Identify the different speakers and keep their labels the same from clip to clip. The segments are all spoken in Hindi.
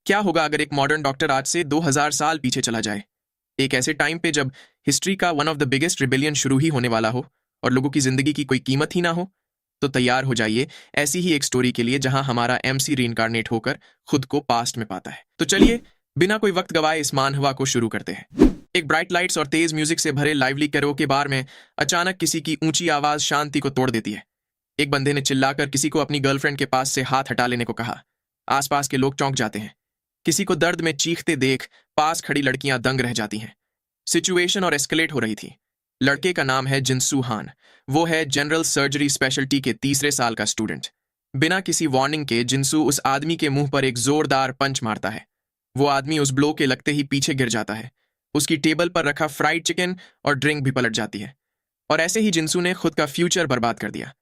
Speaker 1: क्या होगा अगर एक मॉडर्न डॉक्टर आज से 2000 साल पीछे चला जाए, एक ऐसे टाइम पे जब हिस्ट्री का one of the biggest rebellion शुरू ही होने वाला हो और लोगों की जिंदगी की कोई कीमत ही ना हो। तो तैयार हो जाइए ऐसी ही एक स्टोरी के लिए जहां हमारा एमसी रीइंकारनेट होकर खुद को पास्ट में पाता है। तो चलिए बिना कोई वक्त गवाए इस मानहवा को शुरू करते हैं। एक ब्राइट लाइट्स और तेज म्यूजिक से भरे लाइवली कैरोके बार में अचानक किसी की ऊंची आवाज शांति को तोड़ देती है। एक बंदे ने चिल्लाकर किसी को अपनी गर्लफ्रेंड के पास से हाथ हटा लेने को कहा। आसपास के लोग चौंक जाते हैं। किसी को दर्द में चीखते देख पास खड़ी लड़कियां दंग रह जाती हैं। सिचुएशन और एस्केलेट हो रही थी। लड़के का नाम है जिनसू हान। वो है जनरल सर्जरी स्पेशलिटी के तीसरे साल का स्टूडेंट। बिना किसी वार्निंग के जिनसू उस आदमी के मुंह पर एक जोरदार पंच मारता है। वो आदमी उस ब्लो के लगते ही पीछे गिर जाता है। उसकी टेबल पर रखा फ्राइड चिकन और ड्रिंक भी पलट जाती है। और ऐसे ही जिनसू ने खुद का फ्यूचर बर्बाद कर दिया।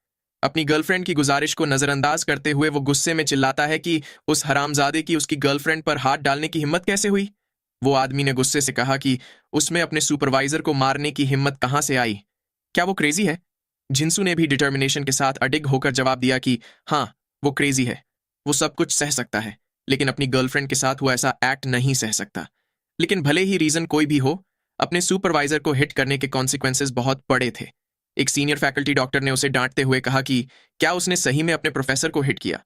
Speaker 1: अपनी गर्लफ्रेंड की गुजारिश को नजरअंदाज करते हुए वो गुस्से में चिल्लाता है कि उस हरामजादे की उसकी गर्लफ्रेंड पर हाथ डालने की हिम्मत कैसे हुई। वो आदमी ने गुस्से से कहा कि उसमें अपने सुपरवाइजर को मारने की हिम्मत कहां से आई। क्या वो क्रेजी है? जिनसू ने भी डिटर्मिनेशन के साथ अडिग होकर जवाब दिया कि हाँ, वो क्रेजी है। वो सब कुछ सह सकता है, लेकिन अपनी गर्लफ्रेंड के साथ वो ऐसा एक्ट नहीं सह सकता। लेकिन भले ही रीजन कोई भी हो, अपने सुपरवाइजर को हिट करने के कॉन्सिक्वेंसेस बहुत बड़े थे। एक सीनियर फैकल्टी डॉक्टर ने उसे डांटते हुए कहा कि क्या उसने सही में अपने प्रोफेसर को हिट किया?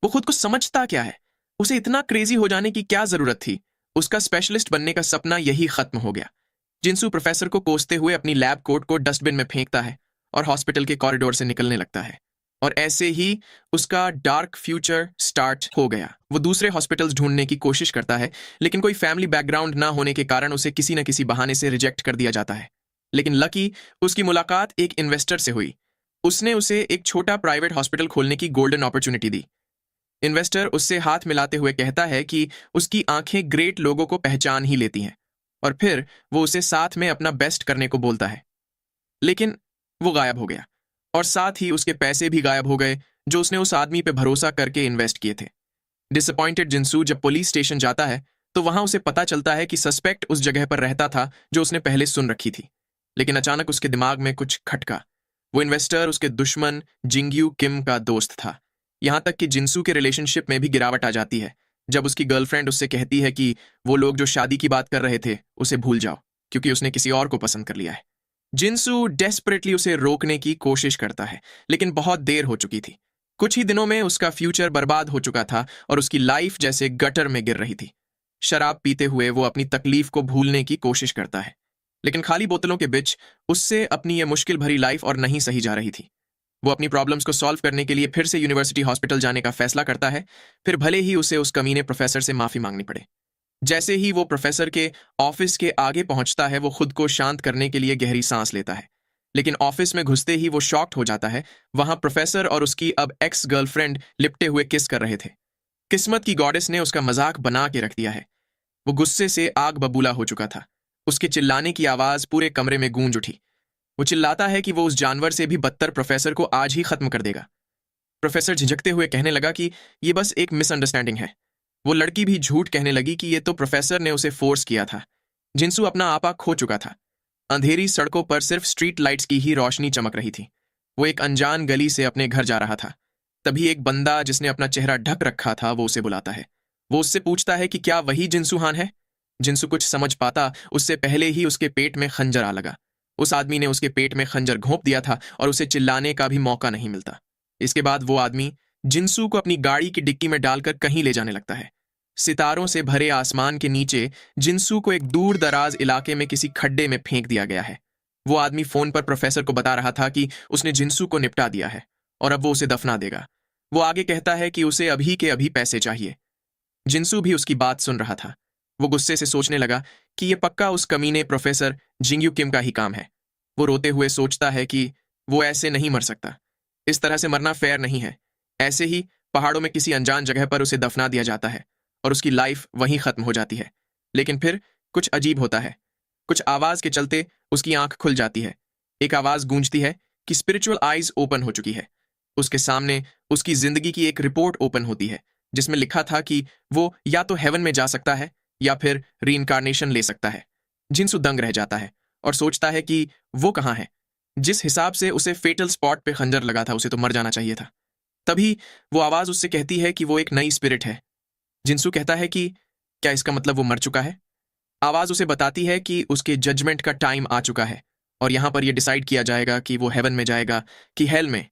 Speaker 1: वो खुद को समझता क्या है? उसे इतना क्रेजी हो जाने की क्या जरूरत थी? उसका स्पेशलिस्ट बनने का सपना यही खत्म हो गया। जिनसू प्रोफेसर को कोसते हुए अपनी लैब कोट को डस्टबिन में फेंकता है और हॉस्पिटल के कॉरिडोर से निकलने लगता है। और ऐसे ही उसका डार्क फ्यूचर स्टार्ट हो गया। वो दूसरे हॉस्पिटल्स ढूंढने की कोशिश करता है, लेकिन कोई फैमिली बैकग्राउंड ना होने के कारण उसे किसी न किसी बहाने से रिजेक्ट कर दिया जाता है। लेकिन लकी उसकी मुलाकात एक इन्वेस्टर से हुई। उसने उसे एक छोटा प्राइवेट हॉस्पिटल खोलने की गोल्डन अपॉर्चुनिटी दी। इन्वेस्टर उससे हाथ मिलाते हुए कहता है कि उसकी आंखें ग्रेट लोगों को पहचान ही लेती हैं, और फिर वो उसे साथ में अपना बेस्ट करने को बोलता है। लेकिन वो गायब हो गया, और साथ ही उसके पैसे भी गायब हो गए जो उसने उस आदमी पे भरोसा करके इन्वेस्ट किए थे। डिसअपॉइंटेड जिनसू जब पुलिस स्टेशन जाता है तो वहां उसे पता चलता है कि सस्पेक्ट उस जगह पर रहता था जो उसने पहले सुन रखी थी। लेकिन अचानक उसके दिमाग में कुछ खटका। वो इन्वेस्टर उसके दुश्मन जिंग्यू किम का दोस्त था। यहां तक कि जिनसू के रिलेशनशिप में भी गिरावट आ जाती है जब उसकी गर्लफ्रेंड उससे कहती है कि वो लोग जो शादी की बात कर रहे थे उसे भूल जाओ, क्योंकि उसने किसी और को पसंद कर लिया है। जिनसू डेस्परेटली उसे रोकने की कोशिश करता है, लेकिन बहुत देर हो चुकी थी। कुछ ही दिनों में उसका फ्यूचर बर्बाद हो चुका था और उसकी लाइफ जैसे गटर में गिर रही थी। शराब पीते हुए वो अपनी तकलीफ को भूलने की कोशिश करता है, लेकिन खाली बोतलों के बीच उससे अपनी ये मुश्किल भरी लाइफ और नहीं सही जा रही थी। वो अपनी प्रॉब्लम्स को सॉल्व करने के लिए फिर से यूनिवर्सिटी हॉस्पिटल जाने का फैसला करता है, फिर भले ही उसे उस कमीने प्रोफेसर से माफी मांगनी पड़े। जैसे ही वो प्रोफेसर के ऑफिस के आगे पहुंचता है वो खुद को शांत करने के लिए गहरी सांस लेता है, लेकिन ऑफिस में घुसते ही वो शॉक्ड हो जाता है। वहां प्रोफेसर और उसकी अब एक्स गर्लफ्रेंड लिपटे हुए किस कर रहे थे। किस्मत की गॉडेस ने उसका मजाक बना के रख दिया है। वो गुस्से से आग बबूला हो चुका था। उसके चिल्लाने की आवाज पूरे कमरे में गूंज उठी। वो चिल्लाता है कि वो उस जानवर से भी बदतर प्रोफेसर को आज ही खत्म कर देगा। प्रोफेसर झिझकते हुए कहने लगा कि ये बस एक मिसअंडरस्टैंडिंग है। वो लड़की भी झूठ कहने लगी कि ये तो प्रोफेसर ने उसे फोर्स किया था। जिनसू अपना आपा खो चुका था। अंधेरी सड़कों पर सिर्फ स्ट्रीट लाइट्स की ही रोशनी चमक रही थी। वो एक अनजान गली से अपने घर जा रहा था। तभी एक बंदा जिसने अपना चेहरा ढक रखा था वो उसे बुलाता है। वो उससे पूछता है कि क्या वही जिनसू हान है। जिनसू कुछ समझ पाता उससे पहले ही उसके पेट में खंजर आ लगा। उस आदमी ने उसके पेट में खंजर घोंप दिया था और उसे चिल्लाने का भी मौका नहीं मिलता। इसके बाद वो आदमी जिनसू को अपनी गाड़ी की डिक्की में डालकर कहीं ले जाने लगता है। सितारों से भरे आसमान के नीचे जिनसू को एक दूर दराज इलाके में किसी खड्डे में फेंक दिया गया है। वो आदमी फोन पर प्रोफेसर को बता रहा था कि उसने जिनसू को निपटा दिया है और अब वो उसे दफना देगा। वो आगे कहता है कि उसे अभी के अभी पैसे चाहिए। जिनसू भी उसकी बात सुन रहा था। वो गुस्से से सोचने लगा कि ये पक्का उस कमीने प्रोफेसर जिंग्यू किम का ही काम है। वो रोते हुए सोचता है कि वो ऐसे नहीं मर सकता। इस तरह से मरना फेयर नहीं है। ऐसे ही पहाड़ों में किसी अनजान जगह पर उसे दफना दिया जाता है और उसकी लाइफ वहीं खत्म हो जाती है। लेकिन फिर कुछ अजीब होता है। कुछ आवाज के चलते उसकी आंख खुल जाती है। एक आवाज गूंजती है कि स्पिरिचुअल आईज ओपन हो चुकी है। उसके सामने उसकी जिंदगी की एक रिपोर्ट ओपन होती है जिसमें लिखा था कि वो या तो हेवन में जा सकता है या फिर रीइंकारनेशन ले सकता है। जिनसू दंग रह जाता है और सोचता है कि वो कहाँ है। जिस हिसाब से उसे फेटल स्पॉट पे खंजर लगा था उसे तो मर जाना चाहिए था। तभी वो आवाज उससे कहती है कि वो एक नई स्पिरिट है। जिनसू कहता है कि क्या इसका मतलब वो मर चुका है? आवाज उसे बताती है कि उसके जजमेंट का टाइम आ चुका है और यहां पर यह डिसाइड किया जाएगा कि वो हेवन में जाएगा कि हेल में।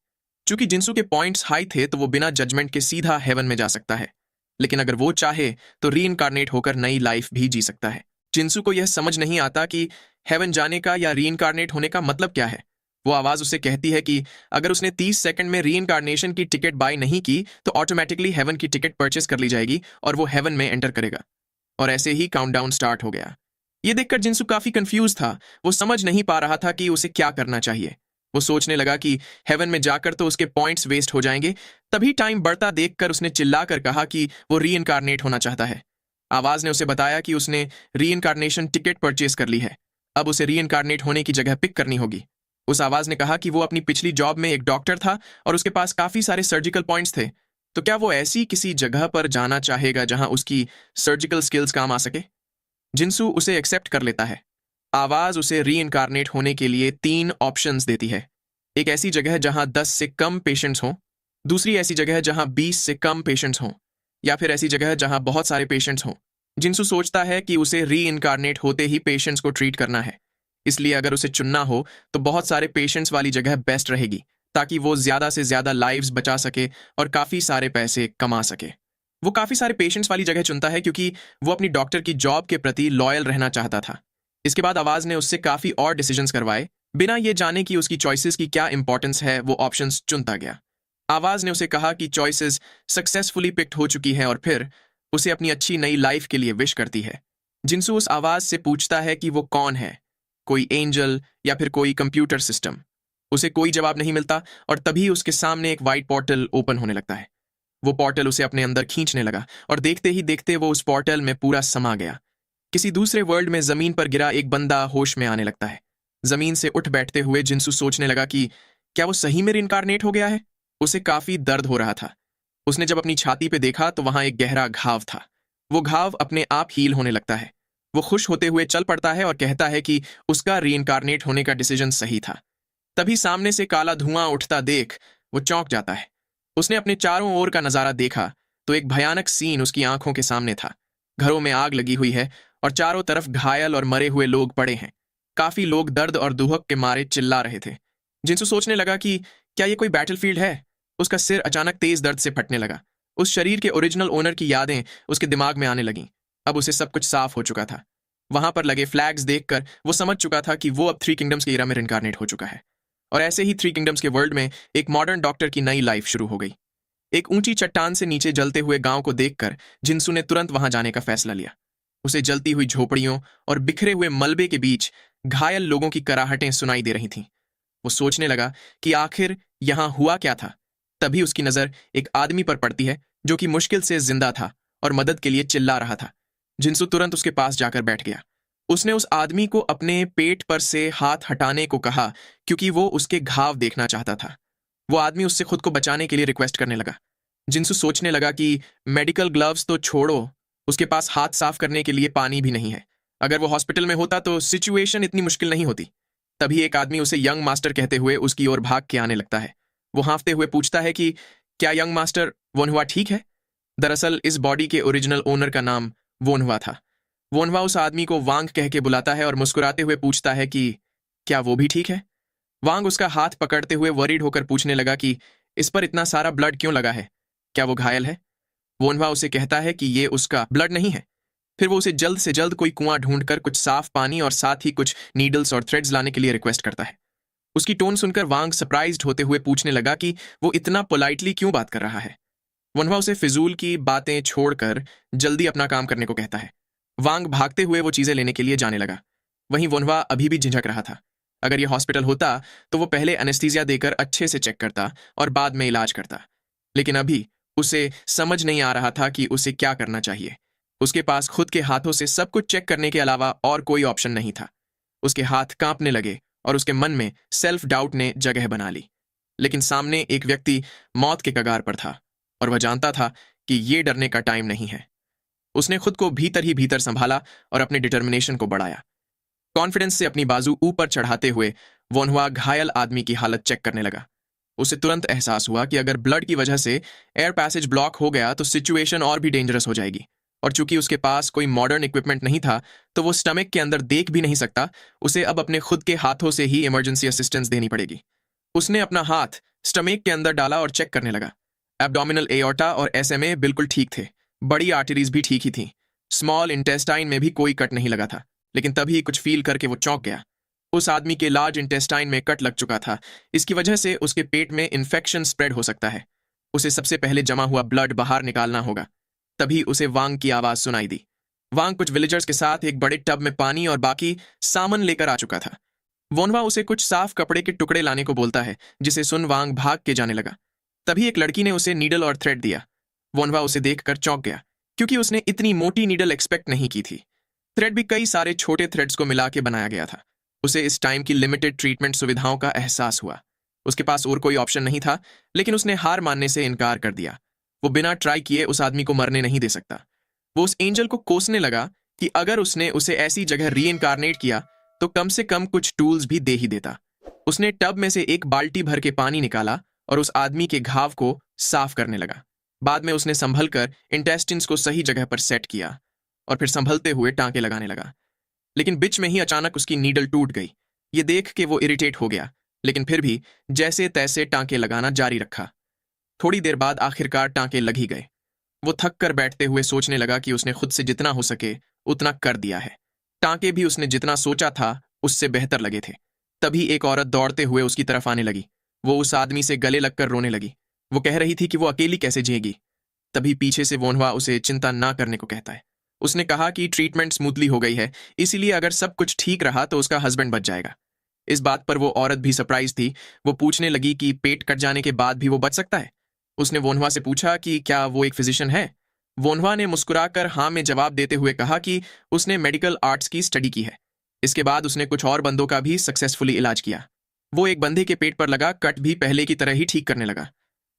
Speaker 1: चूंकि जिनसू के पॉइंट्स हाई थे तो वो बिना जजमेंट के सीधा हेवन में जा सकता है, लेकिन अगर वो चाहे तो रीइंकारनेट होकर नई लाइफ भी जी सकता है। जिनसू को यह समझ नहीं आता कि हेवन जाने का या रीइंकारनेट होने का मतलब क्या है। वो आवाज उसे कहती है कि अगर उसने 30 सेकंड में रीइंकारनेशन की टिकट बाय नहीं की तो ऑटोमेटिकली हेवन की टिकट परचेस कर ली जाएगी और वो हेवन में एंटर करेगा। और ऐसे ही काउंटडाउन स्टार्ट हो गया। ये देखकर जिनसू काफी कंफ्यूज था। वो समझ नहीं पा रहा था कि उसे क्या करना चाहिए। वो सोचने लगा कि हेवन में जाकर तो उसके पॉइंट्स वेस्ट हो जाएंगे। तभी टाइम बढ़ता देखकर उसने चिल्लाकर कहा कि वो रीइंकारनेट होना चाहता है। आवाज ने उसे बताया कि उसने रीइंकारनेशन टिकट परचेज कर ली है। अब उसे रीइंकारनेट होने की जगह पिक करनी होगी। उस आवाज ने कहा कि वो अपनी पिछली जॉब में एक डॉक्टर था और उसके पास काफी सारे सर्जिकल पॉइंट्स थे। तो क्या वो ऐसी किसी जगह पर जाना चाहेगा जहां उसकी सर्जिकल स्किल्स काम आ सके? जिनसू उसे एक्सेप्ट कर लेता है। आवाज उसे रीइंकारनेट होने के लिए 3 ऑप्शंस देती है। एक ऐसी जगह जहां 10 से कम पेशेंट्स हों, दूसरी ऐसी जगह जहां 20 से कम पेशेंट्स हों, या फिर ऐसी जगह जहां बहुत सारे पेशेंट्स हों। जिनसू सोचता है कि उसे रीइंकारनेट होते ही पेशेंट्स को ट्रीट करना है, इसलिए अगर उसे चुनना हो तो बहुत सारे पेशेंट्स वाली जगह बेस्ट रहेगी, ताकि वो ज्यादा से ज्यादा लाइव्स बचा सके और काफी सारे पैसे कमा सके। वो काफी सारे पेशेंट्स वाली जगह चुनता है क्योंकि वो अपनी डॉक्टर की जॉब के प्रति लॉयल रहना चाहता था। इसके बाद आवाज ने उससे काफी और डिसीजंस करवाए। बिना ये जाने कि उसकी चॉइसेस की क्या इंपॉर्टेंस है, वो ऑप्शंस चुनता गया। आवाज ने उसे कहा कि चॉइसेस सक्सेसफुली पिक्ड हो चुकी हैं और फिर उसे अपनी अच्छी नई लाइफ के लिए विश करती है। जिनसू उस आवाज से पूछता है कि वो कौन है, कोई एंजल या फिर कोई कंप्यूटर सिस्टम। उसे कोई जवाब नहीं मिलता और तभी उसके सामने एक वाइट पोर्टल ओपन होने लगता है। वो पोर्टल उसे अपने अंदर खींचने लगा और देखते ही देखते वो उस पोर्टल में पूरा समा गया। किसी दूसरे वर्ल्ड में जमीन पर गिरा एक बंदा होश में आने लगता है। जमीन से उठ बैठते हुए जिनसू सोचने लगा कि क्या वो सही में रिइंकारनेट हो गया है। उसे काफी दर्द हो रहा था। उसने जब अपनी छाती पे देखा तो वहां एक गहरा घाव था। वो घाव अपने आप हील होने लगता है। वो खुश होते हुए चल पड़ता है और कहता है कि उसका रीइंकारनेट होने का डिसीजन सही था। तभी सामने से काला धुआं उठता देख वो चौंक जाता है। उसने अपने चारों ओर का नजारा देखा तो एक भयानक सीन उसकी आंखों के सामने था। घरों में आग लगी हुई है और चारों तरफ घायल और मरे हुए लोग पड़े हैं। काफी लोग दर्द और दुहक के मारे चिल्ला रहे थे। जिनसू सोचने लगा कि क्या ये कोई बैटलफील्ड है। उसका सिर अचानक तेज दर्द से फटने लगा। उस शरीर के ओरिजिनल ओनर की यादें उसके दिमाग में आने लगीं। अब उसे सब कुछ साफ हो चुका था। वहां पर लगे फ्लैग्स देखकर वो समझ चुका था कि वो अब 3 किंगडम्स के एरा में रिइंकारनेट हो चुका है। और ऐसे ही 3 किंगडम्स के वर्ल्ड में एक मॉडर्न डॉक्टर की नई लाइफ शुरू हो गई। एक ऊंची चट्टान से नीचे जलते हुए गांव को देखकर जिनसू ने तुरंत वहां जाने का फैसला लिया। उसे जलती हुई झोपड़ियों और बिखरे हुए मलबे के बीच घायल लोगों की कराहटें सुनाई दे रही थीं। वो सोचने लगा कि आखिर यहां हुआ क्या था। तभी उसकी नजर एक आदमी पर पड़ती है जो कि मुश्किल से जिंदा था और मदद के लिए चिल्ला रहा था। जिनसू तुरंत उसके पास जाकर बैठ गया। उसने उस आदमी को अपने पेट पर से हाथ हटाने को कहा क्योंकि वो उसके घाव देखना चाहता था। वो आदमी उससे खुद को बचाने के लिए रिक्वेस्ट करने लगा। जिनसू सोचने लगा कि मेडिकल ग्लव्स तो छोड़ो, उसके पास हाथ साफ करने के लिए पानी भी नहीं है। अगर वो हॉस्पिटल में होता तो सिचुएशन इतनी मुश्किल नहीं होती। तभी एक आदमी उसे यंग मास्टर कहते हुए उसकी ओर भाग के आने लगता है। वो हाँफते हुए पूछता है कि क्या यंग मास्टर वोनहुआ ठीक है? दरअसल इस बॉडी के ओरिजिनल ओनर का नाम वोनहुआ था। वोनहुआ उस आदमी को वांग कह के बुलाता है और मुस्कुराते हुए पूछता है कि क्या वो भी ठीक है? वांग उसका हाथ पकड़ते हुए वरीड होकर पूछने लगा कि इस पर इतना सारा ब्लड क्यों लगा है? क्या वो घायल है? वोनहुआ उसे कहता है कि ये उसका ब्लड नहीं है। फिर वो उसे जल्द से जल्द कोई कुआं ढूंढकर कुछ साफ पानी और साथ ही कुछ नीडल्स और थ्रेड्स लाने के लिए रिक्वेस्ट करता है। उसकी टोन सुनकर वांग सरप्राइज्ड होते हुए पूछने लगा कि वो इतना पोलाइटली क्यों बात कर रहा है। वोनहुआ उसे फिजूल की बातें छोड़कर जल्दी अपना काम करने को कहता है। वांग भागते हुए वो चीजें लेने के लिए जाने लगा। वहीं वोनहुआ अभी भी झिझक रहा था। अगर ये हॉस्पिटल होता तो वो पहले एनेस्थीसिया देकर अच्छे से चेक करता और बाद में इलाज करता। लेकिन अभी उसे समझ नहीं आ रहा था कि उसे क्या करना चाहिए। उसके पास खुद के हाथों से सब कुछ चेक करने के अलावा और कोई ऑप्शन नहीं था। उसके हाथ कांपने लगे और उसके मन में सेल्फ डाउट ने जगह बना ली। लेकिन सामने एक व्यक्ति मौत के कगार पर था और वह जानता था कि ये डरने का टाइम नहीं है। उसने खुद को भीतर ही भीतर संभाला और अपने डिटर्मिनेशन को बढ़ाया। कॉन्फिडेंस से अपनी बाजू ऊपर चढ़ाते हुए वोनहुआ घायल आदमी की हालत चेक करने लगा। उसे तुरंत एहसास हुआ कि अगर ब्लड की वजह से एयर पैसेज ब्लॉक हो गया तो सिचुएशन और भी डेंजरस हो जाएगी। और चूंकि उसके पास कोई मॉडर्न इक्विपमेंट नहीं था तो वो स्टमक के अंदर देख भी नहीं सकता, उसे अब अपने खुद के हाथों से ही इमरजेंसी असिस्टेंस देनी पड़ेगी। उसने अपना हाथ स्टमक के अंदर डाला और चेक करने लगा। एब्डोमिनल एओर्टा और एसएमए बिल्कुल ठीक थे, बड़ी आर्टरीज भी ठीक ही थी, स्मॉल इंटेस्टाइन में भी कोई कट नहीं लगा था। लेकिन तभी कुछ फील करके वो चौंक गया। उस आदमी के लार्ज इंटेस्टाइन में कट लग चुका था। इसकी वजह से उसके पेट में इन्फेक्शन स्प्रेड हो सकता है। उसे सबसे पहले जमा हुआ ब्लड बाहर निकालना होगा। तभी उसे वांग की आवाज सुनाई दी। वांग कुछ विलेजर्स के साथ एक बड़े टब में पानी और बाकी सामान लेकर आ चुका था। वोनवा उसे कुछ साफ कपड़े के टुकड़े लाने को बोलता है, जिसे सुन वांग भाग के जाने लगा। तभी एक लड़की ने उसे नीडल और थ्रेड दिया। वोनवा उसे देखकर चौंक गया, क्योंकि उसने इतनी मोटी नीडल एक्सपेक्ट नहीं की थी। थ्रेड भी कई सारे छोटे थ्रेड्स को मिला के बनाया गया था। उसे इस टाइम की लिमिटेड ट्रीटमेंट सुविधाओं का एहसास हुआ। उसके पास और कोई ऑप्शन नहीं था, लेकिन उसने हार मानने से इनकार कर दिया। वो बिना ट्राई किए उस आदमी को मरने नहीं दे सकता। वो उस एंजल को कोसने लगा कि अगर उसने उसे ऐसी जगह रीइनकारनेट किया तो कम से कम कुछ टूल्स भी दे ही देता। उसने टब में से एक बाल्टी भर के पानी निकाला और उस आदमी के घाव को साफ करने लगा। बाद में उसने संभल कर इंटेस्टिन्स को सही जगह पर सेट किया और फिर संभलते हुए टांके लगाने लगा। लेकिन बीच में ही अचानक उसकी नीडल टूट गई। ये देख के वो इरिटेट हो गया, लेकिन फिर भी जैसे तैसे टांके लगाना जारी रखा। थोड़ी देर बाद आखिरकार टांके लग ही गए। वो थक कर बैठते हुए सोचने लगा कि उसने खुद से जितना हो सके उतना कर दिया है। टांके भी उसने जितना सोचा था उससे बेहतर लगे थे। तभी एक औरत दौड़ते हुए उसकी तरफ आने लगी। वो उस आदमी से गले लगकर रोने लगी। वो कह रही थी कि वो अकेली कैसे जिएगी। तभी पीछे से वोनवा उसे चिंता ना करने को कहता है। उसने कहा कि ट्रीटमेंट स्मूथली हो गई है, इसीलिए अगर सब कुछ ठीक रहा तो उसका हस्बैंड बच जाएगा। इस बात पर वो औरत भी सरप्राइज थी। वो पूछने लगी कि पेट कट जाने के बाद भी वो बच सकता है। उसने वोनवा से पूछा कि क्या वो एक फिजिशियन है। वोनवा ने मुस्कुराकर हाँ में जवाब देते हुए कहा कि उसने मेडिकल आर्ट्स की स्टडी की है। इसके बाद उसने कुछ और बंदों का भी सक्सेसफुली इलाज किया। वो एक बंदे के पेट पर लगा कट भी पहले की तरह ही ठीक करने लगा।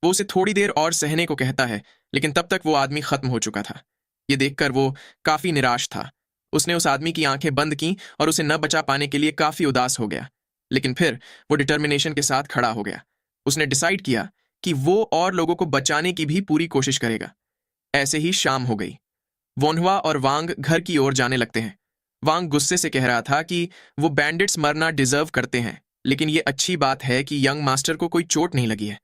Speaker 1: वो उसे थोड़ी देर और सहने को कहता है, लेकिन तब तक वो आदमी खत्म हो चुका था। ये देखकर वो काफी निराश था। उसने उस आदमी की आंखें बंद की और उसे न बचा पाने के लिए काफी उदास हो गया। लेकिन फिर वो डिटर्मिनेशन के साथ खड़ा हो गया। उसने डिसाइड किया कि वो और लोगों को बचाने की भी पूरी कोशिश करेगा। ऐसे ही शाम हो गई। वोनहुआ और वांग घर की ओर जाने लगते हैं। वांग गुस्से से कह रहा था कि वो बैंडिट्स मरना डिजर्व करते हैं, लेकिन ये अच्छी बात है कि यंग मास्टर को कोई चोट नहीं लगी है।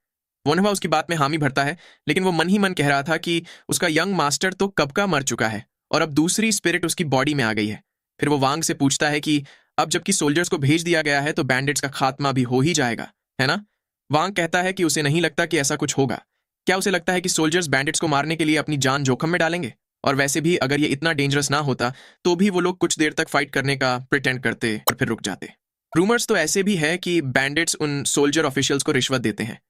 Speaker 1: वोनहुआ उसकी बात में हामी भरता है, लेकिन वो मन ही मन कह रहा था कि उसका यंग मास्टर तो कब का मर चुका है और अब दूसरी स्पिरिट उसकी बॉडी में आ गई है। फिर वो वांग से पूछता है कि अब जबकि सोल्जर्स को भेज दिया गया है तो बैंडिट्स का खात्मा भी हो ही जाएगा, है ना? वांग कहता है कि उसे नहीं लगता कि ऐसा कुछ होगा। क्या उसे लगता है कि सोल्जर्स बैंडिट्स को मारने के लिए अपनी जान जोखम में डालेंगे? और वैसे भी अगर ये इतना डेंजरस ना होता तो भी वो लोग कुछ देर तक फाइट करने का प्रिटेंड करते और फिर रुक जाते। रूमर्स तो ऐसे भी है कि बैंडिट्स उन सोल्जर ऑफिशियल्स को रिश्वत देते हैं।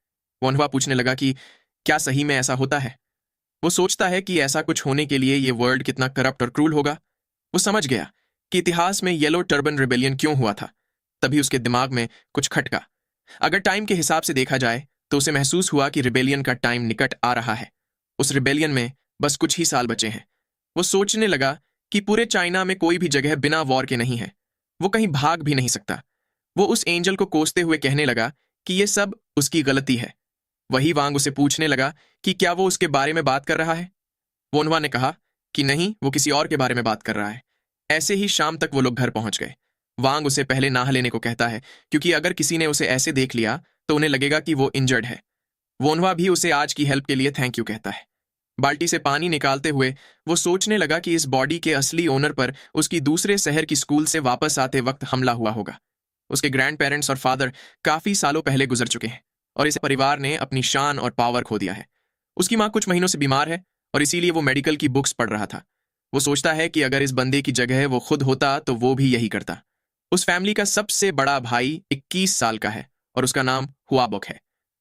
Speaker 1: वोनहुआ पूछने लगा कि क्या सही में ऐसा होता है। वो सोचता है कि ऐसा कुछ होने के लिए ये वर्ल्ड कितना करप्ट और क्रूल होगा। वो समझ गया कि इतिहास में येलो टर्बन रिबेलियन क्यों हुआ था। तभी उसके दिमाग में कुछ खटका। अगर टाइम के हिसाब से देखा जाए तो उसे महसूस हुआ कि रिबेलियन का टाइम निकट आ रहा है। उस रिबेलियन में बस कुछ ही साल बचे हैं। वो सोचने लगा कि पूरे चाइना में कोई भी जगह बिना वॉर के नहीं है। वो कहीं भाग भी नहीं सकता। वो उस एंजल को कोसते हुए कहने लगा कि ये सब उसकी गलती है। वही वांग उसे पूछने लगा कि क्या वो उसके बारे में बात कर रहा है। वोनहुआ ने कहा कि नहीं, वो किसी और के बारे में बात कर रहा है। ऐसे ही शाम तक वो लोग घर पहुंच गए। वांग उसे पहले नहा लेने को कहता है, क्योंकि अगर किसी ने उसे ऐसे देख लिया तो उन्हें लगेगा कि वो इंजर्ड है। वोनहुआ भी उसे आज की हेल्प के लिए थैंक यू कहता है। बाल्टी से पानी निकालते हुए वो सोचने लगा कि इस बॉडी के असली ओनर पर उसकी दूसरे शहर की स्कूल से वापस आते वक्त हमला हुआ होगा। उसके ग्रैंड पेरेंट्स और फादर काफी सालों पहले गुजर चुके हैं और इस परिवार ने अपनी शान और पावर खो दिया है। उसकी माँ कुछ महीनों से बीमार है और इसीलिए वो मेडिकल की बुक्स पढ़ रहा था। वो सोचता है कि अगर इस बंदे की जगह वो खुद होता तो वो भी यही करता। उस फैमिली का सबसे बड़ा भाई 21 साल का है और उसका नाम हुआबुक है।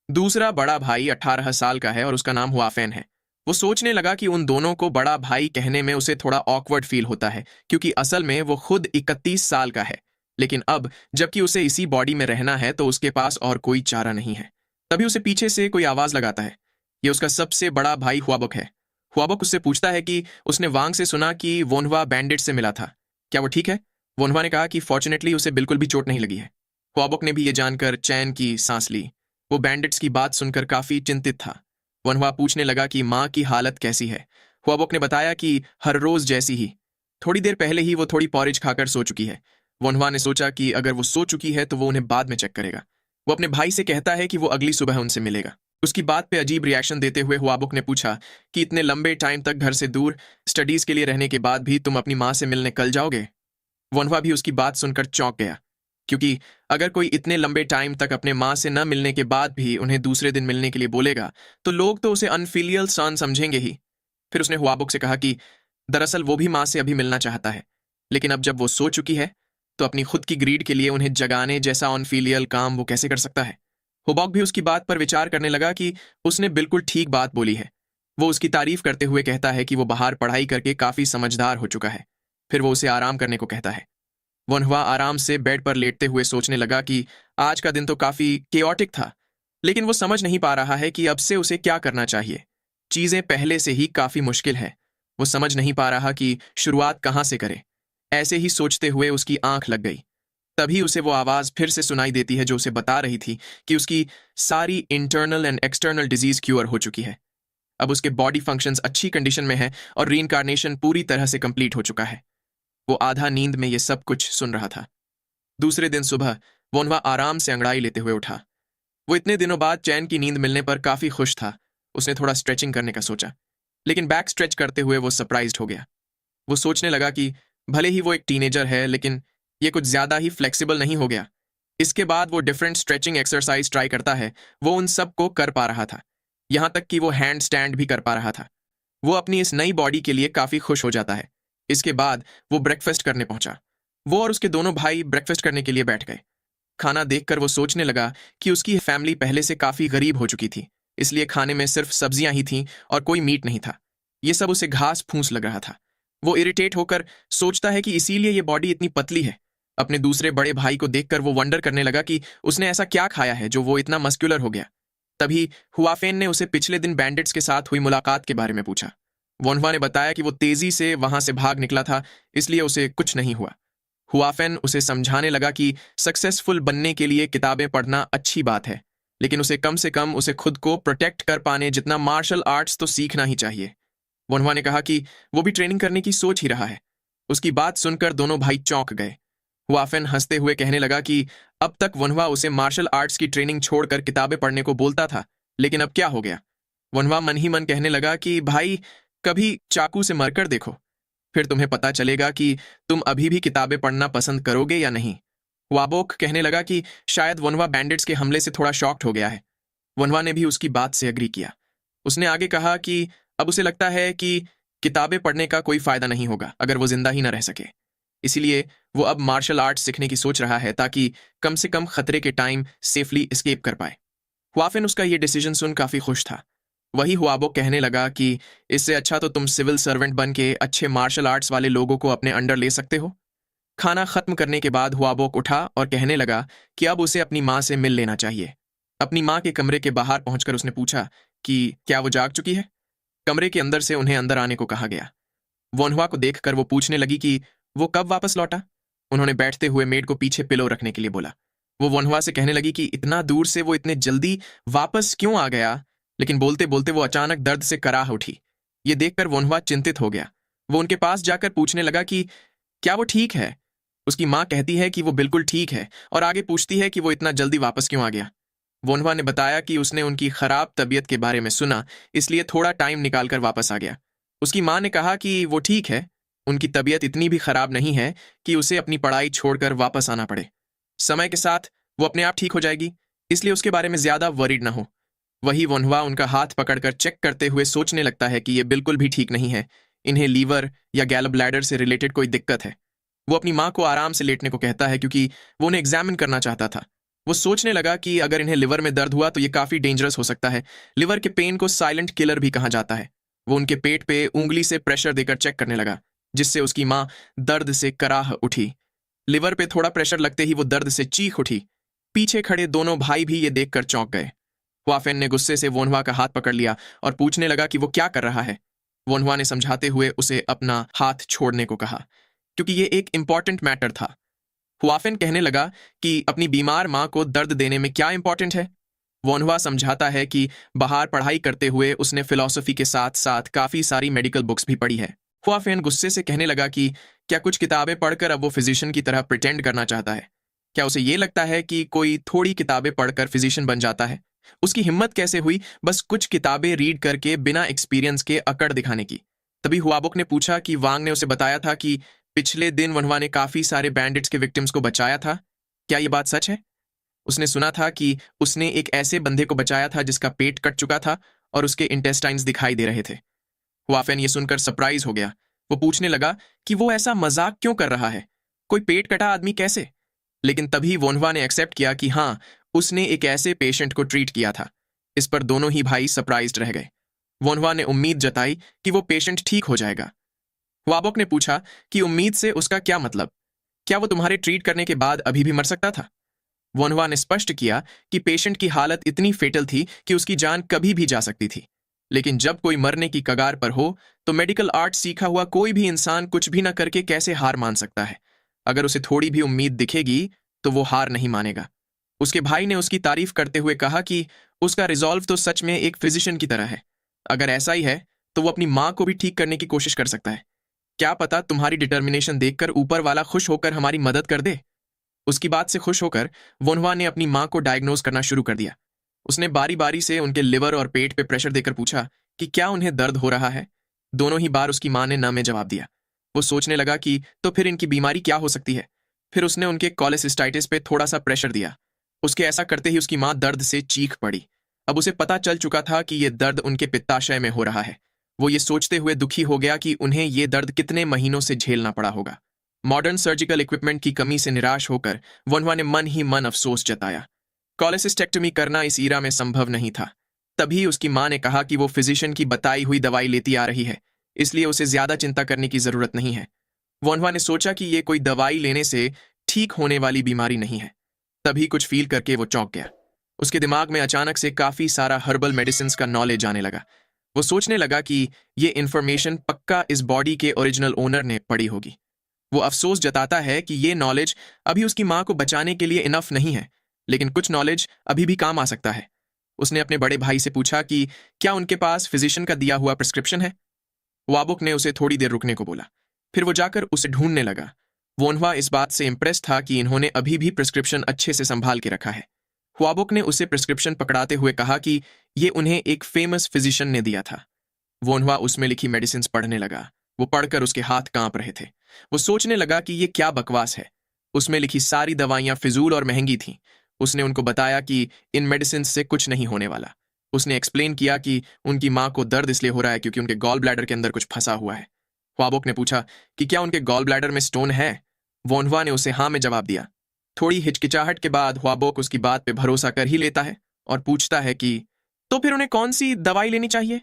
Speaker 1: दूसरा बड़ा भाई 18 साल का है और उसका नाम हुआफेन है। वो सोचने लगा कि उन दोनों को बड़ा भाई कहने में उसे थोड़ा ऑकवर्ड फील होता है, क्योंकि असल में वो खुद 31 साल का है। लेकिन अब जबकि उसे इसी बॉडी में रहना है तो उसके पास और कोई चारा नहीं है। तभी उसे पीछे से कोई आवाज लगाता है। ये उसका सबसे बड़ा भाई हुआबुक है। हुआबुक उससे पूछता है कि उसने वांग से सुना कि वोनहुआ बैंडिट से मिला था, क्या वो ठीक है? वोनहुआ ने कहा कि फॉर्चुनेटली उसे बिल्कुल भी चोट नहीं लगी है। हुआबुक ने भी ये जानकर चैन की सांस ली। वो बैंडिट्स की बात सुनकर काफी चिंतित था। वनवा पूछने लगा कि माँ की हालत कैसी है। हुआबोक ने बताया कि हर रोज जैसी ही, थोड़ी देर पहले ही वो थोड़ी पॉरेज खाकर सो चुकी है। वनवा ने सोचा कि अगर वो सो चुकी है तो वो उन्हें बाद में चेक करेगा। वो अपने भाई से कहता है कि वो अगली सुबह उनसे मिलेगा। उसकी बात पे अजीब रिएक्शन देते हुए हुआबोक ने पूछा कि इतने लंबे टाइम तक घर से दूर स्टडीज के लिए रहने के बाद भी तुम अपनी माँ से मिलने कल जाओगे? वनवा भी उसकी बात सुनकर चौंक गया, क्योंकि अगर कोई इतने लंबे टाइम तक अपने माँ से न मिलने के बाद भी उन्हें दूसरे दिन मिलने के लिए बोलेगा तो लोग तो उसे अनफिलियल सन समझेंगे ही। फिर उसने हुआबुक से कहा कि दरअसल वो भी माँ से अभी मिलना चाहता है, लेकिन अब जब वो सो चुकी है तो अपनी खुद की ग्रीड के लिए उन्हें जगाने जैसा अनफिलियल काम वो कैसे कर सकता है। हुबॉक भी उसकी बात पर विचार करने लगा कि उसने बिल्कुल ठीक बात बोली है। वो उसकी तारीफ करते हुए कहता है कि वो बाहर पढ़ाई करके काफी समझदार हो चुका है। फिर वो उसे आराम करने को कहता है। वनहुआ आराम से बेड पर लेटते हुए सोचने लगा कि आज का दिन तो काफी केओटिक था, लेकिन वो समझ नहीं पा रहा है कि अब से उसे क्या करना चाहिए। चीजें पहले से ही काफी मुश्किल है। वो समझ नहीं पा रहा कि शुरुआत कहाँ से करे। ऐसे ही सोचते हुए उसकी आंख लग गई। तभी उसे वो आवाज फिर से सुनाई देती है जो उसे बता रही थी कि उसकी सारी internal and external disease cure हो चुकी है। अब उसके बॉडी फंक्शंस अच्छी कंडीशन में है और रीइंकार्नेशन पूरी तरह से कंप्लीट हो चुका है। वो आधा नींद में ये सब कुछ सुन रहा था। दूसरे दिन सुबह वोनवा आराम से अंगड़ाई लेते हुए उठा। वो इतने दिनों बाद चैन की नींद मिलने पर काफी खुश था। उसने थोड़ा स्ट्रेचिंग करने का सोचा, लेकिन बैक स्ट्रेच करते हुए वो सरप्राइज्ड हो गया। वो सोचने लगा कि भले ही वो एक टीनेजर है, लेकिन ये कुछ ज्यादा ही फ्लेक्सिबल नहीं हो गया। इसके बाद वो डिफरेंट स्ट्रेचिंग एक्सरसाइज ट्राई करता है, वो उन सब को कर पा रहा था। यहां तक कि वो हैंड स्टैंड भी कर पा रहा था। वो अपनी इस नई बॉडी के लिए काफी खुश हो जाता है। इसके बाद वो ब्रेकफास्ट करने पहुंचा। वो और उसके दोनों भाई ब्रेकफास्ट करने के लिए बैठ गए। खाना देखकर वो सोचने लगा कि उसकी फैमिली पहले से काफी गरीब हो चुकी थी, इसलिए खाने में सिर्फ सब्जियां ही थीं और कोई मीट नहीं था। ये सब उसे घास फूस लग रहा था। वो इरिटेट होकर सोचता है कि इसीलिए ये बॉडी इतनी पतली है। अपने दूसरे बड़े भाई को देखकर वो वंडर करने लगा कि उसने ऐसा क्या खाया है जो वो इतना मस्कुलर हो गया। तभी हुआफेन ने उसे पिछले दिन बैंडिट्स के साथ हुई मुलाकात के बारे में पूछा। वोनवा ने बताया कि वो तेजी से वहां से भाग निकला था, इसलिए उसे कुछ नहीं हुआ। हुआफेन उसे समझाने लगा कि सक्सेसफुल बनने के लिए किताबें पढ़ना अच्छी बात है, लेकिन उसे कम से कम उसे खुद को प्रोटेक्ट कर पाने जितना मार्शल आर्ट्स तो सीखना ही चाहिए। वोनवा ने कहा कि वो भी ट्रेनिंग करने की सोच ही रहा है। उसकी बात सुनकर दोनों भाई चौंक गए। हुआफेन हंसते हुए कहने लगा कि अब तक वनवा उसे मार्शल आर्ट्स की ट्रेनिंग छोड़कर किताबें पढ़ने को बोलता था, लेकिन अब क्या हो गया। वनवा मन ही मन कहने लगा कि भाई, कभी चाकू से मरकर देखो, फिर तुम्हें पता चलेगा कि तुम अभी भी किताबें पढ़ना पसंद करोगे या नहीं। वाबोक कहने लगा कि शायद वनवा बैंडिट्स के हमले से थोड़ा शॉक्ड हो गया है। वनवा ने भी उसकी बात से अग्री किया। उसने आगे कहा कि अब उसे लगता है कि किताबें पढ़ने का कोई फायदा नहीं होगा अगर वो जिंदा ही न रह सके। इसीलिए वो अब मार्शल आर्ट्स सीखने की सोच रहा है, ताकि कम से कम खतरे के टाइम सेफली एस्केप कर पाए। हुआफिन उसका ये डिसीजन सुन काफी खुश था। वही हुआबोक कहने लगा कि इससे अच्छा तो तुम सिविल सर्वेंट बन के अच्छे मार्शल आर्ट्स वाले लोगों को अपने अंडर ले सकते हो। खाना खत्म करने के बाद हुआबोक उठा और कहने लगा कि अब उसे अपनी माँ से मिल लेना चाहिए। अपनी माँ के कमरे के बाहर पहुंचकर उसने पूछा कि क्या वो जाग चुकी है। कमरे के अंदर से उन्हें अंदर आने को कहा गया। वोनहुआ को देखकर वो पूछने लगी कि वो कब वापस लौटा। उन्होंने बैठते हुए मेड को पीछे पिलो रखने के लिए बोला। वो वोनहुआ से कहने लगी कि इतना दूर से वो इतने जल्दी वापस क्यों आ गया, लेकिन बोलते बोलते वो अचानक दर्द से कराह उठी। ये देखकर वोनहुआ चिंतित हो गया। वो उनके पास जाकर पूछने लगा कि क्या वो ठीक है। उसकी माँ कहती है कि वो बिल्कुल ठीक है और आगे पूछती है कि वो इतना जल्दी वापस क्यों आ गया। वोनहुआ ने बताया कि उसने उनकी खराब तबीयत के बारे में सुना, इसलिए थोड़ा टाइम निकालकर वापस आ गया। उसकी माँ ने कहा कि वो ठीक है, उनकी तबीयत इतनी भी खराब नहीं है कि उसे अपनी पढ़ाई छोड़कर वापस आना पड़े। समय के साथ वो अपने आप ठीक हो जाएगी, इसलिए उसके बारे में ज्यादा वरीड ना हो। वही वोनहुआ उनका हाथ पकड़कर चेक करते हुए सोचने लगता है कि ये बिल्कुल भी ठीक नहीं है। इन्हें लीवर या गैल ब्लैडर से रिलेटेड कोई दिक्कत है। वो अपनी माँ को आराम से लेटने को कहता है, क्योंकि वो उन्हें एग्जामिन करना चाहता था। वो सोचने लगा कि अगर इन्हें लिवर में दर्द हुआ तो ये काफी डेंजरस हो सकता है। लिवर के पेन को साइलेंट किलर भी कहा जाता है। वो उनके पेट पे उंगली से प्रेशर देकर चेक करने लगा, जिससे उसकी माँ दर्द से कराह उठी। लिवर पे थोड़ा प्रेशर लगते ही वो दर्द से चीख उठी। पीछे खड़े दोनों भाई भी ये देखकर चौंक गए। हुआफेन ने गुस्से से वोनहुआ का हाथ पकड़ लिया और पूछने लगा कि वो क्या कर रहा है। वोनहुआ ने समझाते हुए उसे अपना हाथ छोड़ने को कहा, क्योंकि ये एक इंपॉर्टेंट मैटर था। हुआफेन कहने लगा कि अपनी बीमार माँ को दर्द देने में क्या इंपॉर्टेंट है। वोनहुआ समझाता है कि बाहर पढ़ाई करते हुए उसने फिलॉसफी के साथ साथ काफी सारी मेडिकल बुक्स भी पढ़ी है। हुआफेन गुस्से से कहने लगा कि क्या कुछ किताबें पढ़कर अब वो फिजिशियन की तरह प्रिटेंड करना चाहता है? क्या उसे ये लगता है कि कोई थोड़ी किताबें पढ़कर फिजिशियन बन जाता है? उसकी हिम्मत कैसे हुई बस कुछ किताबें रीड करके बिना एक्सपीरियंस के अकड़ दिखाने की? तभी हुआबुक ने पूछा कि वांग ने उसे बताया था कि पिछले दिन वनवा ने काफी सारे बैंडिट्स के विक्टिम्स को बचाया था। क्या ये बात सच है? उसने सुना था कि उसने एक ऐसे बंदे को बचाया था जिसका पेट कट चुका था और उसके इंटेस्टाइन्स दिखाई दे रहे थे। हुआफेन ये सुनकर सरप्राइज हो गया। वो पूछने लगा कि वो ऐसा मजाक क्यों कर रहा है, कोई पेट कटा आदमी कैसे? लेकिन तभी वोनहुआ ने एक्सेप्ट किया कि हाँ, उसने एक ऐसे पेशेंट को ट्रीट किया था। इस पर दोनों ही भाई सरप्राइज्ड रह गए। वोनहुआ ने उम्मीद जताई कि वो पेशेंट ठीक हो जाएगा। हुआबोक ने पूछा कि उम्मीद से उसका क्या मतलब? क्या वो तुम्हारे ट्रीट करने के बाद अभी भी मर सकता था? वोनहुआ ने स्पष्ट किया कि पेशेंट की हालत इतनी फेटल थी कि उसकी जान कभी भी जा सकती थी। लेकिन जब कोई मरने की कगार पर हो तो मेडिकल आर्ट सीखा हुआ कोई भी इंसान कुछ भी न करके कैसे हार मान सकता है? अगर उसे थोड़ी भी उम्मीद दिखेगी तो वो हार नहीं मानेगा। उसके भाई ने उसकी तारीफ करते हुए कहा कि उसका रिजॉल्व तो सच में एक फिजिशियन की तरह है। अगर ऐसा ही है तो वो अपनी माँ को भी ठीक करने की कोशिश कर सकता है। क्या पता तुम्हारी डिटर्मिनेशन देखकर ऊपर वाला खुश होकर हमारी मदद कर दे। उसकी बात से खुश होकर वोनहुआ ने अपनी माँ को डायग्नोज करना शुरू कर दिया। उसने बारी बारी से उनके लिवर और पेट पे प्रेशर देकर पूछा कि क्या उन्हें दर्द हो रहा है। दोनों ही बार उसकी माँ ने न में जवाब दिया। वो सोचने लगा कि तो फिर इनकी बीमारी क्या हो सकती है। फिर उसने उनके कोलेसिस्टाइटिस पे थोड़ा सा प्रेशर दिया। उसके ऐसा करते ही उसकी माँ दर्द से चीख पड़ी। अब उसे पता चल चुका था कि ये दर्द उनके पित्ताशय में हो रहा है। वो ये सोचते हुए दुखी हो गया कि उन्हें ये दर्द कितने महीनों से झेलना पड़ा होगा। मॉडर्न सर्जिकल इक्विपमेंट की कमी से निराश होकर वनवा ने मन ही मन अफसोस जताया। कोलेसिस्टेक्टमी करना इस ईरा में संभव नहीं था। तभी उसकी माँ ने कहा कि वो फिजिशियन की बताई हुई दवाई लेती आ रही है, इसलिए उसे ज्यादा चिंता करने की जरूरत नहीं है। वनवा ने सोचा कि ये कोई दवाई लेने से ठीक होने वाली बीमारी नहीं है। तभी कुछ फील करके वो चौंक गया। उसके दिमाग में अचानक से काफी सारा हर्बल मेडिसिन का नॉलेज आने लगा। वो सोचने लगा कि ये इन्फॉर्मेशन पक्का इस बॉडी के ओरिजिनल ओनर ने पढ़ी होगी। वो अफसोस जताता है कि ये नॉलेज अभी उसकी माँ को बचाने के लिए इनफ नहीं है, लेकिन कुछ नॉलेज अभी भी काम आ सकता है। उसने अपने बड़े भाई से पूछा कि क्या उनके पास फिजिशियन का दिया हुआ प्रिस्क्रिप्शन है। वाबुक ने उसे थोड़ी देर रुकने को बोला। फिर वो जाकर उसे ढूंढने लगा। वोनहुआ इस बात से इम्प्रेस था कि इन्होंने अभी भी प्रिस्क्रिप्शन अच्छे से संभाल के रखा है। वाबुक ने उसे प्रिस्क्रिप्शन पकड़ाते हुए कहा कि ये उन्हें एक फेमस फिजिशियन ने दिया था। वोनहुआ उसमें लिखी मेडिसिन पढ़ने लगा। वो पढ़कर उसके हाथ कांप रहे थे। वो सोचने लगा कि ये क्या बकवास है। उसमें लिखी सारी दवाइयां फिजूल और महंगी थीं। उसने उनको बताया कि इन मेडिसिन से कुछ नहीं होने वाला। उसने एक्सप्लेन किया कि उनकी माँ को दर्द इसलिए हो रहा है क्योंकि उनके गॉल ब्लैडर के अंदर कुछ फंसा हुआ है। ख्वाबोक ने पूछा कि क्या उनके गॉल ब्लैडर में स्टोन है। वोनहुआ ने उसे हाँ में जवाब दिया। थोड़ी हिचकिचाहट के बाद ख्वाबोक उसकी बात पे भरोसा कर ही लेता है और पूछता है कि तो फिर उन्हें कौन सी दवाई लेनी चाहिए।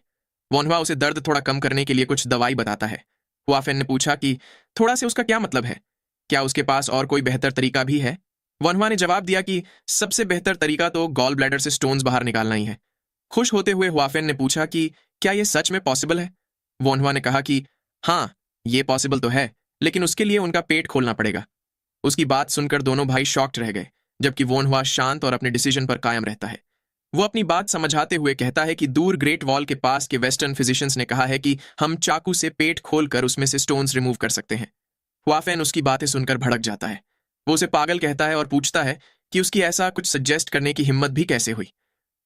Speaker 1: वोनहुआ उसे दर्द थोड़ा कम करने के लिए कुछ दवाई बताता है। हुआफेन ने पूछा कि थोड़ा से उसका क्या मतलब है, क्या उसके पास और कोई बेहतर तरीका भी है। वनहुआ ने जवाब दिया कि सबसे बेहतर तरीका तो गॉल ब्लैडर से स्टोन्स बाहर निकालना ही है। खुश होते हुए हुआफेन ने पूछा कि क्या यह सच में पॉसिबल है। वोनहुआ ने कहा कि हाँ, ये पॉसिबल तो है, लेकिन उसके लिए उनका पेट खोलना पड़ेगा। उसकी बात सुनकर दोनों भाई शॉक्ड रह गए, जबकि वोनहुआ शांत और अपने डिसीजन पर कायम रहता है। वो अपनी बात समझाते हुए कहता है कि दूर ग्रेट वॉल के पास के वेस्टर्न फिजिशियंस ने कहा है कि हम चाकू से पेट खोलकर उसमें से स्टोन्स रिमूव कर सकते हैं। हुआफेन उसकी बातें सुनकर भड़क जाता है। वो उसे पागल कहता है और पूछता है कि उसकी ऐसा कुछ सजेस्ट करने की हिम्मत भी कैसे हुई।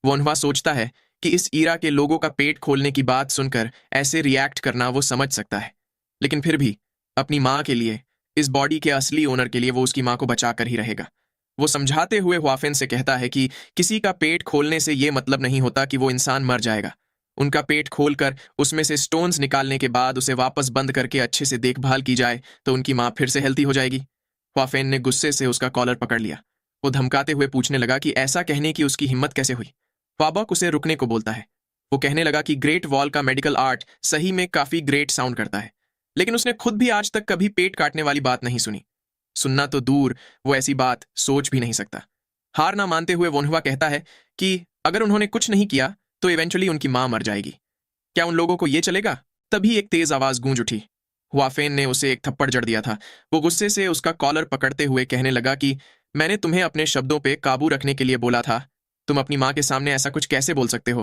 Speaker 1: वोनहुआ सोचता है कि इस ईरा के लोगों का पेट खोलने की बात सुनकर ऐसे रिएक्ट करना वो समझ सकता है, लेकिन फिर भी अपनी माँ के लिए, इस बॉडी के असली ओनर के लिए वो उसकी माँ को बचा कर ही रहेगा। वो समझाते हुए हुआफेन से कहता है कि किसी का पेट खोलने से ये मतलब नहीं होता कि वो इंसान मर जाएगा। उनका पेट खोलकर उसमें से स्टोन्स निकालने के बाद उसे वापस बंद करके अच्छे से देखभाल की जाए तो उनकी माँ फिर से हेल्थी हो जाएगी। हुआफेन ने गुस्से से उसका कॉलर पकड़ लिया। वो धमकाते हुए पूछने लगा कि ऐसा कहने की उसकी हिम्मत कैसे हुई। ख्वाबोक उसे रुकने को बोलता है। वो कहने लगा कि ग्रेट वॉल का मेडिकल आर्ट सही में काफी ग्रेट साउंड करता है, लेकिन उसने खुद भी आज तक कभी पेट काटने वाली बात नहीं सुनी। सुनना तो दूर, वो ऐसी बात सोच भी नहीं सकता। हार ना मानते हुए वोनहुआ कहता है कि अगर उन्होंने कुछ नहीं किया तो इवेंचुअली उनकी मां मर जाएगी। क्या उन लोगों को यह चलेगा? तभी एक तेज आवाज गूंज उठी। हुआफेन ने उसे एक थप्पड़ जड़ दिया था। वो गुस्से से उसका कॉलर पकड़ते हुए कहने लगा कि मैंने तुम्हें अपने शब्दों पे काबू रखने के लिए बोला था, तुम अपनी माँ के सामने ऐसा कुछ कैसे बोल सकते हो?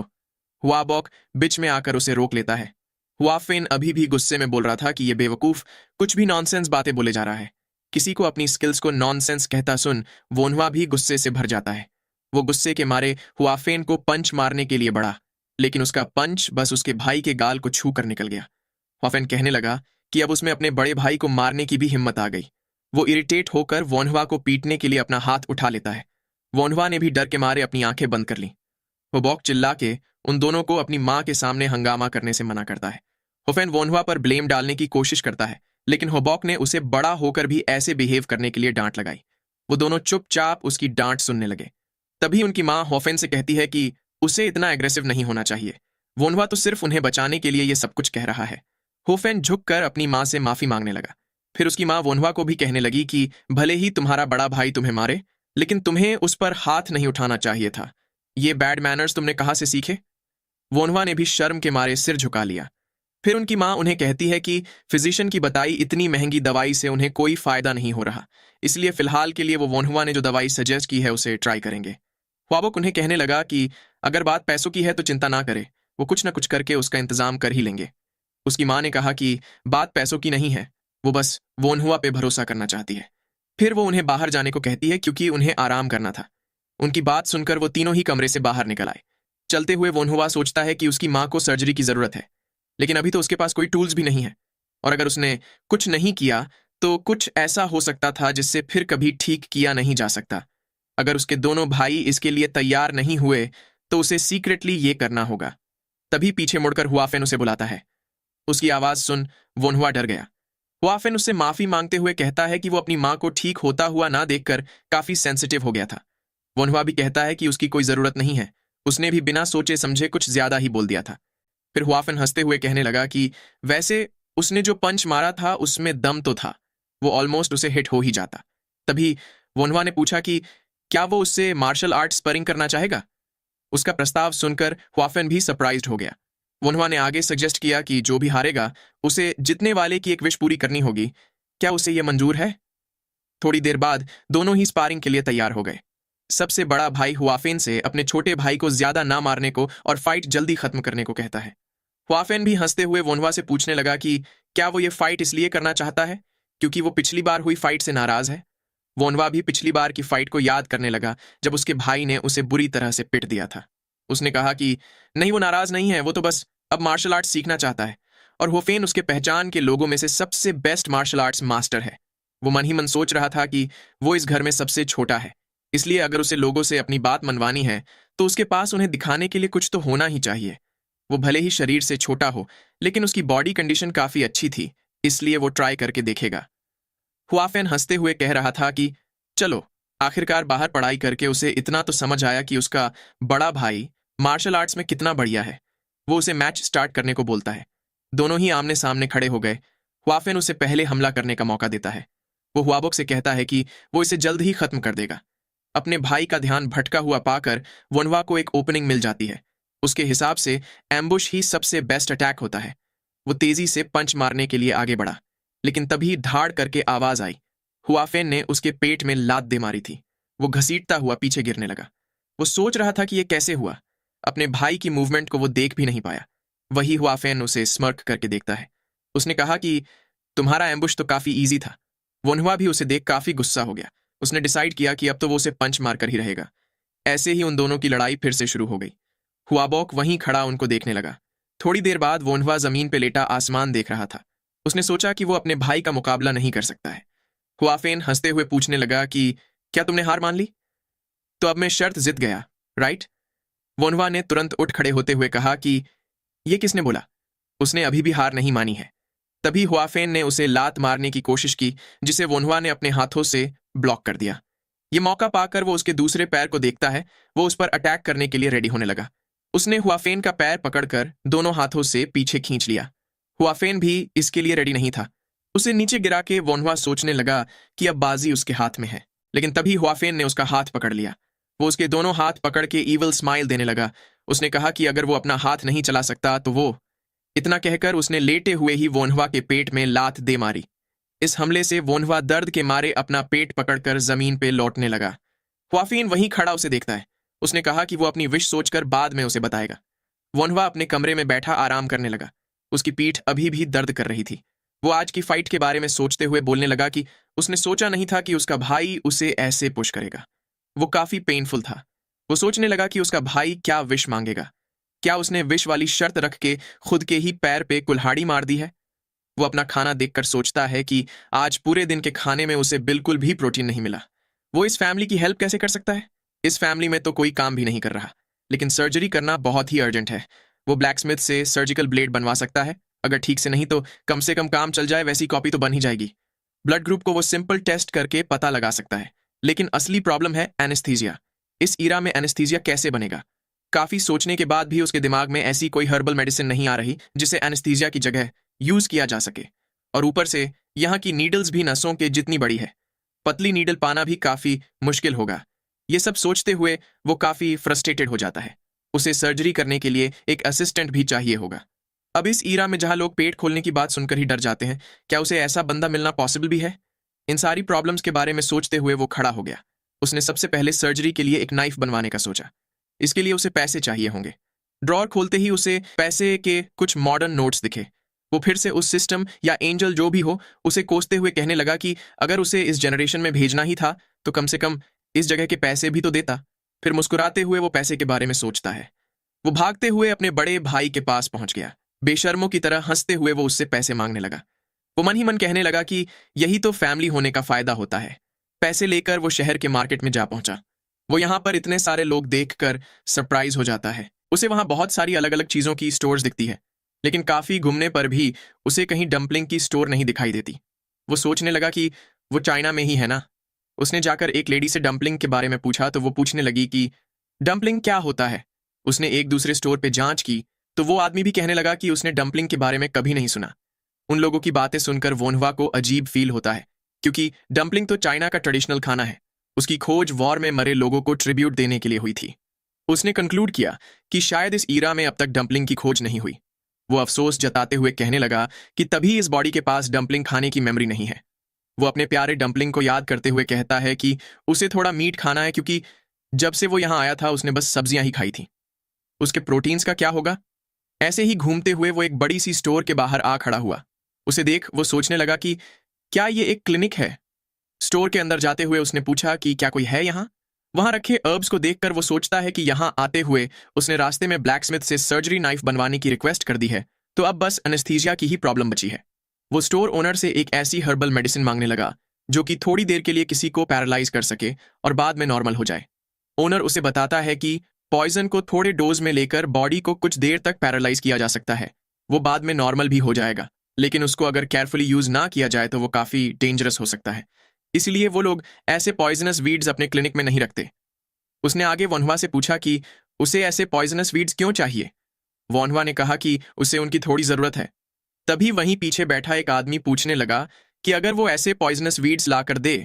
Speaker 1: हुआबॉक बीच में आकर उसे रोक लेता है। हुआफेन अभी भी गुस्से में बोल रहा था कि ये बेवकूफ कुछ भी नॉनसेंस बातें बोले जा रहा है। किसी को अपनी स्किल्स को नॉनसेंस कहता सुन वोनहुआ भी गुस्से से भर जाता है। वो गुस्से के मारे हुआफेन को पंच मारने के लिए बढ़ा, लेकिन उसका पंच बस उसके भाई के गाल को छू कर निकल गया। हुआफेन कहने लगा कि अब उसमें अपने बड़े भाई को मारने की भी हिम्मत आ गई। वो इरिटेट होकर वोनहुआ को पीटने के लिए अपना हाथ उठा लेता है। वोनहुआ ने भी डर के मारे अपनी आंखें बंद कर ली। हुबॉक चिल्ला के उन दोनों को अपनी माँ के सामने हंगामा करने से मना करता है। हुफेन वोनहुआ पर ब्लेम डालने की कोशिश करता है, लेकिन हुबॉक ने उसे बड़ा होकर भी ऐसे बिहेव करने के लिए डांट लगाई। वो दोनों चुपचाप उसकी डांट सुनने लगे। तभी उनकी माँ होफेन से कहती है कि उसे इतना एग्रेसिव नहीं होना चाहिए। वोनहुआ तो सिर्फ उन्हें बचाने के लिए ये सब कुछ कह रहा है। होफेन झुककर अपनी माँ से माफी मांगने लगा। फिर उसकी माँ वोनहुआ को भी कहने लगी कि भले ही तुम्हारा बड़ा भाई तुम्हें मारे, लेकिन तुम्हें उस पर हाथ नहीं उठाना चाहिए था। ये बैड मैनर्स तुमने कहाँ से सीखे? वोनहुआ ने भी शर्म के मारे सिर झुका लिया। फिर उनकी माँ उन्हें कहती है कि फिजिशियन की बताई इतनी महंगी दवाई से उन्हें कोई फायदा नहीं हो रहा, इसलिए फिलहाल के लिए वो वोनहुआ ने जो दवाई सजेस्ट की है उसे ट्राई करेंगे। हुआबॉक उन्हें कहने लगा कि अगर बात पैसों की है तो चिंता ना करे, वो कुछ ना कुछ करके उसका इंतजाम कर ही लेंगे। उसकी माँ ने कहा कि बात पैसों की नहीं है, वो बस वोनहुआ पे भरोसा करना चाहती है। फिर वो उन्हें बाहर जाने को कहती है क्योंकि उन्हें आराम करना था। उनकी बात सुनकर वो तीनों ही कमरे से बाहर निकल आए। चलते हुए वोनहुआ सोचता है कि उसकी माँ को सर्जरी की जरूरत है, लेकिन अभी तो उसके पास कोई टूल्स भी नहीं है, और अगर उसने कुछ नहीं किया तो कुछ ऐसा हो सकता था जिससे फिर कभी ठीक किया नहीं जा सकता। अगर उसके दोनों भाई इसके लिए तैयार नहीं हुए तो उसे सीक्रेटली ये करना होगा। तभी पीछे मुड़कर हुआफेन उसे बुलाता है। उसकी आवाज सुन वोनहुआ डर गया। हुआफेन उससे माफी मांगते हुए कहता है कि वो अपनी माँ को ठीक होता हुआ ना देखकर काफी सेंसिटिव हो गया था। वोनहुआ भी कहता है कि उसकी कोई जरूरत नहीं है, उसने भी बिना सोचे समझे कुछ ज्यादा ही बोल दिया था। फिर हुआफेन हंसते हुए कहने लगा कि वैसे उसने जो पंच मारा था उसमें दम तो था, वो ऑलमोस्ट उसे हिट हो ही जाता। तभी वोनहुआ ने पूछा कि क्या वो उससे मार्शल आर्ट स्परिंग करना चाहेगा। उसका प्रस्ताव सुनकर हुआफेन भी सरप्राइज्ड हो गया। वोनहुआ ने आगे सजेस्ट किया कि जो भी हारेगा उसे जितने वाले की एक विश पूरी करनी होगी। क्या उसे यह मंजूर है? थोड़ी देर बाद दोनों ही स्पारिंग के लिए तैयार हो गए। सबसे बड़ा भाई हुआफेन से अपने छोटे भाई को ज्यादा ना मारने को और फाइट जल्दी खत्म करने को कहता है। हुआफेन भी हंसते हुए वोनहुआ से पूछने लगा कि क्या वो ये फाइट इसलिए करना चाहता है क्योंकि वो पिछली बार हुई फाइट से नाराज है। वोनहुआ भी पिछली बार की फाइट को याद करने लगा जब उसके भाई ने उसे बुरी तरह से पिट दिया था। उसने कहा कि नहीं, वो नाराज नहीं है, वो तो बस अब मार्शल आर्ट्स सीखना चाहता है, और होफेन उसके पहचान के लोगों में से सबसे बेस्ट मार्शल आर्ट्स मास्टर है। वो मन ही मन सोच रहा था कि वो इस घर में सबसे छोटा है, इसलिए अगर उसे लोगों से अपनी बात मनवानी है तो उसके पास उन्हें दिखाने के लिए कुछ तो होना ही चाहिए। वो भले ही शरीर से छोटा हो, लेकिन उसकी बॉडी कंडीशन काफी अच्छी थी, इसलिए वो ट्राई करके देखेगा। हुआफेन हंसते हुए कह रहा था कि चलो, आखिरकार बाहर पढ़ाई करके उसे इतना तो समझ आया कि उसका बड़ा भाई मार्शल आर्ट्स में कितना बढ़िया है। वो उसे मैच स्टार्ट करने को बोलता है। दोनों ही आमने सामने खड़े हो गए। हुआफेन उसे पहले हमला करने का मौका देता है। वो हुआबॉक से कहता है कि वो इसे जल्द ही खत्म कर देगा। अपने भाई का ध्यान भटका हुआ पाकर वोनहुआ को एक ओपनिंग मिल जाती है। उसके हिसाब से एम्बुश ही सबसे बेस्ट अटैक होता है। वो तेजी से पंच मारने के लिए आगे बढ़ा, लेकिन तभी धाड़ करके आवाज आई। हुआफेन ने उसके पेट में लात दे मारी थी। वो घसीटता हुआ पीछे गिरने लगा। वो सोच रहा था कि यह कैसे हुआ। अपने भाई की मूवमेंट को वो देख भी नहीं पाया। वही हुआफेन उसे स्मर्क करके देखता है। उसने कहा कि तुम्हारा एम्बुश तो काफी ईजी था। वोनहुआ भी उसे देख काफी गुस्सा हो गया। उसने डिसाइड किया कि अब तो वो उसे पंच मारकर ही रहेगा। ऐसे ही उन दोनों की लड़ाई फिर से शुरू हो गई। हुआबॉक वहीं खड़ा उनको देखने लगा। थोड़ी देर बाद वोनहुआ जमीन पे लेटा आसमान देख रहा था। उसने सोचा कि वो अपने भाई का मुकाबला नहीं कर सकता है। हुआफेन हंसते हुए पूछने लगा कि क्या तुमने हार मान ली? तो अब मैं शर्त जीत गया, राइट? वोनहुआ ने तुरंत उठ खड़े होते हुए कहा कि ये किसने बोला? उसने अभी भी हार नहीं मानी है। तभी हुआफेन ने उसे लात मारने की कोशिश की, जिसे वोनहुआ ने अपने हाथों से ब्लॉक कर दिया। ये मौका पाकर वो उसके दूसरे पैर को देखता है। वो उस पर अटैक करने के लिए रेडी होने लगा। उसने हुआफेन का पैर पकड़कर दोनों हाथों से पीछे खींच लिया। हुआफेन भी इसके लिए रेडी नहीं था। उसे नीचे गिरा के वोनहुआ सोचने लगा कि अब बाजी उसके हाथ में है, लेकिन तभी हुआफेन ने उसका हाथ पकड़ लिया। वो उसके दोनों हाथ पकड़ के ईविल स्माइल देने लगा। उसने कहा कि अगर वो अपना हाथ नहीं चला सकता तो वो। इतना कहकर उसने लेटे हुए ही वोनहुआ के पेट में लात दे मारी। इस हमले से वोनहुआ दर्द के मारे अपना पेट पकड़कर जमीन पे लौटने लगा। हुआफेन वहीं खड़ा उसे देखता है। उसने कहा कि वो अपनी विश सोचकर बाद में उसे बताएगा। वोनहवा अपने कमरे में बैठा आराम करने लगा। उसकी पीठ अभी भी दर्द कर रही थी। वो आज की फाइट के बारे में सोचते हुए बोलने लगा कि उसने सोचा नहीं था कि उसका भाई उसे ऐसे पुश करेगा। वो काफी पेनफुल था। वो सोचने लगा कि उसका भाई क्या विश मांगेगा। क्या उसने विश वाली शर्त रख के खुद के ही पैर पे कुल्हाड़ी मार दी है? वो अपना खाना देखकर सोचता है कि आज पूरे दिन के खाने में उसे बिल्कुल भी प्रोटीन नहीं मिला। वो इस फैमिली की हेल्प कैसे कर सकता है? इस फैमिली में तो कोई काम भी नहीं कर रहा, लेकिन सर्जरी करना बहुत ही अर्जेंट है। वो ब्लैकस्मिथ से सर्जिकल ब्लेड बनवा सकता है। अगर ठीक से नहीं तो कम से कम काम चल जाए वैसी कॉपी तो बन ही जाएगी। ब्लड ग्रुप को वो सिंपल टेस्ट करके पता लगा सकता है। लेकिन असली प्रॉब्लम है एनेस्थीसिया। इस ईरा में एनेस्थीसिया कैसे बनेगा? काफी सोचने के बाद भी उसके दिमाग में ऐसी कोई हर्बल मेडिसिन नहीं आ रही जिसे एनेस्थीसिया की जगह यूज किया जा सके। और ऊपर से यहाँ की नीडल्स भी नसों के जितनी बड़ी है। पतली नीडल पाना भी काफी मुश्किल होगा। ये सब सोचते हुए वो काफी फ्रस्ट्रेटेड हो जाता है। उसे सर्जरी करने के लिए एक असिस्टेंट भी चाहिए होगा। अब इस ईरा में जहां लोग पेट खोलने की बात सुनकर ही डर जाते हैं, क्या उसे ऐसा बंदा मिलना पॉसिबल भी है? इन सारी प्रॉब्लम्स के बारे में सोचते हुए वो खड़ा हो गया। उसने सबसे पहले सर्जरी के लिए एक नाइफ बनवाने का सोचा। इसके लिए उसे पैसे चाहिए होंगे। ड्रॉअर खोलते ही उसे पैसे के कुछ मॉडर्न नोट्स दिखे। वो फिर से उस सिस्टम या एंजल जो भी हो उसे कोसते हुए कहने लगा कि अगर उसे इस जनरेशन में भेजना ही था तो कम से कम इस जगह के पैसे भी तो देता। फिर मुस्कुराते हुए वो पैसे के बारे में सोचता है। वो भागते हुए अपने बड़े भाई के पास पहुंच गया। बेशर्मों की तरह हंसते हुए वो उससे पैसे मांगने लगा। वो मन ही मन कहने लगा कि यही तो फैमिली होने का फायदा होता है। पैसे लेकर वो शहर के मार्केट में जा पहुंचा। वो यहाँ पर इतने सारे लोग देखकर सरप्राइज हो जाता है। उसे वहां बहुत सारी अलग अलग चीजों की स्टोर्स दिखती है, लेकिन काफी घूमने पर भी उसे कहीं डंपलिंग की स्टोर नहीं दिखाई देती। वो सोचने लगा कि वो चाइना में ही है ना। उसने जाकर एक लेडी से डंपलिंग के बारे में पूछा तो वो पूछने लगी कि डंपलिंग क्या होता है। उसने एक दूसरे स्टोर पे जांच की तो वो आदमी भी कहने लगा कि उसने डंपलिंग के बारे में कभी नहीं सुना। उन लोगों की बातें सुनकर वोनहवा को अजीब फील होता है, क्योंकि डंपलिंग तो चाइना का ट्रेडिशनल खाना है। उसकी खोज वॉर में मरे लोगों को ट्रिब्यूट देने के लिए हुई थी। उसने कंक्लूड किया कि शायद इस ईरा में अब तक डंपलिंग की खोज नहीं हुई। वो अफसोस जताते हुए कहने लगा कि तभी इस बॉडी के पास डंपलिंग खाने की मेमोरी नहीं है। वो अपने प्यारे डंपलिंग को याद करते हुए कहता है कि उसे थोड़ा मीट खाना है, क्योंकि जब से वो यहाँ आया था उसने बस सब्जियां ही खाई थी। उसके प्रोटीन्स का क्या होगा? ऐसे ही घूमते हुए वो एक बड़ी सी स्टोर के बाहर आ खड़ा हुआ। उसे देख वो सोचने लगा कि क्या ये एक क्लिनिक है? स्टोर के अंदर जाते हुए उसने पूछा कि क्या कोई है यहाँ? वहां रखे अर्ब्स को देखकर वो सोचता है कि यहाँ आते हुए उसने रास्ते में ब्लैकस्मिथ से सर्जरी नाइफ बनवाने की रिक्वेस्ट कर दी है, तो अब बस एनेस्थीसिया की ही प्रॉब्लम बची है। वो स्टोर ओनर से एक ऐसी हर्बल मेडिसिन मांगने लगा जो कि थोड़ी देर के लिए किसी को पैरालाइज कर सके और बाद में नॉर्मल हो जाए। ओनर उसे बताता है कि पॉइजन को थोड़े डोज में लेकर बॉडी को कुछ देर तक पैरालाइज किया जा सकता है। वो बाद में नॉर्मल भी हो जाएगा, लेकिन उसको अगर केयरफुली यूज ना किया जाए तो वो काफी डेंजरस हो सकता है। इसलिए वो लोग ऐसे पॉइजनस वीड्स अपने क्लिनिक में नहीं रखते। उसने आगे वोनहवा से पूछा कि उसे ऐसे पॉइजनस वीड्स क्यों चाहिए। वोनहवा ने कहा कि उसे उनकी थोड़ी जरूरत है। तभी वहीं पीछे बैठा एक आदमी पूछने लगा कि अगर वो ऐसे पॉइजनस वीड्स लाकर दे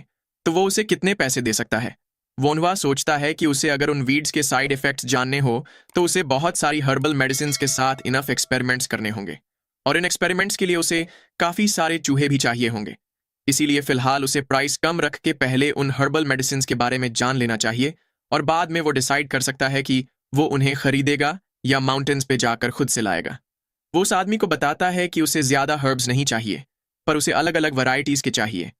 Speaker 1: तो वो उसे कितने पैसे दे सकता है। वोनहवा सोचता है कि उसे अगर उन वीड्स के साइड इफेक्ट्स जानने हो तो उसे बहुत सारी हर्बल मेडिसिन के साथ इनफ एक्सपेरिमेंट्स करने होंगे, और इन एक्सपेरिमेंट्स के लिए उसे काफी सारे चूहे भी चाहिए होंगे। इसीलिए फिलहाल उसे प्राइस कम रख के पहले उन हर्बल मेडिसिन के बारे में जान लेना चाहिए, और बाद में वो डिसाइड कर सकता है कि वो उन्हें खरीदेगा या माउंटेन्स पे जाकर खुद से लाएगा। वो उस आदमी को बताता है कि उसे ज्यादा हर्ब्स नहीं चाहिए, पर उसे अलग अलग वैरायटीज के चाहिए।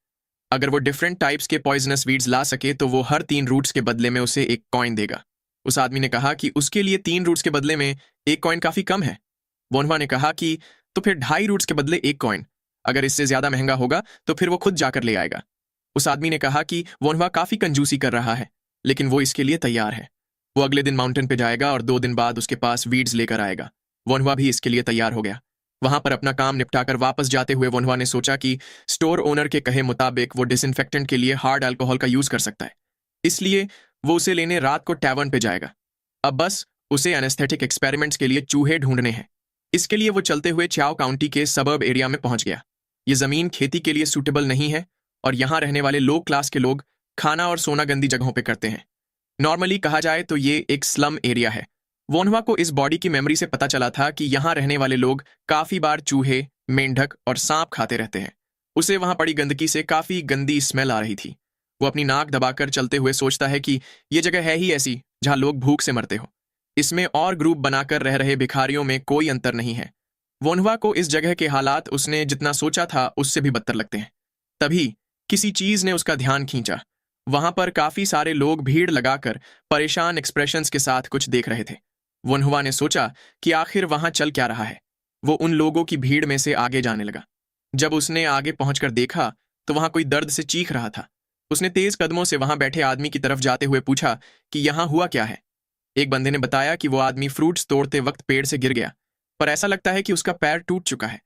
Speaker 1: अगर वो डिफरेंट टाइप्स के पॉइजनस वीड्स ला सके तो वो हर 3 रूट्स के बदले में उसे एक कॉइन देगा। उस आदमी ने कहा कि उसके लिए 3 रूट्स के बदले में एक कॉइन काफी कम है। वोनहवा ने कहा कि तो फिर 2.5 रूट्स के बदले एक कॉइन। अगर इससे ज्यादा महंगा होगा तो फिर वो खुद जाकर ले आएगा। उस आदमी ने कहा कि वोनहवा काफी कंजूसी कर रहा है, लेकिन वो इसके लिए तैयार है। वो अगले दिन माउंटेन पे जाएगा और 2 दिन बाद उसके पास वीड्स लेकर आएगा। वोनहवा भी इसके लिए तैयार हो गया। वहां पर अपना काम निपटाकर वापस जाते हुए वोनहवा ने सोचा कि स्टोर ओनर के कहे मुताबिक वो डिसइंफेक्टेंट के लिए हार्ड अल्कोहल का यूज कर सकता है। इसलिए वो उसे लेने रात को टैवर्न पे जाएगा। अब बस उसे एनेस्थेटिक एक्सपेरिमेंट्स के लिए चूहे ढूंढने हैं। इसके लिए वो चलते हुए चाओ काउंटी के सबर्ब एरिया में पहुंच गया। ये जमीन खेती के लिए सूटेबल नहीं है और यहाँ रहने वाले लो क्लास के लोग खाना और सोना गंदी जगहों पे करते हैं। नॉर्मली कहा जाए तो ये एक स्लम एरिया है। वोनहवा को इस बॉडी की मेमोरी से पता चला था कि यहाँ रहने वाले लोग काफी बार चूहे, मेंढक और सांप खाते रहते हैं। उसे वहां पड़ी गंदगी से काफी गंदी स्मेल आ रही थी। वो अपनी नाक दबाकर चलते हुए सोचता है कि ये जगह है ही ऐसी जहां लोग भूख से मरते हो। इसमें और ग्रुप बनाकर रह रहे भिखारियों में कोई अंतर नहीं है। वोनहुआ को इस जगह के हालात उसने जितना सोचा था उससे भी बदतर लगते हैं। तभी किसी चीज ने उसका ध्यान खींचा। वहां पर काफी सारे लोग भीड़ लगाकर परेशान एक्सप्रेशंस के साथ कुछ देख रहे थे। वोनहुआ ने सोचा कि आखिर वहां चल क्या रहा है। वो उन लोगों की भीड़ में से आगे जाने लगा। जब उसने आगे पहुंचकर देखा तो वहां कोई दर्द से चीख रहा था। उसने तेज कदमों से वहां बैठे आदमी की तरफ जाते हुए पूछा कि यहां हुआ क्या है। एक बंदे ने बताया कि वो आदमी फ्रूट्स तोड़ते वक्त पेड़ से गिर गया, पर ऐसा लगता है कि उसका पैर टूट चुका है।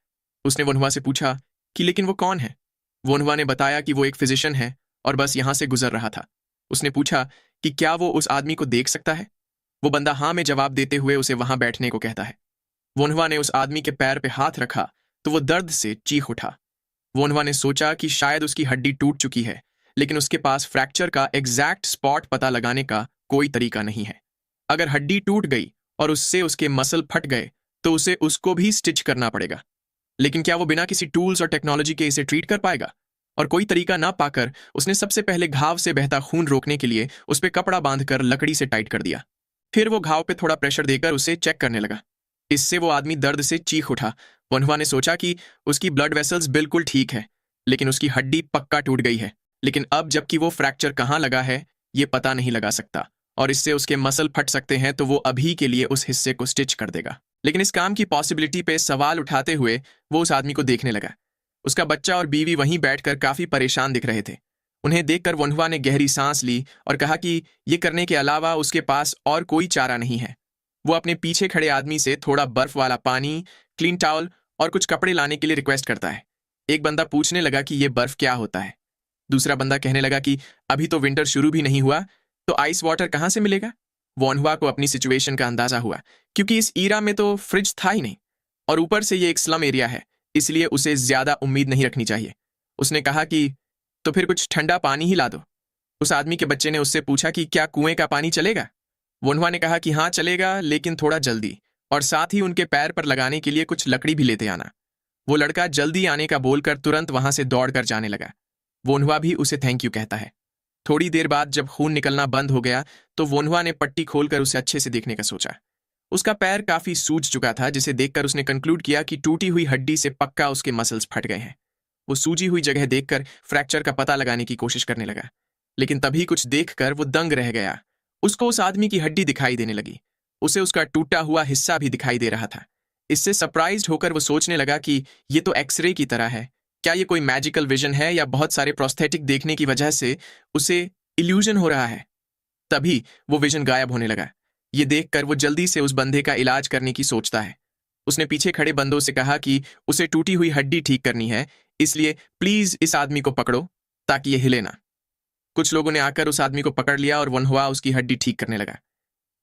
Speaker 1: उसने वोनहुआ से पूछा कि लेकिन वो कौन है। वोनहुआ ने बताया कि वो एक फिजिशियन है और बस यहां से गुजर रहा था। उसने पूछा कि क्या वो उस आदमी को देख सकता है। वो बंदा हाँ में जवाब देते हुए उसे वहां बैठने को कहता है। वोनहुआ ने उस आदमी के पैर पे हाथ रखा तो वो दर्द से चीख उठा। वोनहुआ ने सोचा कि शायद उसकी हड्डी टूट चुकी है, लेकिन उसके पास फ्रैक्चर का एग्जैक्ट स्पॉट पता लगाने का कोई तरीका नहीं है। अगर हड्डी टूट गई और उससे उसके मसल फट गए तो उसे उसको भी स्टिच करना पड़ेगा। लेकिन क्या वो बिना किसी टूल्स और टेक्नोलॉजी के इसे ट्रीट कर पाएगा? और कोई तरीका ना पाकर उसने सबसे पहले घाव से बहता खून रोकने के लिए उस पर कपड़ा बांधकर लकड़ी से टाइट कर दिया। फिर वो घाव पे थोड़ा प्रेशर देकर उसे चेक करने लगा। इससे वो आदमी दर्द से चीख उठा। वोनहुआ ने सोचा कि उसकी ब्लड वेसल्स बिल्कुल ठीक है, लेकिन उसकी हड्डी पक्का टूट गई है। लेकिन अब जबकि वो फ्रैक्चर कहाँ लगा है ये पता नहीं लगा सकता, और इससे उसके मसल फट सकते हैं, तो वो अभी के लिए उस हिस्से को स्टिच कर देगा। लेकिन इस काम की पॉसिबिलिटी पे सवाल उठाते हुए वो उस आदमी को देखने लगा। उसका बच्चा और बीवी वहीं बैठकर काफी परेशान दिख रहे थे। उन्हें देखकर वोनहुआ ने गहरी सांस ली और कहा कि ये करने के अलावा उसके पास और कोई चारा नहीं है। वो अपने पीछे खड़े आदमी से थोड़ा बर्फ वाला पानी, क्लीन टॉवल और कुछ कपड़े लाने के लिए रिक्वेस्ट करता है। एक बंदा पूछने लगा कि ये बर्फ क्या होता है। दूसरा बंदा कहने लगा कि अभी तो विंटर शुरू भी नहीं हुआ, तो आइस वाटर कहाँ से मिलेगा। वोनहुआ को अपनी सिचुएशन का अंदाजा हुआ, क्योंकि इस ईरा में तो फ्रिज था ही नहीं, और ऊपर से ये एक स्लम एरिया है, इसलिए उसे ज्यादा उम्मीद नहीं रखनी चाहिए। उसने कहा कि तो फिर कुछ ठंडा पानी ही ला दो। उस आदमी के बच्चे ने उससे पूछा कि क्या कुएं का पानी चलेगा। वोनहुआ ने कहा कि हाँ चलेगा, लेकिन थोड़ा जल्दी, और साथ ही उनके पैर पर लगाने के लिए कुछ लकड़ी भी लेते आना। वो लड़का जल्दी आने का बोलकर तुरंत वहां से दौड़कर जाने लगा। वोनहुआ भी उसे थैंक यू कहता है। थोड़ी देर बाद जब खून निकलना बंद हो गया तो वोनहुआ ने पट्टी खोलकर उसे अच्छे से देखने का सोचा। उसका पैर काफी सूज चुका था, जिसे देखकर उसने कंक्लूड किया कि टूटी हुई हड्डी से पक्का उसके मसल्स फट गए हैं। वो सूजी हुई जगह देखकर फ्रैक्चर का पता लगाने की कोशिश करने लगा, लेकिन तभी कुछ देखकर वो दंग रह गया। उसको उस आदमी की हड्डी दिखाई देने लगी। उसे उसका टूटा हुआ हिस्सा भी दिखाई दे रहा था। इससे सरप्राइज्ड होकर वो सोचने लगा कि ये तो एक्सरे की तरह है। क्या ये कोई मैजिकल विजन है, या बहुत सारे प्रोस्थेटिक देखने की वजह से उसे इल्यूजन हो रहा है। तभी वो विजन गायब होने लगा। ये देखकर वो जल्दी से उस बंदे का इलाज करने की सोचता है। उसने पीछे खड़े बंदों से कहा कि उसे टूटी हुई हड्डी ठीक करनी है, इसलिए प्लीज इस आदमी को पकड़ो ताकि ये हिले ना। कुछ लोगों ने आकर उस आदमी को पकड़ लिया और वोनहुआ उसकी हड्डी ठीक करने लगा।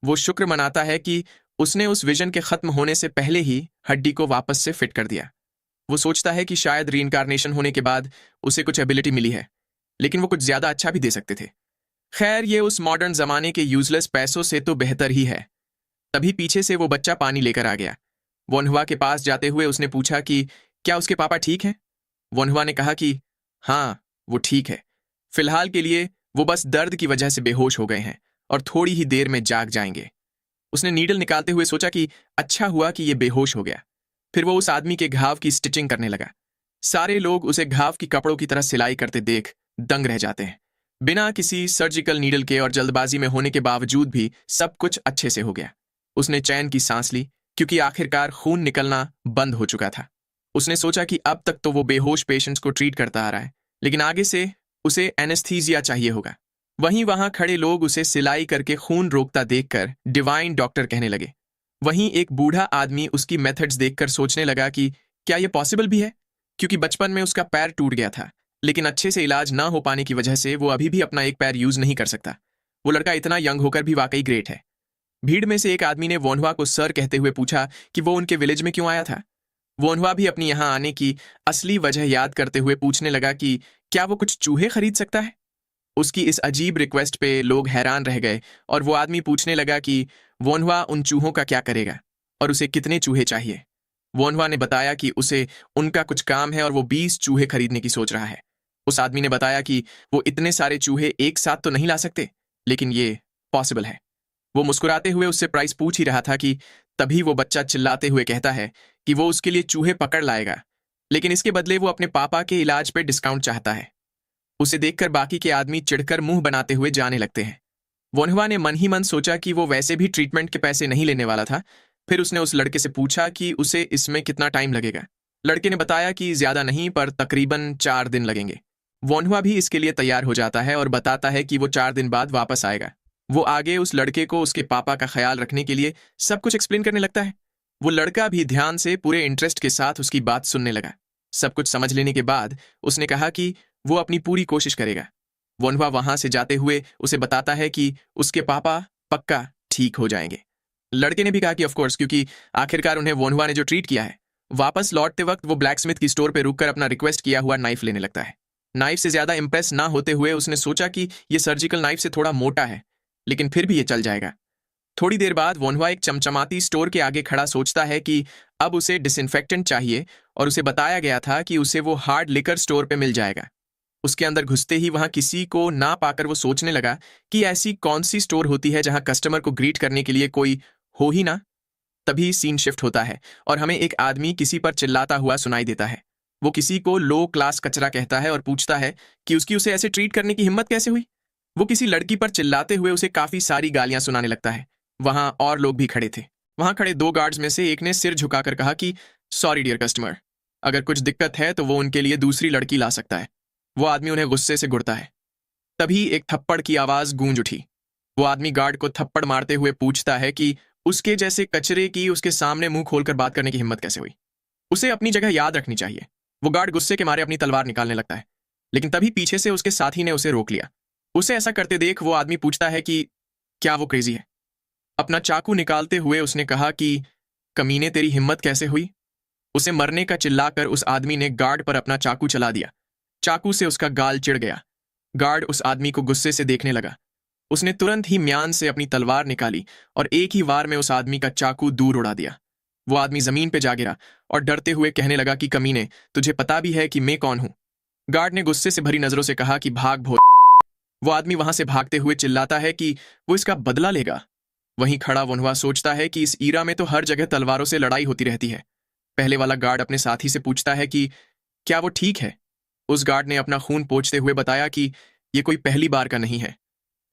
Speaker 1: वो शुक्र मनाता है कि उसने उस विजन के खत्म होने से पहले ही हड्डी को वापस से फिट कर दिया। वो सोचता है कि शायद रीइंकारनेशन होने के बाद उसे कुछ एबिलिटी मिली है, लेकिन वो कुछ ज्यादा अच्छा भी दे सकते थे। खैर, ये उस मॉडर्न जमाने के यूजलेस पैसों से तो बेहतर ही है। तभी पीछे से वो बच्चा पानी लेकर आ गया। वोनहुआ के पास जाते हुए उसने पूछा कि क्या उसके पापा ठीक हैं। वोनहुआ ने कहा कि हाँ, वो ठीक है। फिलहाल के लिए वो बस दर्द की वजह से बेहोश हो गए हैं और थोड़ी ही देर में जाग जाएंगे। उसने नीडल निकालते हुए सोचा कि अच्छा हुआ कि ये बेहोश हो गया। फिर वो उस आदमी के घाव की स्टिचिंग करने लगा। सारे लोग उसे घाव की कपड़ों की तरह सिलाई करते देख दंग रह जाते हैं। बिना किसी सर्जिकल नीडल के और जल्दबाजी में होने के बावजूद भी सब कुछ अच्छे से हो गया। उसने चैन की सांस ली, क्योंकि आखिरकार खून निकलना बंद हो चुका था। उसने सोचा कि अब तक तो वो बेहोश पेशेंट्स को ट्रीट करता आ रहा है, लेकिन आगे से उसे एनेस्थीसिया चाहिए होगा। वहीं वहां खड़े लोग उसे सिलाई करके खून रोकता देखकर डिवाइन डॉक्टर कहने लगे। वहीं एक बूढ़ा आदमी उसकी मेथड्स देखकर सोचने लगा कि क्या यह पॉसिबल भी है, क्योंकि बचपन में उसका पैर टूट गया था, लेकिन अच्छे से इलाज ना हो पाने की वजह से वो अभी भी अपना एक पैर यूज नहीं कर सकता। वो लड़का इतना यंग होकर भी वाकई ग्रेट है। भीड़ में से एक आदमी ने वोनहुआ को सर कहते हुए पूछा कि वो उनके विलेज में क्यों आया था। वोनहुआ भी अपनी यहां आने की असली वजह याद करते हुए पूछने लगा कि क्या वो कुछ चूहे खरीद सकता है। उसकी इस अजीब रिक्वेस्ट पे लोग हैरान रह गए और वो आदमी पूछने लगा कि वोनहुआ उन चूहों का क्या करेगा और उसे कितने चूहे चाहिए। वोनहुआ ने बताया कि उसे उनका कुछ काम है और वो 20 चूहे खरीदने की सोच रहा है। उस आदमी ने बताया कि वो इतने सारे चूहे एक साथ तो नहीं ला सकते, लेकिन ये पॉसिबल है। वो मुस्कुराते हुए उससे प्राइस पूछ ही रहा था कि तभी वो बच्चा चिल्लाते हुए कहता है कि वो उसके लिए चूहे पकड़ लाएगा, लेकिन इसके बदले वो अपने पापा के इलाज पे डिस्काउंट चाहता है। उसे देखकर बाकी के आदमी चिढ़कर मुंह बनाते हुए जाने लगते हैं। वोन्हवा ने मन ही मन सोचा कि वो वैसे भी ट्रीटमेंट के पैसे नहीं लेने वाला था। फिर उसने उस लड़के से पूछा कि उसे इसमें कितना टाइम लगेगा। लड़के ने बताया कि ज्यादा नहीं, पर तकरीबन 4 दिन लगेंगे। वोन्हवा भी इसके लिए तैयार हो जाता है और बताता है कि वो 4 दिन बाद वापस आएगा। वो आगे उस लड़के को उसके पापा का ख्याल रखने के लिए सब कुछ एक्सप्लेन करने लगता है। वो लड़का भी ध्यान से पूरे इंटरेस्ट के साथ उसकी बात सुनने लगा। सब कुछ समझ लेने के बाद उसने कहा कि वो अपनी पूरी कोशिश करेगा। वोन्हवा वहां से जाते हुए उसे बताता है कि उसके पापा पक्का ठीक हो जाएंगे। लड़के ने भी कहा कि ऑफ कोर्स, क्योंकि आखिरकार उन्हें वोन्हवा ने जो ट्रीट किया है। वापस लौटते वक्त वो ब्लैकस्मिथ की स्टोर पे रुककर अपना रिक्वेस्ट किया हुआ नाइफ लेने लगता है। नाइफ से ज्यादा इंप्रेस ना होते हुए उसने सोचा कि ये सर्जिकल नाइफ से थोड़ा मोटा है, लेकिन फिर भी ये चल जाएगा। थोड़ी देर बाद वोन्हवा एक चमचमाती स्टोर के आगे खड़ा सोचता है कि अब उसे डिसइंफेक्टेंट चाहिए, और उसे बताया गया था कि उसे वो हार्ड लिकर स्टोर पे मिल जाएगा। उसके अंदर घुसते ही वहां किसी को ना पाकर वो सोचने लगा कि ऐसी कौन सी स्टोर होती है जहां कस्टमर को ग्रीट करने के लिए कोई हो ही ना। तभी सीन शिफ्ट होता है और हमें एक आदमी किसी पर चिल्लाता हुआ सुनाई देता है। वो किसी को लो क्लास कचरा कहता है और पूछता है कि उसकी उसे ऐसे ट्रीट करने की हिम्मत कैसे हुई। वो किसी लड़की पर चिल्लाते हुए उसे काफी सारी गालियां सुनाने लगता है। वहां और लोग भी खड़े थे। वहां खड़े 2 गार्ड्स में से एक ने सिर झुकाकर कहा कि सॉरी डियर कस्टमर, अगर कुछ दिक्कत है तो वो उनके लिए दूसरी लड़की ला सकता है। वो आदमी उन्हें गुस्से से घूरता है। तभी एक थप्पड़ की आवाज गूंज उठी। वो आदमी गार्ड को थप्पड़ मारते हुए पूछता है कि उसके जैसे कचरे की उसके सामने मुंह खोलकर बात करने की हिम्मत कैसे हुई। उसे अपनी जगह याद रखनी चाहिए। वो गार्ड गुस्से के मारे अपनी तलवार निकालने लगता है, लेकिन तभी पीछे से उसके साथी ने उसे रोक लिया। उसे ऐसा करते देख वो आदमी पूछता है कि क्या वो क्रेजी है। अपना चाकू निकालते हुए उसने कहा कि कमीने, तेरी हिम्मत कैसे हुई। उसे मरने का चिल्लाकर उस आदमी ने गार्ड पर अपना चाकू चला दिया। चाकू से उसका गाल चिढ़ गया। गार्ड उस आदमी को गुस्से से देखने लगा। उसने तुरंत ही म्यान से अपनी तलवार निकाली और एक ही वार में उस आदमी का चाकू दूर उड़ा दिया। वो आदमी जमीन पे जा गिरा और डरते हुए कहने लगा कि कमीने, तुझे पता भी है कि मैं कौन हूं। गार्ड ने गुस्से से भरी नजरों से कहा कि भाग भो। वो आदमी वहां से भागते हुए चिल्लाता है कि वो इसका बदला लेगा। वहीं खड़ा वोन्हवा सोचता है कि इस ईरा में तो हर जगह तलवारों से लड़ाई होती रहती है। पहले वाला गार्ड अपने साथी से पूछता है कि क्या वो ठीक है। उस गार्ड ने अपना खून पोंछते हुए बताया कि ये कोई पहली बार का नहीं है।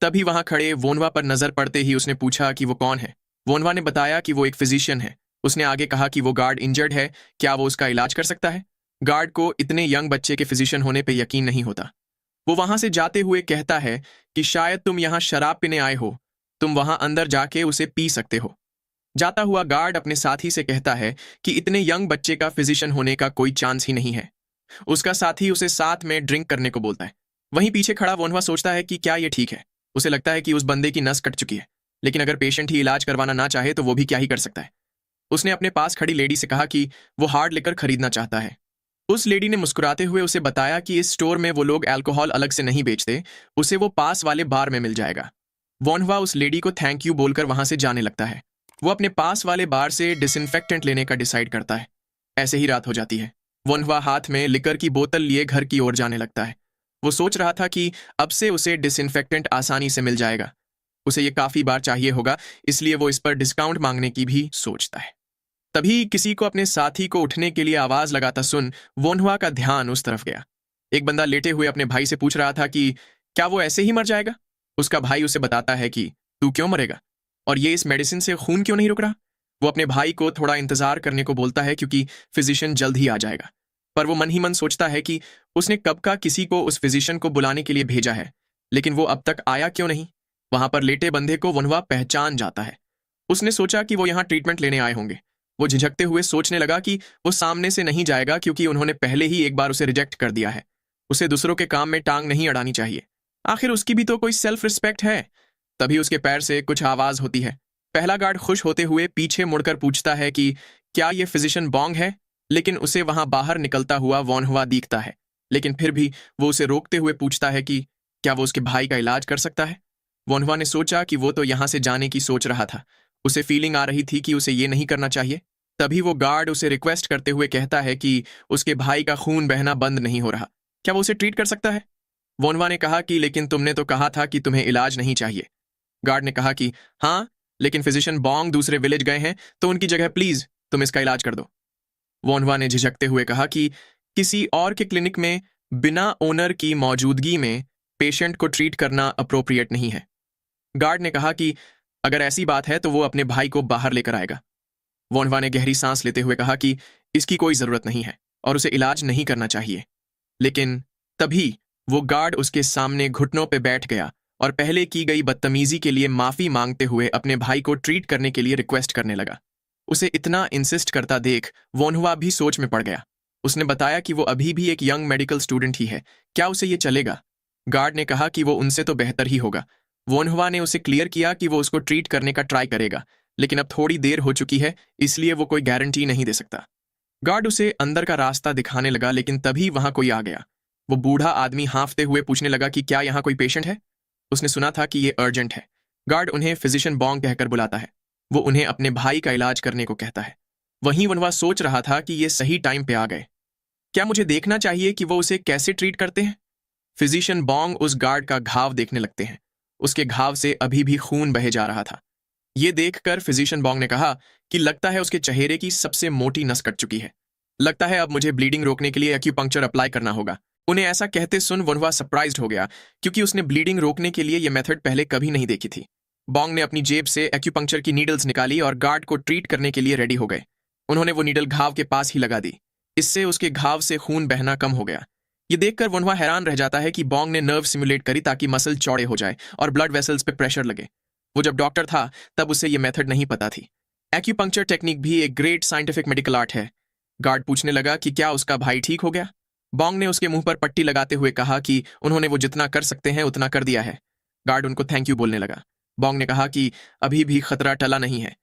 Speaker 1: तभी वहां खड़े वोन्हवा पर नजर पड़ते ही उसने पूछा कि वो कौन है। वोन्हवा ने बताया कि वो एक फिजिशियन है। उसने आगे कहा कि वो गार्ड इंजर्ड है, क्या वो उसका इलाज कर सकता है। गार्ड को इतने यंग बच्चे के फिजिशियन होने पर यकीन नहीं होता। वो वहां से जाते हुए कहता है कि शायद तुम यहां शराब पीने आए हो, तुम वहां अंदर जाके उसे पी सकते हो। जाता हुआ गार्ड अपने साथी से कहता है कि इतने यंग बच्चे का फिजिशियन होने का कोई चांस ही नहीं है। उसका साथी उसे साथ में ड्रिंक करने को बोलता है। वहीं पीछे खड़ा वोन्हवा सोचता है कि क्या ये ठीक है। उसे लगता है कि उस बंदे की नस कट चुकी है, लेकिन अगर पेशेंट ही इलाज करवाना ना चाहे तो वो भी क्या ही कर सकता है। उसने अपने पास खड़ी लेडी से कहा कि वो हार्ड लिकर खरीदना चाहता है। उस लेडी ने मुस्कुराते हुए उसे बताया कि इस स्टोर में वो लोग अल्कोहल अलग से नहीं बेचते, उसे वो पास वाले बार में मिल जाएगा। वोन्हवा उस लेडी को थैंक यू बोलकर वहां से जाने लगता है। वो अपने पास वाले बार से डिसइंफेक्टेंट लेने का डिसाइड करता है। ऐसे ही रात हो जाती है। वोन्हवा हाथ में लिकर की बोतल लिए घर की ओर जाने लगता है। वो सोच रहा था कि अब से उसे डिसइंफेक्टेंट आसानी से मिल जाएगा। उसे ये काफी बार चाहिए होगा, इसलिए वो इस पर डिस्काउंट मांगने की भी सोचता है। तभी किसी को अपने साथी को उठने के लिए आवाज लगाता सुन वोन्हवा का ध्यान उस तरफ गया। एक बंदा लेटे हुए अपने भाई से पूछ रहा था कि क्या वो ऐसे ही मर जाएगा। उसका भाई उसे बताता है कि तू क्यों मरेगा, और ये इस मेडिसिन से खून क्यों नहीं रुक रहा। वो अपने भाई को थोड़ा इंतजार करने को बोलता है क्योंकि फिजिशियन जल्द ही आ जाएगा। पर वो मन ही मन सोचता है कि उसने कब का किसी को उस फिजिशियन को बुलाने के लिए भेजा है, लेकिन वो अब तक आया क्यों नहीं। वहां पर लेटे बंदे को वोन्हवा पहचान जाता है। उसने सोचा कि वो यहाँ ट्रीटमेंट लेने आए होंगे। वो झिझकते हुए सोचने लगा कि वो सामने से नहीं जाएगा क्योंकि उन्होंने पहले ही एक बार उसे रिजेक्ट कर दिया है। उसे दूसरों के काम में टांग नहीं अड़ानी चाहिए, आखिर उसकी भी तो कोई सेल्फ रिस्पेक्ट है। तभी उसके पैर से कुछ आवाज होती है। पहला गार्ड खुश होते हुए पीछे मुड़कर पूछता है कि क्या ये फिजिशियन बॉन्ग है, लेकिन उसे वहां बाहर निकलता हुआ वोन्हवा दिखता है। लेकिन फिर भी वो उसे रोकते हुए पूछता है कि क्या वो उसके भाई का इलाज कर सकता है। वोन्हवा ने सोचा कि वो तो यहां से जाने की सोच रहा था। उसे फीलिंग आ रही थी कि उसे ये नहीं करना चाहिए। तभी वो गार्ड उसे रिक्वेस्ट करते हुए कहता है कि उसके भाई का खून बहना बंद नहीं हो रहा, क्या वो उसे ट्रीट कर सकता है। वोन्हवा ने कहा कि लेकिन तुमने तो कहा था कि तुम्हें इलाज नहीं चाहिए। गार्ड ने कहा कि हाँ, लेकिन फिजिशियन बॉन्ग दूसरे विलेज गए हैं, तो उनकी जगह प्लीज तुम इसका इलाज कर दो। वोनवा ने झिझकते हुए कहा कि किसी और के क्लिनिक में बिना ओनर की मौजूदगी में पेशेंट को ट्रीट करना अप्रोप्रिएट नहीं है। गार्ड ने कहा कि अगर ऐसी बात है तो वो अपने भाई को बाहर लेकर आएगा। वोनवा ने गहरी सांस लेते हुए कहा कि इसकी कोई जरूरत नहीं है और उसे इलाज नहीं करना चाहिए। लेकिन तभी वो गार्ड उसके सामने घुटनों पे बैठ गया और पहले की गई बदतमीजी के लिए माफी मांगते हुए अपने भाई को ट्रीट करने के लिए रिक्वेस्ट करने लगा। उसे इतना इंसिस्ट करता देख वोनहुआ भी सोच में पड़ गया। उसने बताया कि वो अभी भी एक यंग मेडिकल स्टूडेंट ही है, क्या उसे ये चलेगा? गार्ड ने कहा कि वो उनसे तो बेहतर ही होगा। वोनहुआ ने उसे क्लियर किया कि वो उसको ट्रीट करने का ट्राई करेगा, लेकिन अब थोड़ी देर हो चुकी है, इसलिए वो कोई गारंटी नहीं दे सकता। गार्ड उसे अंदर का रास्ता दिखाने लगा, लेकिन तभी वहां कोई आ गया। वो बूढ़ा आदमी हांफते हुए पूछने लगा कि क्या यहाँ कोई पेशेंट है? उसने सुना था कि ये अर्जेंट है। गार्ड उन्हें फिजिशियन बॉन्ग कहकर बुलाता है। वो उन्हें अपने भाई का इलाज करने को कहता है। वहीं वनवा सोच रहा था कि ये सही टाइम पे आ गए। क्या मुझे देखना चाहिए कि वो उसे कैसे ट्रीट करते हैं? फिजिशियन बॉन्ग उस गार्ड का घाव देखने लगते हैं। उसके घाव से अभी भी खून बहे जा रहा था। ये देखकर फिजिशियन बॉन्ग ने कहा कि लगता है उसके चेहरे की सबसे मोटी नस कट चुकी है। लगता है अब मुझे ब्लीडिंग रोकने के लिए एक्यूपंक्चर अप्लाई करना होगा। उन्हें ऐसा कहते सुन वनवा सरप्राइज्ड हो गया, क्योंकि उसने ब्लीडिंग रोकने के लिए यह मेथड पहले कभी नहीं देखी थी। बॉन्ग ने अपनी जेब से एक्यूपंक्चर की नीडल्स निकाली और गार्ड को ट्रीट करने के लिए रेडी हो गए। उन्होंने वो नीडल घाव के पास ही लगा दी। इससे उसके घाव से खून बहना कम हो गया। ये देखकर वनवा हैरान रह जाता है कि बॉन्ग ने नर्व सिमुलेट करी ताकि मसल चौड़े हो जाए और ब्लड वेसल्स पे प्रेशर लगे। वो जब डॉक्टर था तब उसे ये मेथड नहीं पता थी। एक्यूपंक्चर टेक्निक भी एक ग्रेट साइंटिफिक मेडिकल आर्ट है। गार्ड पूछने लगा कि क्या उसका भाई ठीक हो गया? बॉन्ग ने उसके मुंह पर पट्टी लगाते हुए कहा कि उन्होंने वो जितना कर सकते हैं उतना कर दिया है। गार्ड उनको थैंक यू बोलने लगा। बॉन्ग ने कहा कि अभी भी खतरा टला नहीं है।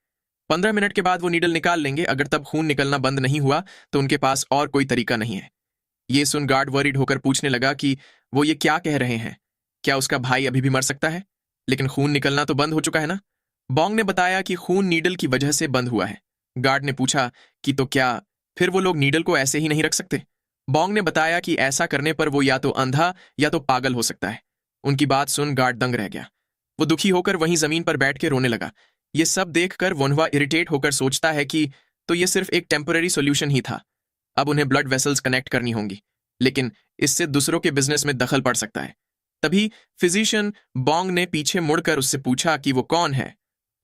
Speaker 1: 15 मिनट के बाद वो नीडल निकाल लेंगे। अगर तब खून निकलना बंद नहीं हुआ तो उनके पास और कोई तरीका नहीं है। ये सुन गार्ड वरीड होकर पूछने लगा कि वो ये क्या कह रहे हैं? क्या उसका भाई अभी भी मर सकता है? लेकिन खून निकलना तो बंद हो चुका है ना? बॉन्ग ने बताया कि खून नीडल की वजह से बंद हुआ है। गार्ड ने पूछा कि तो क्या फिर वो लोग नीडल को ऐसे ही नहीं रख सकते? बॉन्ग ने बताया कि ऐसा करने पर वो या तो अंधा या तो पागल हो सकता है। उनकी बात सुन गार्ड दंग रह गया। वो दुखी होकर वहीं जमीन पर बैठ के रोने लगा। ये सब देखकर वनवा इरिटेट होकर सोचता है कि तो ये सिर्फ एक टेम्पररी सॉल्यूशन ही था। अब उन्हें ब्लड वेसल्स कनेक्ट करनी होंगी, लेकिन इससे दूसरों के बिजनेस में दखल पड़ सकता है। तभी फिजिशियन बॉन्ग ने पीछे मुड़कर उससे पूछा कि वो कौन है।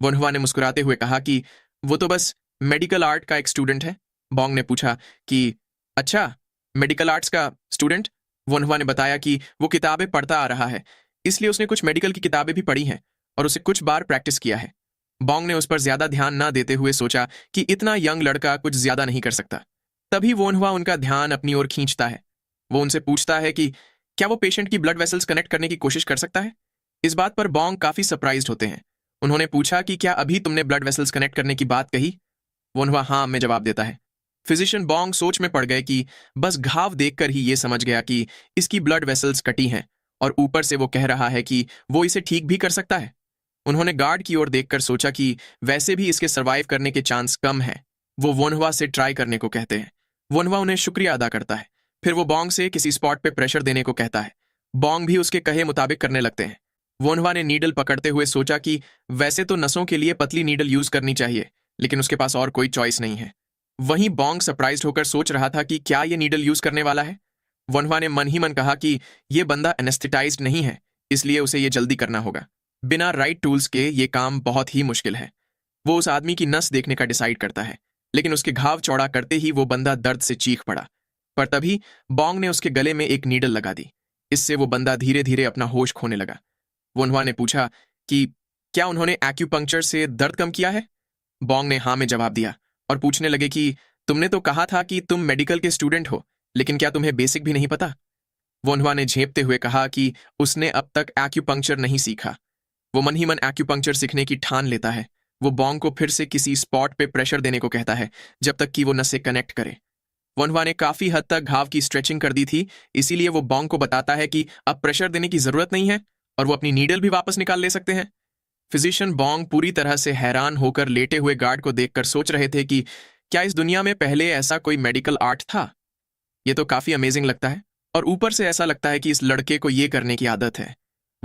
Speaker 1: वनवा ने मुस्कुराते हुए कहा कि वो तो बस मेडिकल आर्ट का एक स्टूडेंट है। बॉन्ग ने पूछा कि अच्छा, मेडिकल आर्ट्स का स्टूडेंट? वनवा ने बताया कि वो किताबें पढ़ता आ रहा है, इसलिए उसने कुछ मेडिकल की किताबें भी पढ़ी हैं और उसे कुछ बार प्रैक्टिस किया है। बॉन्ग ने उस पर ज्यादा ध्यान ना देते हुए सोचा कि इतना यंग लड़का कुछ ज्यादा नहीं कर सकता। तभी वोनहुआ उनका ध्यान अपनी ओर खींचता है। वो उनसे पूछता है कि क्या वो पेशेंट की ब्लड वेसल्स कनेक्ट करने की कोशिश कर सकता है? इस बात पर बॉन्ग काफी सरप्राइज्ड होते हैं। उन्होंने पूछा कि क्या अभी तुमने ब्लड वेसल्स कनेक्ट करने की बात कही? वोनहुआ हाँ में जवाब देता है। फिजिशियन बॉन्ग सोच में पड़ गए कि बस घाव देखकर ही ये समझ गया कि इसकी ब्लड वेसल्स कटी हैं, और ऊपर से वो कह रहा है कि वो इसे ठीक भी कर सकता है। उन्होंने गार्ड की ओर देखकर सोचा कि वैसे भी इसके सर्वाइव करने के चांस कम है। वो वोनहुआ से ट्राई करने को कहते हैं। वोनहुआ उन्हें शुक्रिया अदा करता है। फिर वो बॉन्ग से किसी स्पॉट पे प्रेशर देने को कहता है। बॉन्ग भी उसके कहे मुताबिक करने लगते हैं। वोनहुआ ने नीडल पकड़ते हुए सोचा कि वैसे तो नसों के लिए पतली नीडल यूज करनी चाहिए, लेकिन उसके पास और कोई चॉइस नहीं है। वहीं बॉन्ग सरप्राइज्ड होकर सोच रहा था कि क्या ये नीडल यूज करने वाला है। वोनहुआ ने मन ही मन कहा कि ये बंदा एनेस्थेटाइज्ड नहीं है, इसलिए उसे ये जल्दी करना होगा। बिना राइट टूल्स के ये काम बहुत ही मुश्किल है। वो उस आदमी की नस देखने का डिसाइड करता है, लेकिन उसके घाव चौड़ा करते ही वो बंदा दर्द से चीख पड़ा। पर तभी बॉन्ग ने उसके गले में एक नीडल लगा दी। इससे वो बंदा धीरे धीरे अपना होश खोने लगा। वोनहुआ ने पूछा कि क्या उन्होंने एक्यूपंक्चर से दर्द कम किया है? बॉन्ग ने हाँ में जवाब दिया और पूछने लगे कि तुमने तो कहा था कि तुम मेडिकल के स्टूडेंट हो, लेकिन क्या तुम्हें बेसिक भी नहीं पता? वोनहुआ ने झेपते हुए कहा कि उसने अब तक एक्यूपंक्चर नहीं सीखा। वो मन ही मन एक्यूपंक्चर सीखने की ठान लेता है। वो बॉन्ग को फिर से किसी स्पॉट पे प्रेशर देने को कहता है जब तक कि वो नसें कनेक्ट करे। वोनहुआ ने काफी हद तक घाव की स्ट्रेचिंग कर दी थी, इसीलिए वो बॉन्ग को बताता है कि अब प्रेशर देने की जरूरत नहीं है और वो अपनी नीडल भी वापस निकाल ले सकते हैं। फिजिशियन बॉन्ग पूरी तरह से हैरान होकर लेटे हुए गार्ड को देखकर सोच रहे थे कि क्या इस दुनिया में पहले ऐसा कोई मेडिकल आर्ट था? ये तो काफी अमेजिंग लगता है, और ऊपर से ऐसा लगता है कि इस लड़के को ये करने की आदत है।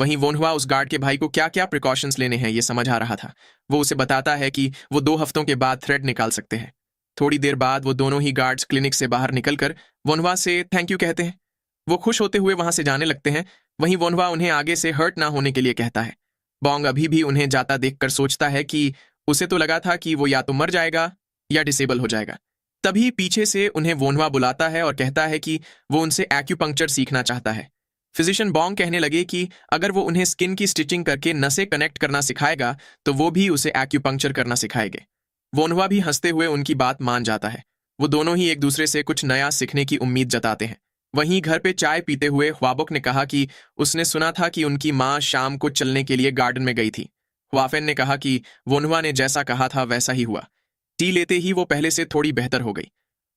Speaker 1: वहीं वोनहुआ उस गार्ड के भाई को क्या क्या प्रिकॉशंस लेने हैं ये समझ आ रहा था। वो उसे बताता है कि वो 2 हफ्तों के बाद थ्रेड निकाल सकते हैं। थोड़ी देर बाद वो दोनों ही गार्ड्स क्लिनिक से बाहर निकलकर वोनहुआ से थैंक यू कहते हैं। वो खुश होते हुए वहां से जाने लगते हैं। वहीं वोनहुआ उन्हें आगे से हर्ट ना होने के लिए कहता है। बॉन्ग अभी भी उन्हें जाता देखकर सोचता है कि उसे तो लगा था कि वो या तो मर जाएगा या डिसेबल हो जाएगा। तभी पीछे से उन्हें वोनहुआ बुलाता है और कहता है कि वो उनसे एक्यूपंक्चर सीखना चाहता है। फिजिशियन बॉन्ग कहने लगे कि अगर वो उन्हें स्किन की स्टिचिंग करके नसें कनेक्ट करना सिखाएगा तो वो भी उसे एक्यूपंक्चर करना सिखाएंगे। वोनहुआ भी हंसते हुए उनकी बात मान जाता है। वो दोनों ही एक दूसरे से कुछ नया सीखने की उम्मीद जताते हैं। वहीं घर पे चाय पीते हुए ख्वाबोक ने कहा कि उसने सुना था कि उनकी माँ शाम को चलने के लिए गार्डन में गई थी। ख्वाफेन ने कहा कि वोनहुआ ने जैसा कहा था वैसा ही हुआ। टी लेते ही वो पहले से थोड़ी बेहतर हो गई।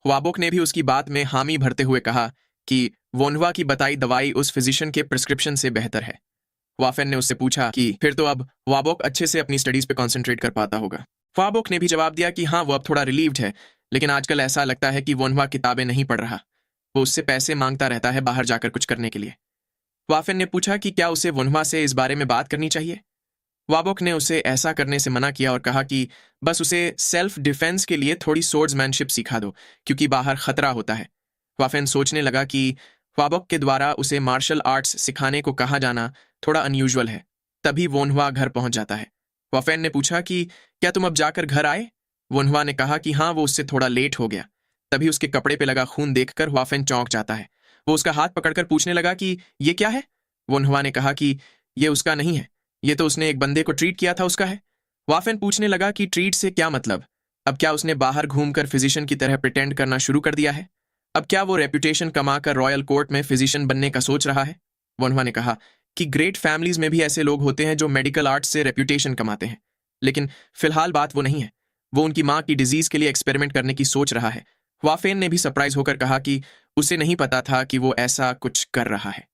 Speaker 1: ख्वाबोक ने भी उसकी बात में हामी भरते हुए कहा कि वोनहुआ की बताई दवाई उस फिजिशियन के प्रिस्क्रिप्शन से बेहतर है। ख्वाफेन ने उससे पूछा कि फिर तो अब ख्वाबोक अच्छे से अपनी स्टडीज पे कॉन्सेंट्रेट कर पाता होगा। ख्वाबोक ने भी जवाब दिया कि हाँ, वो अब थोड़ा रिलीव्ड है, लेकिन आजकल ऐसा लगता है कि वोनहुआ किताबें नहीं पढ़ रहा। वो उससे पैसे मांगता रहता है बाहर जाकर कुछ करने के लिए। ख्वाफेन ने पूछा कि क्या उसे वोनहुआ से इस बारे में बात करनी चाहिए। ख्वाबोक ने उसे ऐसा करने से मना किया और कहा कि बस उसे सेल्फ डिफेंस के लिए थोड़ी सोर्ड्समैनशिप सिखा दो, क्योंकि बाहर खतरा होता है। ख्वाफेन सोचने लगा कि ख्वाबोक के द्वारा उसे मार्शल आर्ट्स सिखाने को कहा जाना थोड़ा अनयूजुअल है। तभी वोनहुआ घर पहुंच जाता है। ख्वाफेन ने पूछा कि क्या तुम अब जाकर घर आए। वोनहुआ ने कहा कि हाँ, वो उससे थोड़ा लेट हो गया। तभी उसके कपड़े पे लगा खून देखकर ख्वाफेन चौंक जाता है। वो उसका हाथ पकड़कर पूछने लगा कि ये क्या है। वोनहुआ ने कहा कि ये उसका नहीं है, ये तो उसने एक बंदे को ट्रीट किया था उसका है। ख्वाफेन पूछने लगा कि ट्रीट से क्या मतलब। अब क्या उसने बाहर घूमकर फिजिशियन की तरह प्रिटेंड करना शुरू कर दिया है। अब क्या वो रेपुटेशन कमाकर रॉयल कोर्ट में फिजिशियन बनने का सोच रहा है। वोनहुआ ने कहा कि ग्रेट फैमिलीज में भी ऐसे लोग होते हैं जो मेडिकल आर्ट्स से रेपुटेशन कमाते हैं, लेकिन फिलहाल बात वो नहीं है। वो उनकी माँ की डिजीज के लिए एक्सपेरिमेंट करने की सोच रहा है। ख्वाफेन ने भी सरप्राइज होकर कहा कि उसे नहीं पता था कि वो ऐसा कुछ कर रहा है।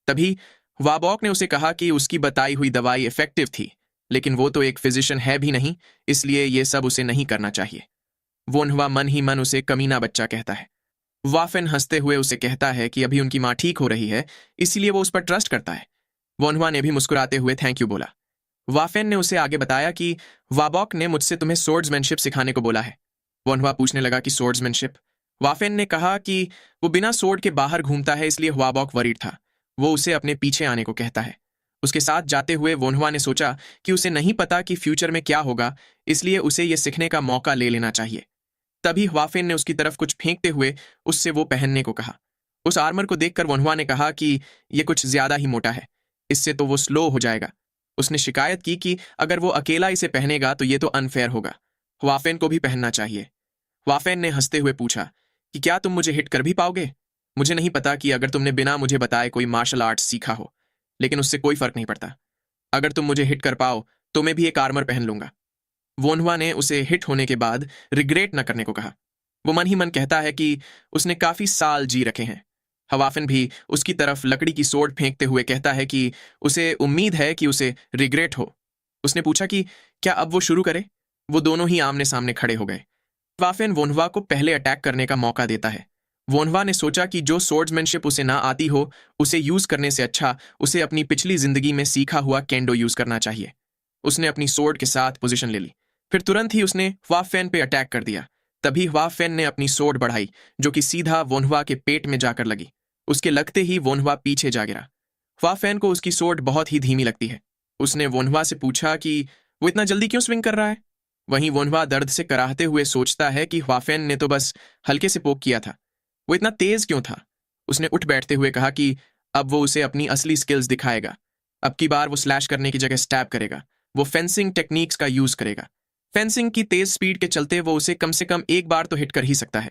Speaker 1: तभी ख्वाबोक ने उसे कहा कि उसकी बताई हुई दवाई इफेक्टिव थी, लेकिन वो तो एक फिजिशियन है भी नहीं, इसलिए ये सब उसे नहीं करना चाहिए। वोनहुआ मन ही मन उसे कमीना बच्चा कहता है। वाफेन हंसते हुए उसे कहता है कि अभी उनकी माँ ठीक हो रही है, इसीलिए वो उस पर ट्रस्ट करता है। वोनहुआ ने भी मुस्कुराते हुए थैंक यू बोला। वाफेन ने उसे आगे बताया कि वाबॉक ने मुझसे तुम्हें सोर्ड्समैनशिप सिखाने को बोला है। वोनहुआ पूछने लगा कि सोर्ड्समैनशिप। वाफेन ने कहा कि वो बिना सोर्ड के बाहर घूमता है, इसलिए वाबॉक वरीड था। वो उसे अपने पीछे आने को कहता है। उसके साथ जाते हुए वोनहुआ ने सोचा कि उसे नहीं पता कि फ्यूचर में क्या होगा, इसलिए उसे ये सीखने का मौका ले लेना चाहिए। तभी वाफेन ने उसकी तरफ कुछ फेंकते हुए उससे वो पहनने को कहा। उस आर्मर को देखकर वोनहुआ ने कहा कि यह कुछ ज्यादा ही मोटा है, इससे तो वो स्लो हो जाएगा। उसने शिकायत की कि अगर वो अकेला इसे पहनेगा तो ये तो अनफेयर होगा, वाफेन को भी पहनना चाहिए। वाफेन ने हंसते हुए पूछा कि क्या तुम मुझे हिट कर भी पाओगे। मुझे नहीं पता कि अगर तुमने बिना मुझे बताए कोई मार्शल आर्ट्स सीखा हो, लेकिन उससे कोई फर्क नहीं पड़ता। अगर तुम मुझे हिट कर पाओ तो मैं भी एक आर्मर पहन लूंगा। वोनहुआ ने उसे हिट होने के बाद रिग्रेट न करने को कहा। वो मन ही मन कहता है कि उसने काफी साल जी रखे हैं। हवाफिन भी उसकी तरफ लकड़ी की सोड फेंकते हुए कहता है कि उसे उम्मीद है कि उसे रिग्रेट हो। उसने पूछा कि क्या अब वो शुरू करे। वो दोनों ही आमने सामने खड़े हो गए। वाफिन वोनहुआ को पहले अटैक करने का मौका देता है। वोनहुआ ने सोचा कि जो सोर्ड्समैनशिप उसे ना आती हो, उसे यूज करने से अच्छा उसे अपनी पिछली जिंदगी में सीखा हुआ केंडो यूज करना चाहिए। उसने अपनी सोर्ड के साथ पोजीशन ले ली। फिर तुरंत ही उसने ह्वाफेन पे अटैक कर दिया। तभी ह्वाफेन ने अपनी सोर्ड बढ़ाई, जो कि सीधा वोनहुआ के पेट में जाकर लगी। उसके लगते ही वोनहुआ पीछे जा गिरा। ह्वाफेन को उसकी सोर्ड बहुत ही धीमी लगती है। उसने वोनहुआ से पूछा कि वो इतना जल्दी क्यों स्विंग कर रहा है। वहीं वोनहुआ दर्द से कराहते हुए सोचता है कि ह्वाफेन ने तो बस हल्के से पोक किया था, वो इतना तेज क्यों था। उसने उठ बैठते हुए कहा कि अब वो उसे अपनी असली स्किल्स दिखाएगा। अब की बार वो स्लैश करने की जगह स्टैब करेगा। वो फेंसिंग टेक्निक्स का यूज करेगा। फेंसिंग की तेज स्पीड के चलते वो उसे कम से कम एक बार तो हिट कर ही सकता है।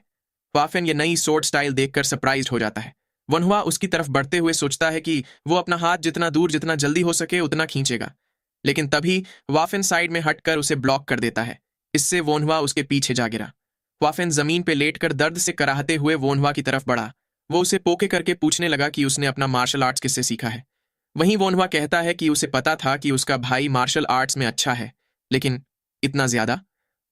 Speaker 1: वाफेन ये नई सोर्ड स्टाइल देखकर सरप्राइज्ड हो जाता है। वोनहुआ उसकी तरफ बढ़ते हुए सोचता है कि वो अपना हाथ जितना दूर जितना जल्दी हो सके उतना खींचेगा, लेकिन तभी वाफेन साइड में हटकर उसे ब्लॉक कर देता है। इससे वोनहुआ उसके पीछे जा गिरा। वाफेन जमीन पे लेटकर दर्द से कराहते हुए वोनहुआ की तरफ बढ़ा। वो उसे पोके करके पूछने लगा कि उसने अपना मार्शल आर्ट्स किससे सीखा है। वहीं वोनहुआ कहता है कि उसे पता था कि उसका भाई मार्शल आर्ट्स में अच्छा है, लेकिन इतना ज्यादा।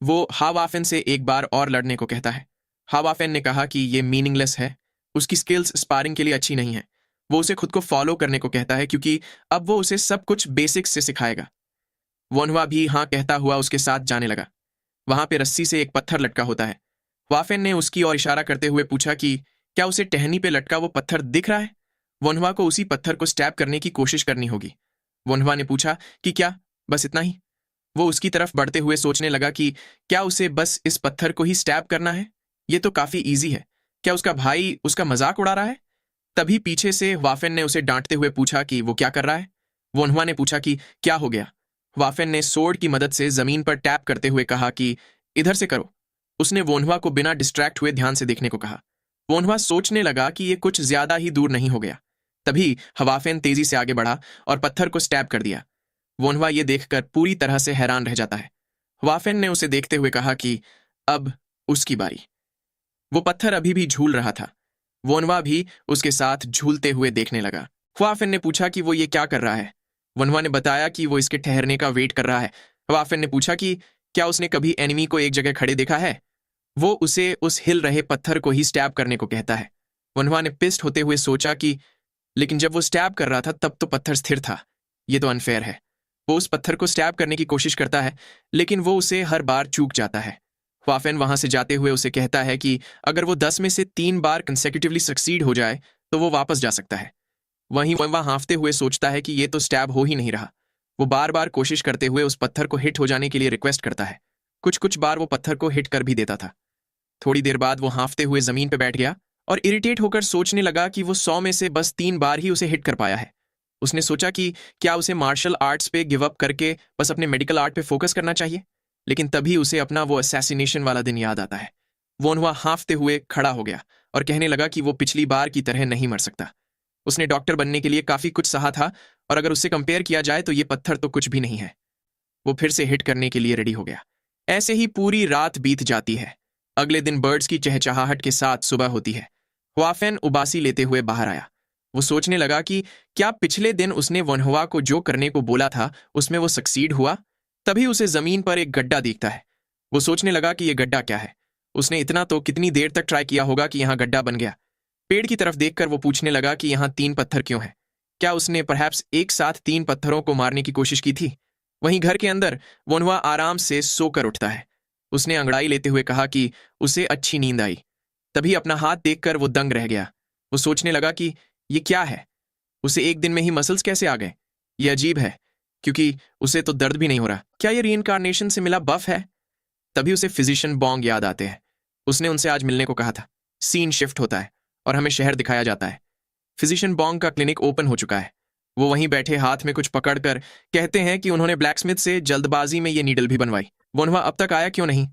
Speaker 1: वो हावाफेन से एक बार और लड़ने को कहता है। हावाफेन ने कहा कि ये मीनिंगलेस है, उसकी स्किल्स स्पारिंग के लिए अच्छी नहीं है। वो उसे खुद को फॉलो करने को कहता है क्योंकि अब वो उसे सब कुछ बेसिक्स से सिखाएगा। वोनवा भी हाँ कहता हुआ उसके साथ जाने लगा। वहां पे रस्सी से एक पत्थर लटका होता है। वाफेन ने उसकी ओर इशारा करते हुए पूछा कि क्या उसे टहनी पे लटका वो पत्थर दिख रहा है। वोनवा को उसी पत्थर को स्टैब करने की कोशिश करनी होगी। वोनवा ने पूछा कि क्या बस इतना ही। वो उसकी तरफ बढ़ते हुए सोचने लगा कि क्या उसे बस इस पत्थर को ही स्टैब करना है। ये तो काफी इजी है। क्या उसका भाई उसका मजाक उड़ा रहा है। तभी पीछे से वाफेन ने उसे डांटते हुए पूछा कि वो क्या कर रहा है। वोनवा ने पूछा कि क्या हो गया। वाफेन ने सोर्ड की मदद से जमीन पर टैप करते हुए कहा कि इधर से करो। उसने वोनवा को बिना डिस्ट्रैक्ट हुए ध्यान से देखने को कहा। वोनवा सोचने लगा कि ये कुछ ज्यादा ही दूर नहीं हो गया। तभी हवाफेन तेजी से आगे बढ़ा और पत्थर को स्टैब कर दिया। वोनवा ये देखकर पूरी तरह से हैरान रह जाता है। वाफेन ने उसे देखते हुए कहा कि अब उसकी बारी। वो पत्थर अभी भी झूल रहा था। वोनवा भी उसके साथ झूलते हुए देखने लगा। वाफेन ने पूछा कि वो ये क्या कर रहा है। वोनवा ने बताया कि वो इसके ठहरने का वेट कर रहा है। वाफेन ने पूछा कि क्या उसने कभी एनिमी को एक जगह खड़े देखा है। वो उसे उस हिल रहे पत्थर को ही स्टैब करने को कहता है। वोनवा ने पिस्ट होते हुए सोचा कि लेकिन जब वो स्टैब कर रहा था तब तो पत्थर स्थिर था। ये तो अनफेयर है। वो उस पत्थर को स्टैब करने की कोशिश करता है लेकिन वो उसे हर बार चूक जाता है। वाफेन वहां से जाते हुए उसे कहता है कि अगर वो 10 में से 3 बार कंसेक्यूटिवली सक्सीड हो जाए तो वो वापस जा सकता है। वहीं वह हांफते हुए सोचता है कि ये तो स्टैब हो ही नहीं रहा। वो बार बार कोशिश करते हुए उस पत्थर को हिट हो जाने के लिए रिक्वेस्ट करता है। कुछ कुछ बार वो पत्थर को हिट कर भी देता था। थोड़ी देर बाद वो हांफते हुए जमीन पर बैठ गया और इरिटेट होकर सोचने लगा कि वो 100 में से बस 3 बार ही उसे हिट कर पाया है। उसने सोचा कि क्या उसे मार्शल आर्ट्स पे गिव अप करके बस अपने मेडिकल आर्ट पे फोकस करना चाहिए। लेकिन तभी उसे अपना वो असैसिनेशन वाला दिन याद आता है। वोनवा हांफते हुए खड़ा हो गया और कहने लगा कि वो पिछली बार की तरह नहीं मर सकता। उसने डॉक्टर बनने के लिए काफी कुछ सहा था और अगर उससे कंपेयर किया जाए तो ये पत्थर तो कुछ भी नहीं है। वो फिर से हिट करने के लिए रेडी हो गया। ऐसे ही पूरी रात बीत जाती है। अगले दिन बर्ड्स की चहचहाहट के साथ सुबह होती है। वाफेन उबासी लेते हुए बाहर आया। वो सोचने लगा कि क्या पिछले दिन उसने वनहुआ को जो करने को बोला था उसमें वो सक्सीड हुआ। तभी उसे जमीन पर एक गड्ढा दिखता है। वो सोचने लगा कि यह गड्ढा क्या है। उसने इतना तो कितनी देर तक ट्राई किया होगा कि यहाँ गड्ढा बन गया। पेड़ की तरफ देखकर वो पूछने लगा कि यहाँ 3 पत्थर क्यों हैं। क्या उसने परहैप्स एक साथ 3 पत्थरों को मारने की कोशिश की थी। वहीं घर के अंदर वनहुआ आराम से सोकर उठता है। उसने अंगड़ाई लेते हुए कहा कि उसे अच्छी नींद आई। तभी अपना हाथ देखकर वो दंग रह गया। वो सोचने लगा कि ये क्या है। उसे एक दिन में ही मसल्स कैसे आ गए। ये अजीब है क्योंकि उसे तो दर्द भी नहीं हो रहा। क्या ये रीइंकार्नेशन से मिला बफ है। तभी उसे फिजिशियन बॉन्ग याद आते हैं। उसने उनसे आज मिलने को कहा था। सीन शिफ्ट होता है और हमें शहर दिखाया जाता है। फिजिशियन बॉन्ग का क्लिनिक ओपन हो चुका है। वो वहीं बैठे हाथ में कुछ पकड़कर कहते हैं कि उन्होंने ब्लैकस्मिथ से जल्दबाजी में ये नीडल भी बनवाई। वोनहुआ अब तक आया क्यों नहीं।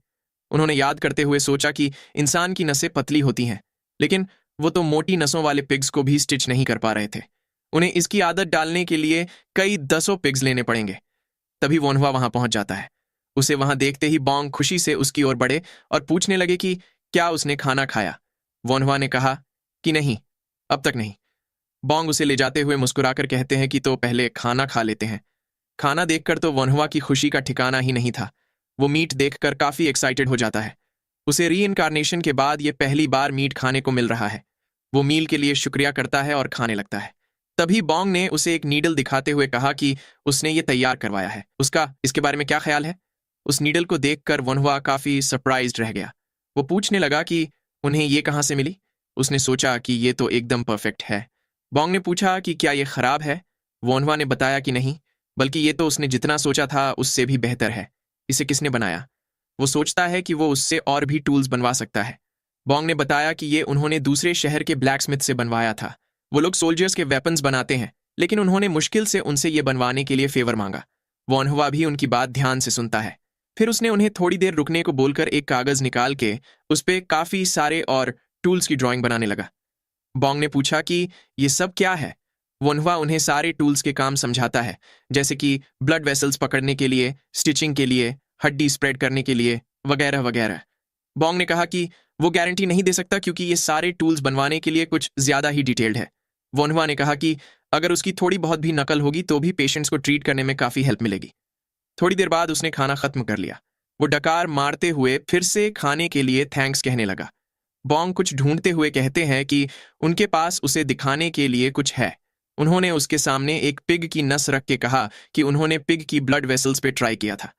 Speaker 1: उन्होंने याद करते हुए सोचा कि इंसान की नसें पतली होती हैं लेकिन वो तो मोटी नसों वाले पिग्स को भी स्टिच नहीं कर पा रहे थे। उन्हें इसकी आदत डालने के लिए कई दसों पिग्स लेने पड़ेंगे। तभी वोनहुआ वहां पहुंच जाता है। उसे वहां देखते ही बॉन्ग खुशी से उसकी ओर बढ़े और पूछने लगे कि क्या उसने खाना खाया। वोनहुआ ने कहा कि नहीं, अब तक नहीं। बॉन्ग उसे ले जाते हुए मुस्कुराकर कहते हैं कि तो पहले खाना खा लेते हैं। खाना देखकर तो वोनहुआ की खुशी का ठिकाना ही नहीं था। वो मीट देखकर काफी एक्साइटेड हो जाता है। उसे रीइंकार्नेशन के बाद ये पहली बार मीट खाने को मिल रहा है। वो मील के लिए शुक्रिया करता है और खाने लगता है। तभी बॉन्ग ने उसे एक नीडल दिखाते हुए कहा कि उसने ये तैयार करवाया है। उसका इसके बारे में क्या ख्याल है। उस नीडल को देखकर वोनहुआ काफी सरप्राइज्ड रह गया। वो पूछने लगा कि उन्हें ये कहाँ से मिली। उसने सोचा कि ये तो एकदम परफेक्ट है। बॉन्ग ने पूछा कि क्या ये खराब है। वोनहुआ ने बताया कि नहीं, बल्कि ये तो उसने जितना सोचा था उससे भी बेहतर है। इसे किसने बनाया। वो सोचता है कि वो उससे और भी टूल्स बनवा सकता है। बॉन्ग ने बताया कि ये उन्होंने दूसरे शहर के ब्लैकस्मिथ से बनवाया था। वो लोग सोल्जर्स के वेपन्स बनाते हैं लेकिन उन्होंने मुश्किल से उनसे ये बनवाने के लिए फेवर मांगा। वोनहुआ भी उनकी बात ध्यान से सुनता है। फिर उसने उन्हें थोड़ी देर रुकने को बोलकर एक कागज निकाल के उस पर काफी सारे और टूल्स की ड्राइंग बनाने लगा। बॉन्ग ने पूछा कि ये सब क्या है। वोनहुआ उन्हें सारे टूल्स के काम समझाता है, जैसे कि ब्लड वेसल्स पकड़ने के लिए, स्टिचिंग के लिए, हड्डी स्प्रेड करने के लिए, वगैरह वगैरह। बॉन्ग ने कहा कि वो गारंटी नहीं दे सकता क्योंकि ये सारे टूल्स बनवाने के लिए कुछ ज्यादा ही डिटेल्ड है। वोनहुआ ने कहा कि अगर उसकी थोड़ी बहुत भी नकल होगी तो भी पेशेंट्स को ट्रीट करने में काफी हेल्प मिलेगी। थोड़ी देर बाद उसने खाना खत्म कर लिया। वो डकार मारते हुए फिर से खाने के लिए थैंक्स कहने लगा। बॉन्ग कुछ ढूंढते हुए कहते हैं कि उनके पास उसे दिखाने के लिए कुछ है। उन्होंने उसके सामने एक पिग की नस रख के कहा कि उन्होंने पिग की ब्लड वेसल्स पे ट्राई किया था।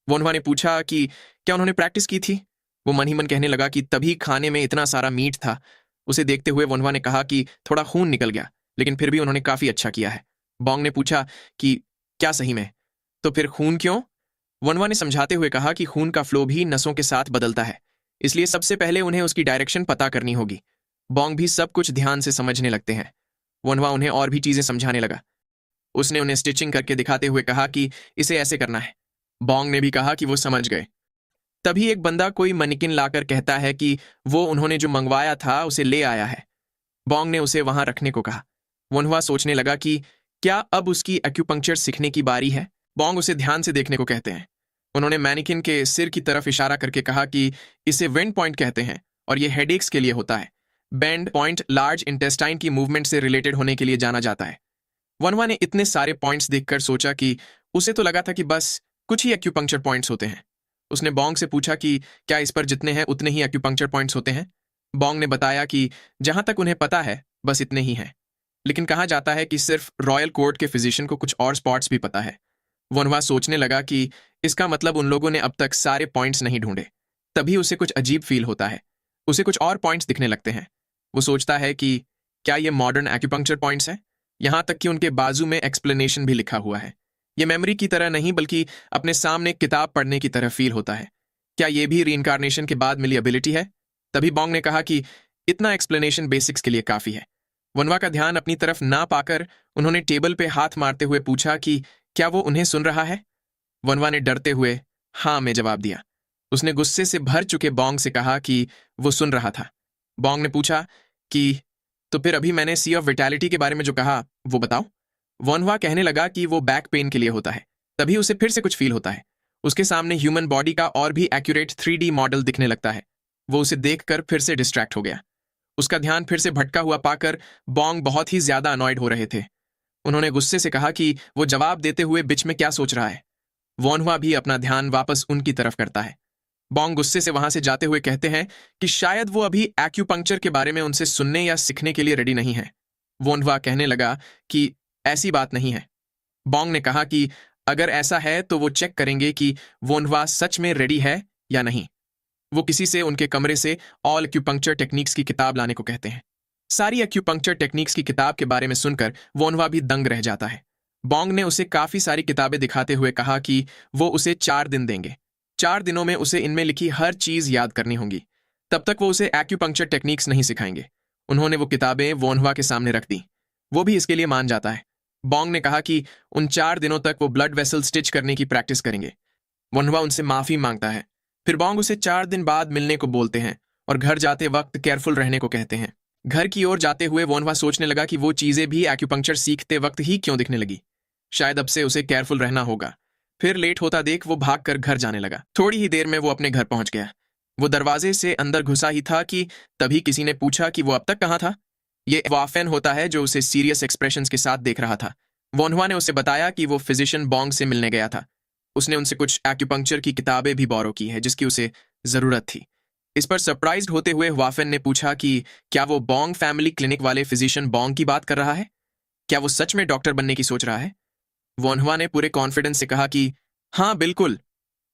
Speaker 1: वोनवा ने पूछा कि क्या उन्होंने प्रैक्टिस की थी। वो मन ही मन कहने लगा कि तभी खाने में इतना सारा मीट था। उसे देखते हुए वोनवा ने कहा कि थोड़ा खून निकल गया, लेकिन फिर भी उन्होंने काफी अच्छा किया है। बॉन्ग ने पूछा कि क्या सही में? तो फिर खून क्यों? वोनवा ने समझाते हुए कहा कि खून का फ्लो भी नसों के साथ बदलता है, इसलिए सबसे पहले उन्हें उसकी डायरेक्शन पता करनी होगी। बॉन्ग भी सब कुछ ध्यान से समझने लगते हैं। वोनवा उन्हें और भी चीजें समझाने लगा। उसने उन्हें स्टिचिंग करके दिखाते हुए कहा कि इसे ऐसे करना है। बॉन्ग ने भी कहा कि वो समझ गए। तभी एक बंदा कोई मनिकिन लाकर कहता है कि वो उन्होंने जो मंगवाया था उसे ले आया है। बॉन्ग ने उसे वहां रखने को कहा। वोनवा सोचने लगा कि क्या अब उसकी एक्यूपंक्चर सीखने की बारी है। बॉन्ग उसे ध्यान से देखने को कहते हैं। उन्होंने मैनिकिन के सिर की तरफ इशारा करके कहा कि इसे वेंड पॉइंट कहते हैं और ये हेडेक्स के लिए होता है। बेंड पॉइंट लार्ज इंटेस्टाइन की मूवमेंट से रिलेटेड होने के लिए जाना जाता है। वनवा ने इतने सारे पॉइंट्स देखकर सोचा कि उसे तो लगा था कि बस कुछ ही एक्यूपंक्चर पॉइंट्स होते हैं। उसने बॉन्ग से पूछा कि क्या इस पर जितने हैं उतने ही एक्यूपंक्चर पॉइंट्स होते हैं। बॉन्ग ने बताया कि जहां तक उन्हें पता है बस इतने ही हैं, लेकिन कहा जाता है कि सिर्फ रॉयल कोर्ट के फिजिशियन को कुछ और स्पॉट्स भी पता है। वनवा सोचने लगा कि इसका मतलब उन लोगों ने अब तक सारे पॉइंट्स नहीं ढूंढे। तभी उसे कुछ अजीब फील होता है। उसे कुछ और पॉइंट्स दिखने लगते हैं। वो सोचता है कि क्या ये मॉडर्न एक्यूपंक्चर पॉइंट्स हैं? यहां तक कि उनके बाजू में एक्सप्लेनेशन भी लिखा हुआ है। ये मेमोरी की तरह नहीं बल्कि अपने सामने एक किताब पढ़ने की तरह फील होता है। क्या ये भी रीइंकारनेशन के बाद मिली एबिलिटी है? तभी बॉन्ग ने कहा कि इतना एक्सप्लेनेशन बेसिक्स के लिए काफी है। वनवा का ध्यान अपनी तरफ ना पाकर उन्होंने टेबल पे हाथ मारते हुए पूछा कि क्या वो उन्हें सुन रहा है। वनवा ने डरते हुए हाँ में जवाब दिया। उसने गुस्से से भर चुके बॉन्ग से कहा कि वो सुन रहा था। बॉन्ग ने पूछा कि तो फिर अभी मैंने सी ऑफ विटैलिटी के बारे में जो कहा वो बताओ। वनवा कहने लगा कि वो बैक पेन के लिए होता है। तभी उसे फिर से कुछ फील होता है। उसके सामने ह्यूमन बॉडी का और भी एक्यूरेट 3D मॉडल दिखने लगता है। वो उसे देखकर फिर से डिस्ट्रैक्ट हो गया। उसका ध्यान फिर से भटका हुआ पाकर बॉन्ग बहुत ही ज्यादा अनॉयड हो रहे थे। उन्होंने गुस्से से कहा कि वो जवाब देते हुए बीच में क्या सोच रहा है। वोनवा भी अपना ध्यान वापस उनकी तरफ करता है। बॉन्ग गुस्से से वहां से जाते हुए कहते हैं कि शायद वो अभी एक्यूपंक्चर के बारे में उनसे सुनने या सीखने के लिए रेडी नहीं है। वोनवा कहने लगा कि ऐसी बात नहीं है। बॉन्ग ने कहा कि अगर ऐसा है तो वो चेक करेंगे कि वोनवा सच में रेडी है या नहीं। वो किसी से उनके कमरे से ऑल एक्यूपंक्चर टेक्निक्स की किताब लाने को कहते हैं। सारी एक्यूपंक्चर टेक्निक्स की किताब के बारे में सुनकर वोनवा भी दंग रह जाता है। बॉन्ग ने उसे काफी सारी किताबें दिखाते हुए कहा कि वो उसे 4 दिन देंगे। 4 दिनों में उसे इनमें लिखी हर चीज याद करनी होगी। तब तक वो उसे एक्यूपंक्चर टेक्निक्स नहीं सिखाएंगे। उन्होंने वो किताबें वोनवा के सामने रख दी। वो भी इसके लिए मान जाता है। बॉन्ग ने कहा कि उन 4 दिनों तक वो ब्लड वेसल स्टिच करने की प्रैक्टिस करेंगे। वोनवा उनसे माफी मांगता है। फिर बॉन्ग उसे 4 दिन बाद मिलने को बोलते हैं और घर जाते वक्त केयरफुल रहने को कहते हैं। घर की ओर जाते हुए वोनवा सोचने लगा कि वो चीजें भी एक्यूपंक्चर सीखते वक्त ही क्यों दिखने लगी। शायद अब से उसे केयरफुल रहना होगा। फिर लेट होता देख वो भागकर घर जाने लगा। थोड़ी ही देर में वो अपने घर पहुंच गया। वो दरवाजे से अंदर घुसा ही था कि तभी किसी ने पूछा कि वो अब तक कहाँ था। ये वाफेन होता है जो उसे सीरियस एक्सप्रेशंस के साथ देख रहा था। वोनवा ने उसे बताया कि वो फिजिशियन बॉन्ग से मिलने गया था। उसने उनसे कुछ एक्यूपंक्चर की किताबें भी बोरो की है जिसकी उसे जरूरत थी। इस पर सरप्राइज्ड होते हुए वाफेन ने पूछा कि क्या वो बॉन्ग फैमिली क्लिनिक वाले फिजिशियन बॉन्ग की बात कर रहा है? क्या वो सच में डॉक्टर बनने की सोच रहा है? वोनवा ने पूरे कॉन्फिडेंस से कहा कि हाँ बिल्कुल।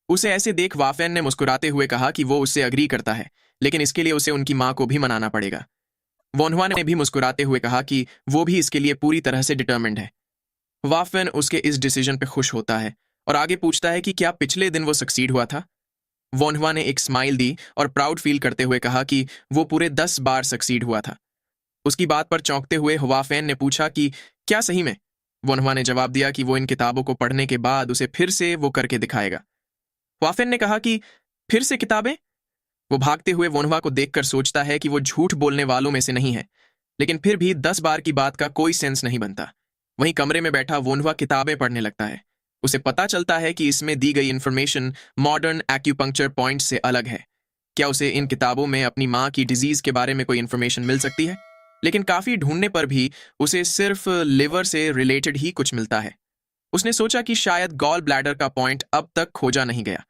Speaker 1: उसे ऐसे देख वाफेन ने मुस्कुराते हुए कहा कि वो उससे अग्री करता है, लेकिन इसके लिए उसे उनकी माँ को भी मनाना पड़ेगा। वोनवा ने भी मुस्कुराते हुए कहा कि वो भी इसके लिए पूरी तरह से डिटर्मिन्ड है। वाफेन उसके इस डिसीजन पे खुश होता है और आगे पूछता है कि क्या पिछले दिन वो सक्सीड हुआ था। वोनवा ने एक स्माइल दी और प्राउड फील करते हुए कहा कि वो पूरे 10 बार सक्सीड हुआ था। उसकी बात पर चौंकते हुए वाफेन ने पूछा कि क्या सही में? वोनवा ने जवाब दिया कि वो इन किताबों को पढ़ने के बाद उसे फिर से वो करके दिखाएगा। वाफेन ने कहा कि फिर से किताबें? वो भागते हुए वोनवा को देखकर सोचता है कि वो झूठ बोलने वालों में से नहीं है, लेकिन फिर भी 10 बार की बात का कोई सेंस नहीं बनता। वहीं कमरे में बैठा वोनवा किताबें पढ़ने लगता है। उसे पता चलता है कि इसमें दी गई इंफॉर्मेशन मॉडर्न एक्यूपंक्चर पॉइंट से अलग है। क्या उसे इन किताबों में अपनी माँ की डिजीज के बारे में कोई इंफॉर्मेशन मिल सकती है? लेकिन काफी ढूंढने पर भी उसे सिर्फ लिवर से रिलेटेड ही कुछ मिलता है। उसने सोचा कि शायद गॉल ब्लैडर का पॉइंट अब तक खोजा नहीं गया।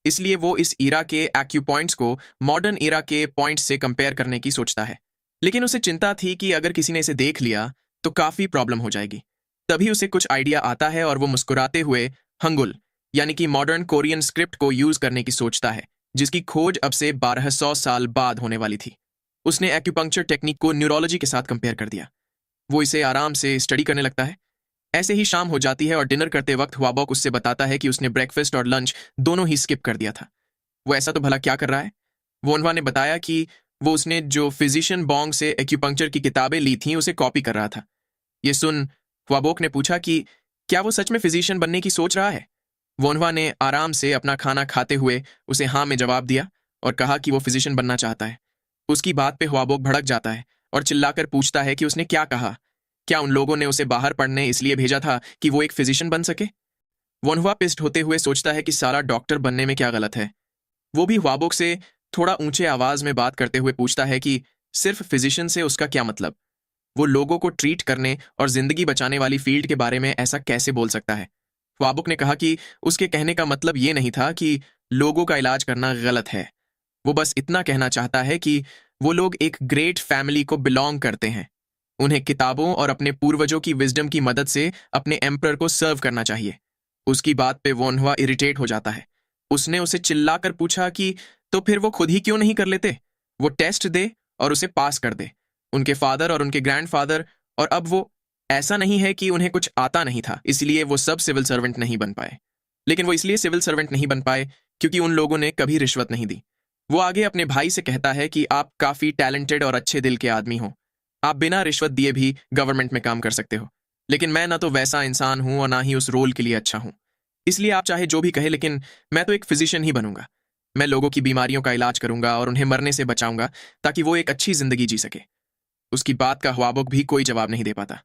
Speaker 1: इसलिए वो इस ईरा के एक्यूपॉइंट्स को मॉडर्न ईरा के पॉइंट्स से कंपेयर करने की सोचता है। लेकिन उसे चिंता थी कि अगर किसी ने इसे देख लिया तो काफी प्रॉब्लम हो जाएगी। तभी उसे कुछ आइडिया आता है और वो मुस्कुराते हुए हंगुल यानी कि मॉडर्न कोरियन स्क्रिप्ट को यूज करने की सोचता है, जिसकी खोज अब से 1200 साल बाद होने वाली थी। उसने एक्यूपंक्चर टेक्निक को न्यूरोलॉजी के साथ कंपेयर कर दिया। वो इसे आराम से स्टडी करने लगता है। ऐसे ही शाम हो जाती है और डिनर करते वक्त हुआबॉक उससे बताता है कि उसने ब्रेकफास्ट और लंच दोनों ही स्किप कर दिया था। वो ऐसा तो भला क्या कर रहा है? वोनवा ने बताया कि वो उसने जो फिजिशियन बॉन्ग से एक्यूपंक्चर की किताबें ली थीं उसे कॉपी कर रहा था। ये सुन हुआबॉक ने पूछा कि क्या वो सच में फिजिशियन बनने की सोच रहा है? वोनवा ने आराम से अपना खाना खाते हुए उसे हाँ में जवाब दिया और कहा कि वो फिजिशियन बनना चाहता है। उसकी बात पे हुआबॉक भड़क जाता है और चिल्लाकर पूछता है कि उसने क्या कहा। क्या उन लोगों ने उसे बाहर पढ़ने इसलिए भेजा था कि वो एक फिजिशियन बन सके? वोनवा पिस्ट होते हुए सोचता है कि सारा डॉक्टर बनने में क्या गलत है। वो भी हुआबॉक से थोड़ा ऊंचे आवाज में बात करते हुए पूछता है कि सिर्फ फिजिशियन से उसका क्या मतलब? वो लोगों को ट्रीट करने और जिंदगी बचाने वाली फील्ड के बारे में ऐसा कैसे बोल सकता है? हुआबॉक ने कहा कि उसके कहने का मतलब ये नहीं था कि लोगों का इलाज करना गलत है। वो बस इतना कहना चाहता है कि वो लोग एक ग्रेट फैमिली को बिलोंग करते हैं। उन्हें किताबों और अपने पूर्वजों की विजडम की मदद से अपने एम्परर को सर्व करना चाहिए। उसकी बात पे वोनहुआ इरिटेट हो जाता है। उसने उसे चिल्लाकर पूछा कि तो फिर वो खुद ही क्यों नहीं कर लेते? वो टेस्ट दे और उसे पास कर दे। उनके फादर और उनके ग्रैंडफादर और अब वो, ऐसा नहीं है कि उन्हें कुछ आता नहीं था इसलिए वो सब सिविल सर्वेंट नहीं बन पाए। लेकिन वो इसलिए सिविल सर्वेंट नहीं बन पाए क्योंकि उन लोगों ने कभी रिश्वत नहीं दी। वो आगे अपने भाई से कहता है कि आप काफी टैलेंटेड और अच्छे दिल के आदमी हो। आप बिना रिश्वत दिए भी गवर्नमेंट में काम कर सकते हो। लेकिन मैं ना तो वैसा इंसान हूं और ना ही उस रोल के लिए अच्छा हूं। इसलिए आप चाहे जो भी कहे, लेकिन मैं तो एक फिजिशियन ही बनूंगा। मैं लोगों की बीमारियों का इलाज करूंगा और उन्हें मरने से बचाऊंगा ताकि वो एक अच्छी जिंदगी जी सके। उसकी बात का हुआबॉक भी कोई जवाब नहीं दे पाता।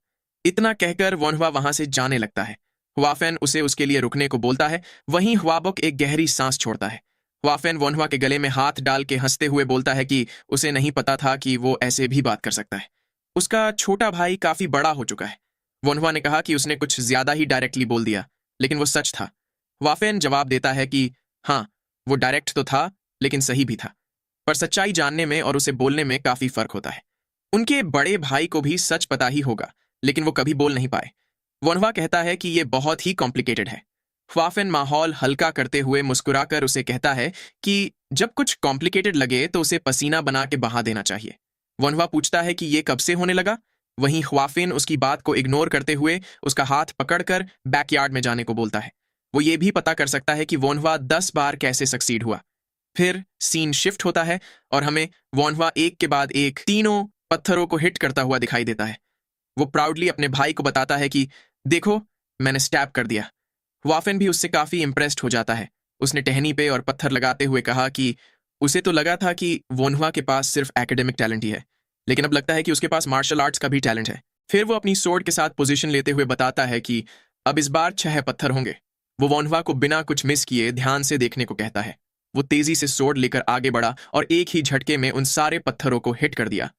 Speaker 1: इतना कहकर वोनहुआ वहां से जाने लगता है। हुआफेन उसे उसके लिए रुकने को बोलता है। वहीं हुआबॉक एक गहरी सांस छोड़ता है। हुआफेन वोनहुआ के गले में हाथ डाल के हंसते हुए बोलता है कि उसे नहीं पता था कि वो ऐसे भी बात कर सकता है। उसका छोटा भाई काफी बड़ा हो चुका है। वोनहुआ ने कहा कि उसने कुछ ज्यादा ही डायरेक्टली बोल दिया, लेकिन वो सच था। हुआफेन जवाब देता है कि हाँ, वो डायरेक्ट तो था लेकिन सही भी था। पर सच्चाई जानने में और उसे बोलने में काफी फर्क होता है। उनके बड़े भाई को भी सच पता ही होगा, लेकिन वो कभी बोल नहीं पाए। वोनहुआ कहता है कि ये बहुत ही कॉम्प्लिकेटेड है। ख्वाफिन माहौल हल्का करते हुए मुस्कुराकर उसे कहता है कि जब कुछ कॉम्प्लिकेटेड लगे तो उसे पसीना बना के बहा देना चाहिए। वोनहुआ पूछता है कि ये कब से होने लगा? वहीं ख्वाफिन उसकी बात को इग्नोर करते हुए उसका हाथ पकड़कर बैकयार्ड में जाने को बोलता है। वो ये भी पता कर सकता है कि वोनहुआ 10 बार कैसे सक्सीड हुआ। फिर सीन शिफ्ट होता है और हमें वोनहुआ एक के बाद एक तीनों पत्थरों को हिट करता हुआ दिखाई देता है। वो प्राउडली अपने भाई को बताता है कि देखो, मैंने स्टैब कर दिया। वाफिन भी उससे काफी इंप्रेस्ड हो जाता है। उसने टहनी पे और पत्थर लगाते हुए कहा कि उसे तो लगा था कि वोनहुआ के पास सिर्फ एकेडमिक टैलेंट ही है, लेकिन अब लगता है कि उसके पास मार्शल आर्ट्स का भी टैलेंट है। फिर वो अपनी सोर्ड के साथ पोजीशन लेते हुए बताता है कि अब इस बार 6 पत्थर होंगे। वो वोनहुआ को बिना कुछ मिस किए ध्यान से देखने को कहता है। वो तेजी से सोर्ड लेकर आगे बढ़ा और एक ही झटके में उन सारे पत्थरों को हिट कर दिया।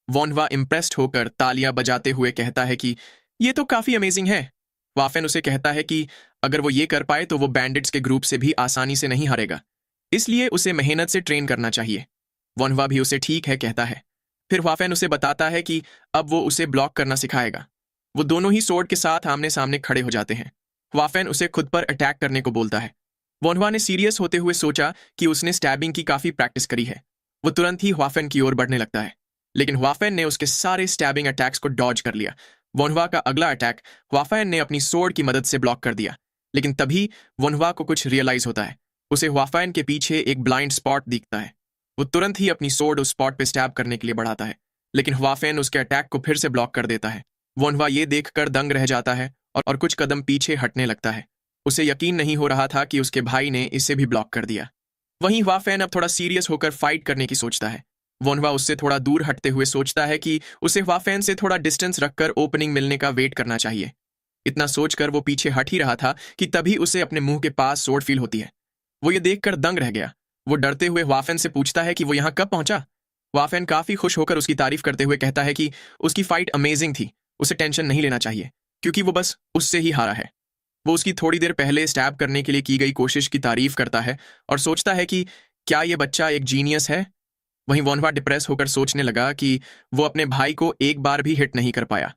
Speaker 1: वोनहुआ इम्प्रेस्ड होकर तालियां बजाते हुए कहता है कि ये तो काफी अमेजिंग है। वाफेन उसे कहता है कि अगर वो ये कर पाए तो वो बैंडिट्स के ग्रुप से भी आसानी से नहीं हारेगा, इसलिए उसे मेहनत से ट्रेन करना चाहिए। वोनहुआ भी उसे ठीक है कहता है। फिर वाफेन उसे बताता है कि अब वो उसे ब्लॉक करना सिखाएगा। वो दोनों ही सोर्ड के साथ आमने सामने खड़े हो जाते हैं। वाफेन उसे खुद पर अटैक करने को बोलता है। वोनहुआ ने सीरियस होते हुए सोचा कि उसने स्टैबिंग की काफी प्रैक्टिस करी है। वो तुरंत ही वाफेन की ओर बढ़ने लगता है, लेकिन वाफेन ने उसके सारे स्टैबिंग अटैक्स को डॉज कर लिया। वोनहुआ का अगला अटैक वाफेन ने अपनी सोर्ड की मदद से ब्लॉक कर दिया, लेकिन तभी वोनहुआ को कुछ रियलाइज होता है। उसे वाफेन के पीछे एक ब्लाइंड स्पॉट दिखता है। वो तुरंत ही अपनी सोर्ड उस स्पॉट पे स्टैब करने के लिए बढ़ाता है, लेकिन वाफेन उसके अटैक को फिर से ब्लॉक कर देता है। वोनहुआ ये देखकर दंग रह जाता है और कुछ कदम पीछे हटने लगता है। उसे यकीन नहीं हो रहा था कि उसके भाई ने इसे भी ब्लॉक कर दिया। वहीं वाफेन अब थोड़ा सीरियस होकर फाइट करने की सोचता है। वोनहुआ उससे थोड़ा दूर हटते हुए सोचता है कि उसे वाफेन से थोड़ा डिस्टेंस रखकर ओपनिंग मिलने का वेट करना चाहिए। इतना सोचकर वो पीछे हट ही रहा था कि तभी उसे अपने मुंह के पास सोड फील होती है। वो ये देखकर दंग रह गया। वो डरते हुए वाफेन से पूछता है कि वो यहाँ कब पहुंचा। वाफेन काफी खुश होकर उसकी तारीफ करते हुए कहता है कि उसकी फाइट अमेजिंग थी, उसे टेंशन नहीं लेना चाहिए क्योंकि वो बस उससे ही हारा है। वो उसकी थोड़ी देर पहले स्टैब करने के लिए की गई कोशिश की तारीफ करता है और सोचता है कि क्या ये बच्चा एक जीनियस है। वहीं वोनवा डिप्रेस होकर सोचने लगा कि वो अपने भाई को एक बार भी हिट नहीं कर पाया।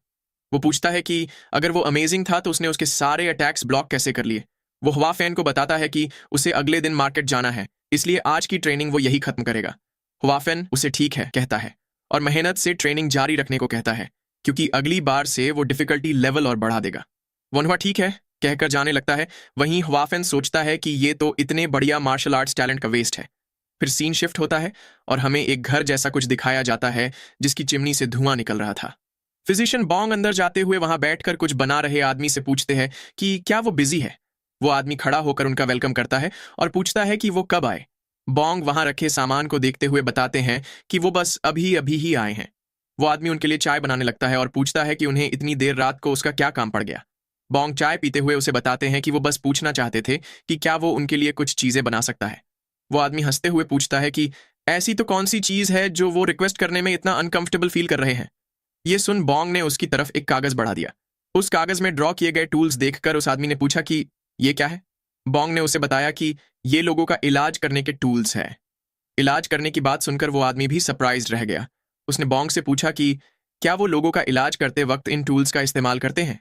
Speaker 1: वो पूछता है कि अगर वो अमेजिंग था तो उसने उसके सारे अटैक्स ब्लॉक कैसे कर लिए। वो हवा फैन को बताता है कि उसे अगले दिन मार्केट जाना है, इसलिए आज की ट्रेनिंग वो यही खत्म करेगा। हवा फैन उसे ठीक है कहता है और मेहनत से ट्रेनिंग जारी रखने को कहता है, क्योंकि अगली बार से वो डिफिकल्टी लेवल और बढ़ा देगा। वनवा ठीक है कहकर जाने लगता है। वहीं हवाफेन सोचता है कि ये तो इतने बढ़िया मार्शल आर्ट्स टैलेंट का वेस्ट है। फिर सीन शिफ्ट होता है और हमें एक घर जैसा कुछ दिखाया जाता है जिसकी चिमनी से धुआं निकल रहा था। फिजिशियन बॉन्ग अंदर जाते हुए वहां बैठकर कुछ बना रहे आदमी से पूछते हैं कि क्या वो बिजी है। वो आदमी खड़ा होकर उनका वेलकम करता है और पूछता है कि वो कब आए। बॉन्ग वहां रखे सामान को देखते हुए बताते हैं कि वो बस अभी अभी ही आए हैं। वो आदमी उनके लिए चाय बनाने लगता है और पूछता है कि उन्हें इतनी देर रात को उसका क्या काम पड़ गया। बॉन्ग चाय पीते हुए उसे बताते हैं कि वो बस पूछना चाहते थे कि क्या वो उनके लिए कुछ चीजें बना सकता है। वो आदमी हंसते हुए पूछता है कि ऐसी तो कौन सी चीज है जो वो रिक्वेस्ट करने में इतना अनकंफर्टेबल फील कर रहे हैं। ये सुन बॉन्ग ने उसकी तरफ एक कागज बढ़ा दिया। उस कागज में ड्रॉ किए गए टूल्स देखकर उस आदमी ने पूछा कि ये क्या है। बॉन्ग ने उसे बताया कि ये लोगों का इलाज करने के टूल्स है। इलाज करने की बात सुनकर वो आदमी भी सरप्राइज्ड रह गया। उसने बॉन्ग से पूछा कि क्या वो लोगों का इलाज करते वक्त इन टूल्स का इस्तेमाल करते हैं।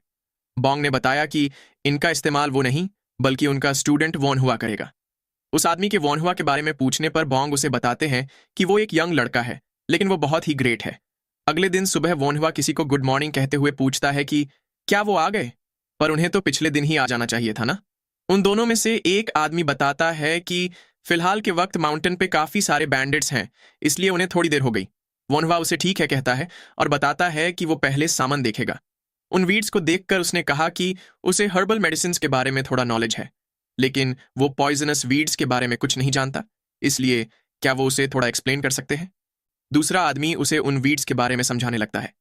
Speaker 1: बॉन्ग ने बताया कि इनका इस्तेमाल वो नहीं बल्कि उनका स्टूडेंट वॉन हुआ करेगा। उस आदमी के वॉन हुआ के बारे में पूछने पर बॉन्ग उसे बताते हैं कि वो एक यंग लड़का है, लेकिन वो बहुत ही ग्रेट है। अगले दिन सुबह वॉन हुआ किसी को गुड मॉर्निंग कहते हुए पूछता है कि क्या वो आ गए, पर उन्हें तो पिछले दिन ही आ जाना चाहिए था ना। उन दोनों में से एक आदमी बताता है कि फिलहाल के वक्त माउंटेन पे काफी सारे बैंडिट्स हैं, इसलिए उन्हें थोड़ी देर हो गई। वोनवा उसे ठीक है कहता है और बताता है कि वो पहले सामान देखेगा। उन वीड्स को देखकर उसने कहा कि उसे हर्बल मेडिसिन के बारे में थोड़ा नॉलेज है, लेकिन वो पॉइजनस वीड्स के बारे में कुछ नहीं जानता, इसलिए क्या वो उसे थोड़ा एक्सप्लेन कर सकते हैं। दूसरा आदमी उसे उन वीड्स के बारे में समझाने लगता है।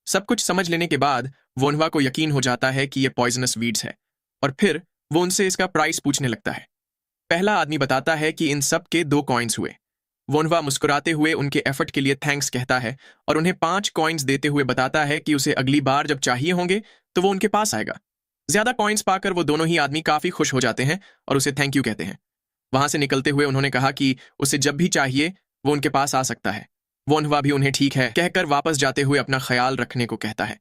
Speaker 1: सब कुछ समझ लेने के बाद वोनवा को यकीन हो जाता है कि ये पॉइजनस वीड्स है और फिर वो उनसे इसका प्राइस पूछने लगता है। पहला आदमी बताता है कि इन सब के 2 कॉइन्स हुए। वोनवा मुस्कुराते हुए उनके एफर्ट के लिए थैंक्स कहता है और उन्हें 5 कॉइन्स देते हुए बताता है कि उसे अगली बार जब चाहिए होंगे तो वो उनके पास आएगा। ज्यादा कॉइन्स पाकर वो दोनों ही आदमी काफी खुश हो जाते हैं और उसे थैंक यू कहते हैं। वहां से निकलते हुए उन्होंने कहा कि उसे जब भी चाहिए वो उनके पास आ सकता है। वोनवा भी उन्हें ठीक है कहकर वापस जाते हुए अपना ख्याल रखने को कहता है।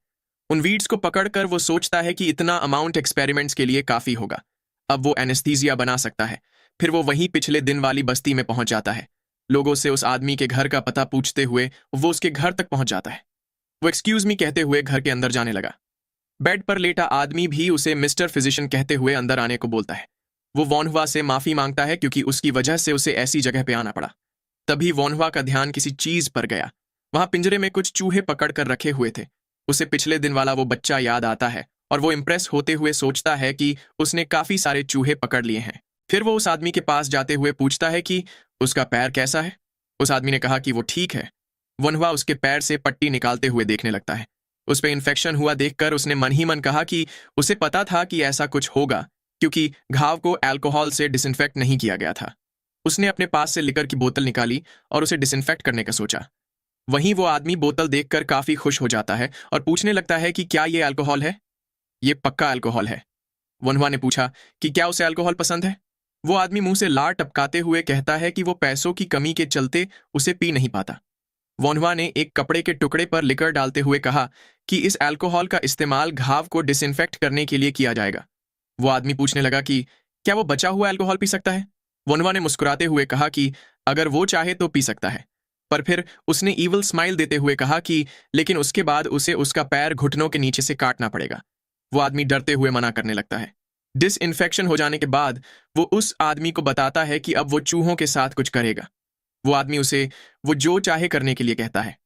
Speaker 1: उन वीड्स को पकड़कर वो सोचता है कि इतना अमाउंट एक्सपेरिमेंट्स के लिए काफी होगा। अब वो एनेस्थीसिया बना सकता है। फिर वो वहीं पिछले दिन वाली बस्ती में पहुंच जाता है। लोगों से उस आदमी के घर का पता पूछते हुए वो उसके घर तक पहुंच जाता है। वो एक्सक्यूज मी कहते हुए घर के अंदर जाने लगा। बेड पर लेटा आदमी भी उसे मिस्टर फिजिशियन कहते हुए अंदर आने को बोलता है। वो वॉनहुआ से माफी मांगता है क्योंकि उसकी वजह से उसे ऐसी जगह पे आना पड़ा। तभी वॉनहुआ का ध्यान किसी चीज पर गया। वहां पिंजरे में कुछ चूहे पकड़ कर रखे हुए थे। उसे पिछले दिन वाला वो बच्चा याद आता है और वो इम्प्रेस होते हुए सोचता है कि उसने काफी सारे चूहे पकड़ लिए हैं। फिर वो उस आदमी के पास जाते हुए पूछता है कि उसका पैर कैसा है। उस आदमी ने कहा कि वो ठीक है। वनवा उसके पैर से पट्टी निकालते हुए देखने लगता है। उस पे इन्फेक्शन हुआ देखकर उसने मन ही मन कहा कि उसे पता था कि ऐसा कुछ होगा, क्योंकि घाव को अल्कोहल से डिसइंफेक्ट नहीं किया गया था। उसने अपने पास से लिकर की बोतल निकाली और उसे डिसइंफेक्ट करने का सोचा। वहीं वो आदमी बोतल देखकर काफी खुश हो जाता है और पूछने लगता है कि क्या ये अल्कोहल है। ये पक्का अल्कोहल है। वनवा ने पूछा कि क्या उसे अल्कोहल पसंद है। वो आदमी मुंह से लार टपकाते हुए कहता है कि वो पैसों की कमी के चलते उसे पी नहीं पाता। वोनवा ने एक कपड़े के टुकड़े पर लिकर डालते हुए कहा कि इस अल्कोहल का इस्तेमाल घाव को डिसइंफेक्ट करने के लिए किया जाएगा। वो आदमी पूछने लगा कि क्या वो बचा हुआ अल्कोहल पी सकता है। वोनवा ने मुस्कुराते हुए कहा कि अगर वो चाहे तो पी सकता है, पर फिर उसने ईवल स्माइल देते हुए कहा कि लेकिन उसके बाद उसे उसका पैर घुटनों के नीचे से काटना पड़ेगा। वो आदमी डरते हुए मना करने लगता है। डिसइंफेक्शन हो जाने के बाद वो उस आदमी को बताता है कि अब वो चूहों के साथ कुछ करेगा। वो आदमी उसे वो जो चाहे करने के लिए कहता है।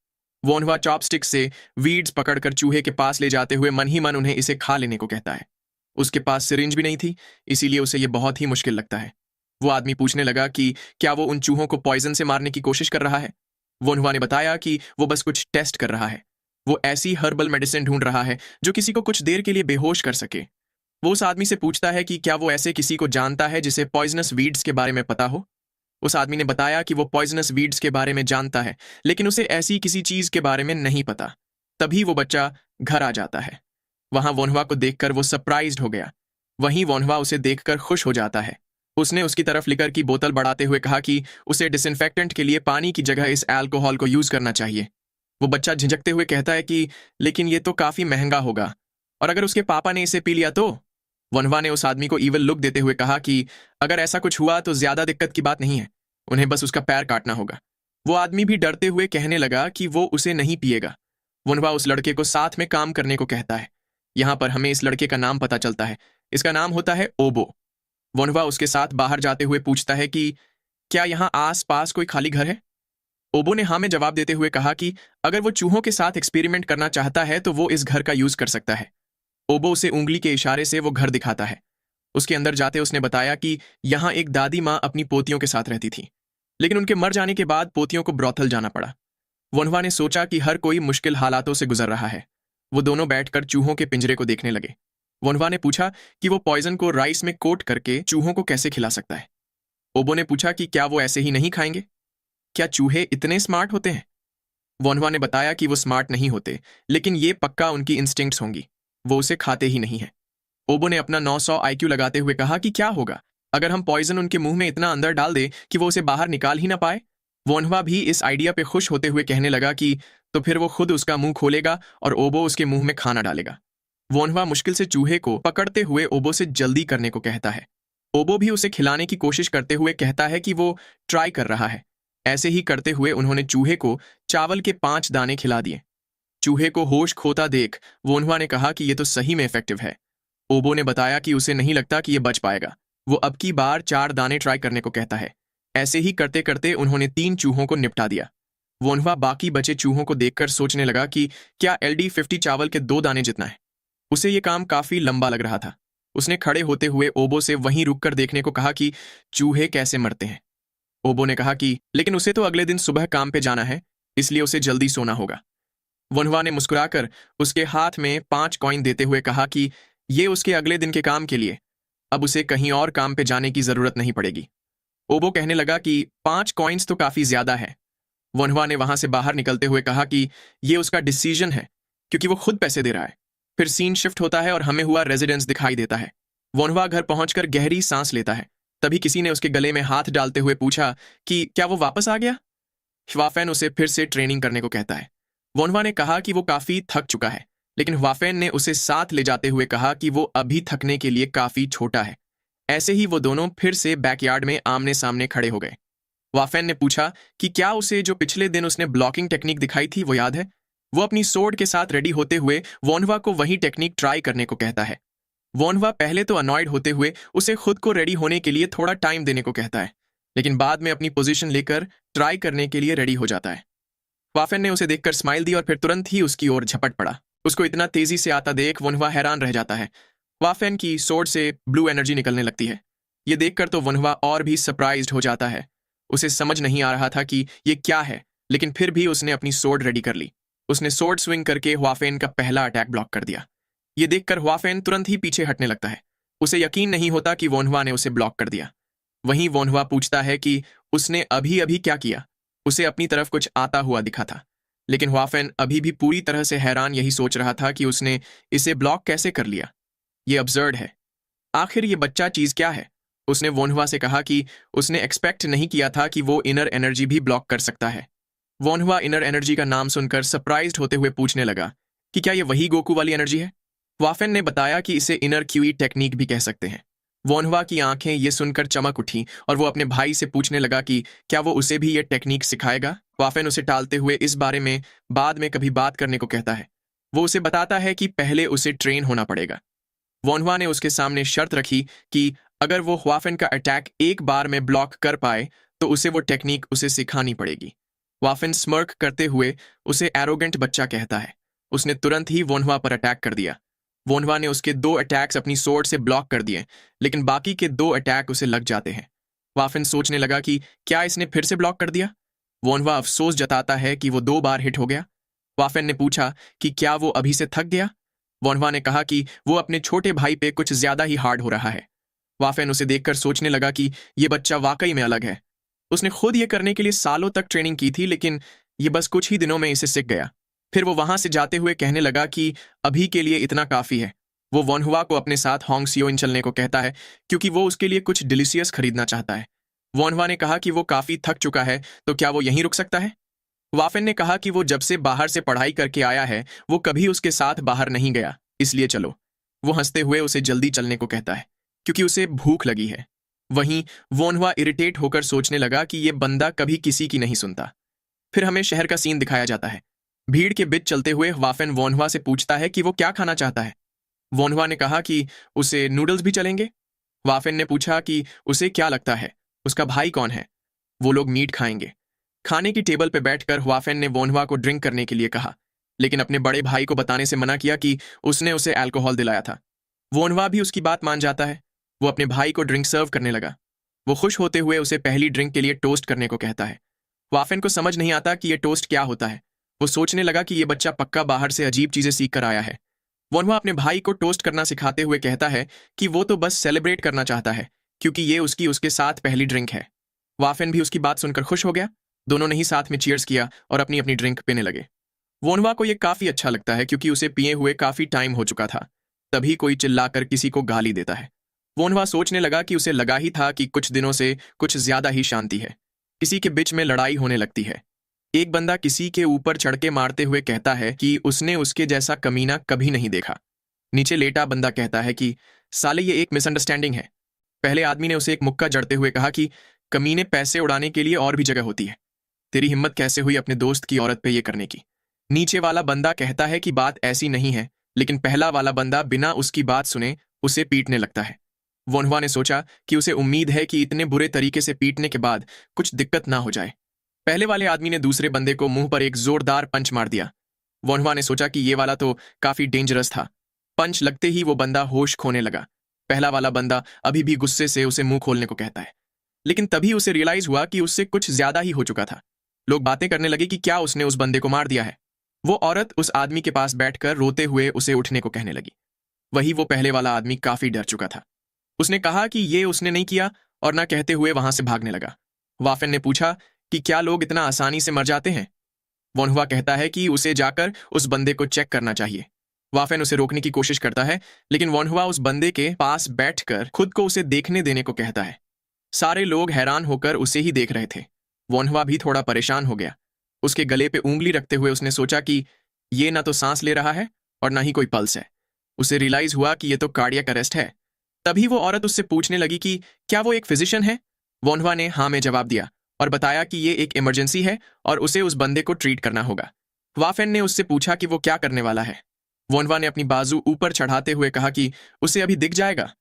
Speaker 1: वोनवा चॉपस्टिक से वीड्स पकड़कर चूहे के पास ले जाते हुए मन ही मन उन्हें इसे खा लेने को कहता है। उसके पास सिरिंज भी नहीं थी, इसीलिए उसे ये बहुत ही मुश्किल लगता है। वो आदमी पूछने लगा कि क्या वो उन चूहों को पॉइजन से मारने की कोशिश कर रहा है। वोनवा ने बताया कि वो बस कुछ टेस्ट कर रहा है। वो ऐसी हर्बल मेडिसिन ढूंढ रहा है जो किसी को कुछ देर के लिए बेहोश कर सके। वो उस आदमी से पूछता है कि क्या वो ऐसे किसी को जानता है जिसे पॉइजनस वीड्स के बारे में पता हो। उस आदमी ने बताया कि वो पॉइजनस वीड्स के बारे में जानता है, लेकिन उसे ऐसी किसी चीज के बारे में नहीं पता। तभी वो बच्चा घर आ जाता है। वहां वोनवा को देखकर वो सरप्राइज्ड हो गया। वहीं वोन्हवा उसे देखकर खुश हो जाता है। उसने उसकी तरफ लिकर की बोतल बढ़ाते हुए कहा कि उसे डिसइंफेक्टेंट के लिए पानी की जगह इस अल्कोहल को यूज करना चाहिए। वो बच्चा झिझकते हुए कहता है कि लेकिन ये तो काफी महंगा होगा, और अगर उसके पापा ने इसे पी लिया तो? वोन्हवा ने उस आदमी को ईविल लुक देते हुए कहा कि अगर ऐसा कुछ हुआ तो ज्यादा दिक्कत की बात नहीं है, उन्हें बस उसका पैर काटना होगा। वो आदमी भी डरते हुए कहने लगा कि वो उसे नहीं पिएगा। वोन्हवा उस लड़के को साथ में काम करने को कहता है। यहाँ पर हमें इस लड़के का नाम पता चलता है। इसका नाम होता है ओबो। वोन्हवा उसके साथ बाहर जाते हुए पूछता है कि क्या यहाँ आस पास कोई खाली घर है? ओबो ने हाँ में जवाब देते हुए कहा कि अगर वो चूहों के साथ एक्सपेरिमेंट करना चाहता है तो वो इस घर का यूज कर सकता है। ओबो उसे उंगली के इशारे से वो घर दिखाता है। उसके अंदर जाते उसने बताया कि यहाँ एक दादी माँ अपनी पोतियों के साथ रहती थी, लेकिन उनके मर जाने के बाद पोतियों को ब्रॉथल जाना पड़ा। वोन्हवा ने सोचा कि हर कोई मुश्किल हालातों से गुजर रहा है। वो दोनों बैठकर चूहों के पिंजरे को देखने लगे। वोन्हवा ने पूछा कि वो पॉइजन को राइस में कोट करके चूहों को कैसे खिला सकता है। ओबो ने पूछा कि क्या वो ऐसे ही नहीं खाएंगे? क्या चूहे इतने स्मार्ट होते हैं? वोन्हवा ने बताया कि वो स्मार्ट नहीं होते, लेकिन ये पक्का उनकी इंस्टिंक्ट्स होंगी, वो उसे खाते ही नहीं है। ओबो ने अपना 900 आईक्यू लगाते हुए कहा कि क्या होगा अगर हम पॉइजन उनके मुंह में इतना अंदर डाल दे कि वो उसे बाहर निकाल ही ना पाए। वोन्हवा भी इस आइडिया पे खुश होते हुए कहने लगा कि तो फिर वो खुद उसका मुंह खोलेगा और ओबो उसके मुंह में खाना डालेगा। वोन्हवा मुश्किल से चूहे को पकड़ते हुए ओबो से जल्दी करने को कहता है। ओबो भी उसे खिलाने की कोशिश करते हुए कहता है कि वो ट्राई कर रहा है। ऐसे ही करते हुए उन्होंने चूहे को चावल के 5 दाने खिला दिए। चूहे को होश खोता देख वोन्हवा ने कहा कि ये तो सही में इफेक्टिव है। ओबो ने बताया कि उसे नहीं लगता कि ये बच पाएगा। वो अब की बार 4 दाने ट्राई करने को कहता है। ऐसे ही करते करते उन्होंने 3 चूहों को निपटा दिया। वोन्हवा बाकी बचे चूहों को देखकर सोचने लगा कि क्या LD50 चावल के 2 दाने जितना है। उसे ये काम काफी लंबा लग रहा था। उसने खड़े होते हुए ओबो से वहीं रुककर देखने को कहा कि चूहे कैसे मरते हैं। ओबो ने कहा कि लेकिन उसे तो अगले दिन सुबह काम पे जाना है, इसलिए उसे जल्दी सोना होगा। वोन्हवा ने मुस्कुराकर उसके हाथ में 5 कॉइन देते हुए कहा कि ये उसके अगले दिन के काम के लिए, अब उसे कहीं और काम पे जाने की जरूरत नहीं पड़ेगी। ओबो कहने लगा कि 5 कॉइन्स तो काफी ज्यादा है। वोन्हवा ने वहां से बाहर निकलते हुए कहा कि ये उसका डिसीजन है, क्योंकि वो खुद पैसे दे रहा है। फिर सीन शिफ्ट होता है और हमें हुआ रेजिडेंस दिखाई देता है। वोन्हवा घर पहुंचकर गहरी सांस लेता है। तभी किसी ने उसके गले में हाथ डालते हुए पूछा कि क्या वो वापस आ गया? ह्वाफेन उसे फिर से ट्रेनिंग करने को कहता है। वोन्हवा ने कहा कि वो काफी थक चुका है, लेकिन ह्वाफेन ने उसे साथ ले जाते हुए कहा कि वो अभी थकने के लिए काफी छोटा है। ऐसे ही वो दोनों फिर से बैकयार्ड में आमने सामने खड़े हो गए। ह्वाफेन ने पूछा कि क्या उसे जो पिछले दिन उसने ब्लॉकिंग टेक्निक दिखाई थी वो याद है। वो अपनी सोर्ड के साथ रेडी होते हुए वोन्हवा को वही टेक्निक ट्राई करने को कहता है। वोन्हवा पहले तो अनॉयड होते हुए उसे खुद को रेडी होने के लिए थोड़ा टाइम देने को कहता है, लेकिन बाद में अपनी पोजीशन लेकर ट्राई करने के लिए रेडी हो जाता है। ह्वाफेन ने उसे देखकर स्माइल दी और फिर तुरंत ही उसकी ओर झपट पड़ा। उसको इतना तेजी से आता देख वोन्हवा हैरान रह जाता है। ह्वाफेन की सोर्ड से ब्लू एनर्जी निकलने लगती है। ये देखकर तो वोन्हवा और भी सरप्राइज्ड हो जाता है। उसे समझ नहीं आ रहा था कि ये क्या है, लेकिन फिर भी उसने अपनी सोर्ड रेडी कर ली। उसने सोर्ड स्विंग करके ह्वाफेन का पहला अटैक ब्लॉक कर दिया। ये देखकर ह्वाफेन तुरंत ही पीछे हटने लगता है। उसे यकीन नहीं होता कि वोन्हवा ने उसे ब्लॉक कर दिया। वहीं वोन्हवा पूछता है कि उसने अभी अभी क्या किया। उसे अपनी तरफ कुछ आता हुआ दिखा था, लेकिन ह्वाफेन अभी भी पूरी तरह से हैरान यही सोच रहा था कि उसने इसे ब्लॉक कैसे कर लिया। ये अब्सर्ड है। आखिर ये बच्चा चीज क्या है? उसने वोन्हवा से कहा कि उसने एक्सपेक्ट नहीं किया था कि वो इनर एनर्जी भी ब्लॉक कर सकता है। वोन्हवा इनर एनर्जी का नाम सुनकर सरप्राइज्ड होते हुए पूछने लगा कि क्या ये वही गोकू वाली एनर्जी है। ह्वाफेन ने बताया कि इसे इनर क्यूई टेक्निक भी कह सकते हैं। वोन्हवा की आंखें ये सुनकर चमक उठी और वो अपने भाई से पूछने लगा कि क्या वो उसे भी ये टेक्निक सिखाएगा। ह्वाफेन उसे टालते हुए इस बारे में बाद में कभी बात करने को कहता है। वो उसे बताता है कि पहले उसे ट्रेन होना पड़ेगा। वोन्हवा ने उसके सामने शर्त रखी कि अगर वो ह्वाफेन का अटैक एक बार में ब्लॉक कर पाए तो उसे वो टेक्निक उसे सिखानी पड़ेगी। ह्वाफेन स्मर्क करते हुए उसे एरोगेंट बच्चा कहता है। उसने तुरंत ही वोन्हवा पर अटैक कर दिया। वोन्हवा ने उसके 2 अटैक्स अपनी सोर्ड से ब्लॉक कर दिए, लेकिन बाकी के 2 अटैक उसे लग जाते हैं। ह्वाफेन सोचने लगा कि क्या इसने फिर से ब्लॉक कर दिया। वोन्हवा अफसोस जताता है कि वो 2 बार हिट हो गया। ह्वाफेन ने पूछा कि क्या वो अभी से थक गया। वोन्हवा ने कहा कि वो अपने छोटे भाई पे कुछ ज्यादा ही हार्ड हो रहा है। ह्वाफेन उसे देखकर सोचने लगा कि ये बच्चा वाकई में अलग है। उसने खुद ये करने के लिए सालों तक ट्रेनिंग की थी, लेकिन ये बस कुछ ही दिनों में इसे सीख गया। फिर वो वहां से जाते हुए कहने लगा कि अभी के लिए इतना काफी है, वो वॉनहुआ को अपने साथ होंग सियोइन चलने को कहता है क्योंकि वो उसके लिए कुछ डिलीशियस खरीदना चाहता है। वॉनहुआ ने कहा कि वो काफी थक चुका है, तो क्या वो यहीं रुक सकता है? वाफेन ने कहा कि वो जब से बाहर से पढ़ाई करके आया है वो कभी उसके साथ बाहर नहीं गया, इसलिए चलो। वो हंसते हुए उसे जल्दी चलने को कहता है क्योंकि उसे भूख लगी है। वहीं वोनहुआ इरिटेट होकर सोचने लगा कि ये बंदा कभी किसी की नहीं सुनता। फिर हमें शहर का सीन दिखाया जाता है। भीड़ के बीच चलते हुए वाफेन वोनहुआ से पूछता है कि वो क्या खाना चाहता है। वोनहुआ ने कहा कि उसे नूडल्स भी चलेंगे। वाफेन ने पूछा कि उसे क्या लगता है उसका भाई कौन है, वो लोग मीट खाएंगे। खाने की टेबल पर बैठकर वाफेन ने वोनहुआ को ड्रिंक करने के लिए कहा, लेकिन अपने बड़े भाई को बताने से मना किया कि उसने उसे अल्कोहल दिलाया था। वोनहुआ भी उसकी बात मान जाता है। वो अपने भाई को ड्रिंक सर्व करने लगा। वो खुश होते हुए उसे पहली ड्रिंक के लिए टोस्ट करने को कहता है। वाफेन को समझ नहीं आता कि यह टोस्ट क्या होता है। वो सोचने लगा कि यह बच्चा पक्का बाहर से अजीब चीजें सीख कर आया है। वोनहुआ अपने भाई को टोस्ट करना सिखाते हुए कहता है कि वो तो बस सेलिब्रेट करना चाहता है क्योंकि ये उसके साथ पहली ड्रिंक है। वाफेन भी उसकी बात सुनकर खुश हो गया। दोनों ने ही साथ में चीयर्स किया और अपनी अपनी ड्रिंक पीने लगे। वोनहुआ को यह काफी अच्छा लगता है क्योंकि उसे पिए हुए काफी टाइम हो चुका था। तभी कोई चिल्लाकर किसी को गाली देता है। वोनहुआ सोचने लगा कि उसे लगा ही था कि कुछ दिनों से कुछ ज्यादा ही शांति है। किसी के बीच में लड़ाई होने लगती है। एक बंदा किसी के ऊपर चढ़ के मारते हुए कहता है कि उसने उसके जैसा कमीना कभी नहीं देखा। नीचे लेटा बंदा कहता है कि साले ये एक मिसअंडरस्टैंडिंग है। पहले आदमी ने उसे एक मुक्का जड़ते हुए कहा कि कमीने पैसे उड़ाने के लिए और भी जगह होती है। तेरी हिम्मत कैसे हुई अपने दोस्त की औरत पे ये करने की? नीचे वाला बंदा कहता है कि बात ऐसी नहीं है, लेकिन पहला वाला बंदा बिना उसकी बात सुने उसे पीटने लगता है। वोनहुआ ने सोचा कि उसे उम्मीद है कि इतने बुरे तरीके से पीटने के बाद कुछ दिक्कत ना हो जाए। पहले वाले आदमी ने दूसरे बंदे को मुंह पर एक जोरदार पंच मार दिया। वोनहुआ ने सोचा कि ये वाला तो काफी डेंजरस था। पंच लगते ही वो बंदा होश खोने लगा। पहला वाला बंदा अभी भी गुस्से से उसे मुंह खोलने को कहता है, लेकिन तभी उसे रियलाइज हुआ कि उससे कुछ ज्यादा ही हो चुका था। लोग बातें करने लगे कि क्या उसने उस बंदे को मार दिया है। वो औरत उस आदमी के पास बैठकर रोते हुए उसे उठने को कहने लगी। वही वो पहले वाला आदमी काफी डर चुका था। उसने कहा कि ये उसने नहीं किया और ना कहते हुए वहां से भागने लगा। वाफेन ने पूछा कि क्या लोग इतना आसानी से मर जाते हैं। वोनहुआ कहता है कि उसे जाकर उस बंदे को चेक करना चाहिए। वाफेन उसे रोकने की कोशिश करता है, लेकिन वोनहुआ उस बंदे के पास बैठकर खुद को उसे देखने देने को कहता है। सारे लोग हैरान होकर उसे ही देख रहे थे। वोनहुआ भी थोड़ा परेशान हो गया। उसके गले पे उंगली रखते हुए उसने सोचा कि ये ना तो सांस ले रहा है और ना ही कोई पल्स है। उसे रियलाइज हुआ कि ये तो कार्डियक अरेस्ट है। तभी वो औरत उससे पूछने लगी कि क्या वो एक फिजिशियन है। वोनहुआ ने हाँ में जवाब दिया और बताया कि ये एक इमरजेंसी है और उसे उस बंदे को ट्रीट करना होगा। वाफेन ने उससे पूछा कि वो क्या करने वाला है। वोनहुआ ने अपनी बाजू ऊपर चढ़ाते हुए कहा कि उसे अभी दिख जाएगा।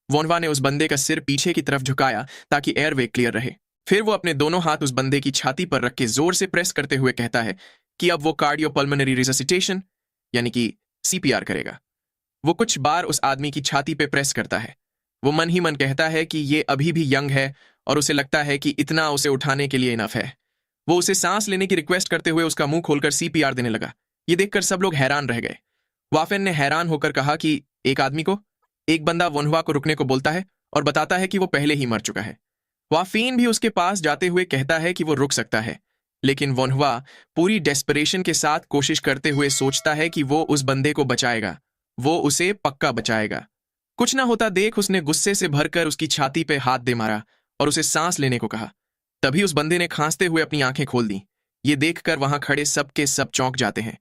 Speaker 1: वोनहुआ ने उस बंदे का सिर पीछे की तरफ झुकाया ताकि एयरवे क्लियर रहे। फिर वो अपने दोनों हाथ उस बंदे की छाती पर रख के जोर से प्रेस करते हुए कहता है कि अब वो कार्डियोपल्मोनरी रिससिटेशन यानी कि सीपीआर करेगा। वो कुछ बार उस आदमी की छाती पे प्रेस करता है। वो मन ही मन कहता है कि ये अभी भी यंग है और उसे लगता है कि इतना उसे उठाने के लिए इनफ है। वो उसे सांस लेने की रिक्वेस्ट करते हुए उसका मुंह खोलकर सीपीआर देने लगा। ये देखकर सब लोग हैरान रह गए। वाफेन ने हैरान होकर कहा कि एक बंदा वोनहुआ को रुकने को बोलता है और बताता है कि वो पहले ही मर चुका है। वाफीन भी उसके पास जाते हुए कहता है कि वो रुक सकता है, लेकिन वोनहुआ पूरी डेस्परेशन के साथ कोशिश करते हुए सोचता है कि वो उस बंदे को बचाएगा। वो उसे पक्का बचाएगा। कुछ ना होता देख उसने गुस्से से भरकर उसकी छाती पे हाथ दे मारा और उसे सांस लेने को कहा। तभी उस बंदे ने खांसते हुए अपनी आंखें खोल दी। ये देखकर वहां खड़े सब के सब चौंक जाते हैं।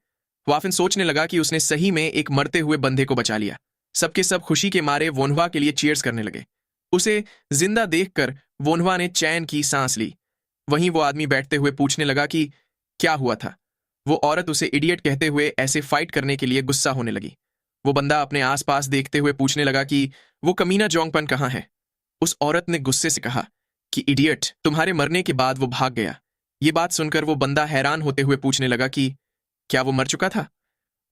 Speaker 1: वाफिन सोचने लगा कि उसने सही में एक मरते हुए बंदे को बचा लिया। सबके सब खुशी के मारे वोनहुआ के लिए चीयर्स करने लगे। उसे जिंदा देखकर वोनहुआ ने चैन की सांस ली। वहीं वो आदमी बैठते हुए पूछने लगा कि क्या हुआ था। वो औरत उसे इडियट कहते हुए ऐसे फाइट करने के लिए गुस्सा होने लगी। वो बंदा अपने आसपास देखते हुए पूछने लगा कि वो कमीना जोंगपन कहाँ है। उस औरत ने गुस्से से कहा कि इडियट, तुम्हारे मरने के बाद वो भाग गया। ये बात सुनकर वो बंदा हैरान होते हुए पूछने लगा कि क्या वो मर चुका था।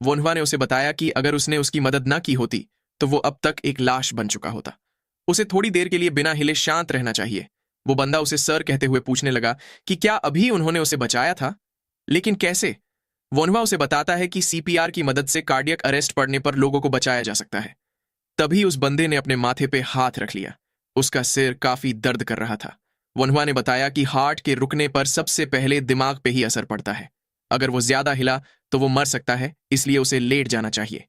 Speaker 1: वोनहुआ ने उसे बताया कि अगर उसने उसकी मदद ना की होती तो वो अब तक एक लाश बन चुका होता। उसे थोड़ी देर के लिए बिना हिले शांत रहना चाहिए। वो बंदा उसे सर कहते हुए पूछने लगा कि क्या अभी उन्होंने उसे बचाया था, लेकिन कैसे। वोनहुआ उसे बताता है कि सीपीआर की मदद से कार्डियक अरेस्ट पड़ने पर लोगों को बचाया जा सकता है। तभी उस बंदे ने अपने माथे पे हाथ रख लिया। उसका सिर काफी दर्द कर रहा था। वोनहुआ ने बताया कि हार्ट के रुकने पर सबसे पहले दिमाग पे ही असर पड़ता है। अगर वो ज्यादा हिला तो वो मर सकता है, इसलिए उसे लेट जाना चाहिए।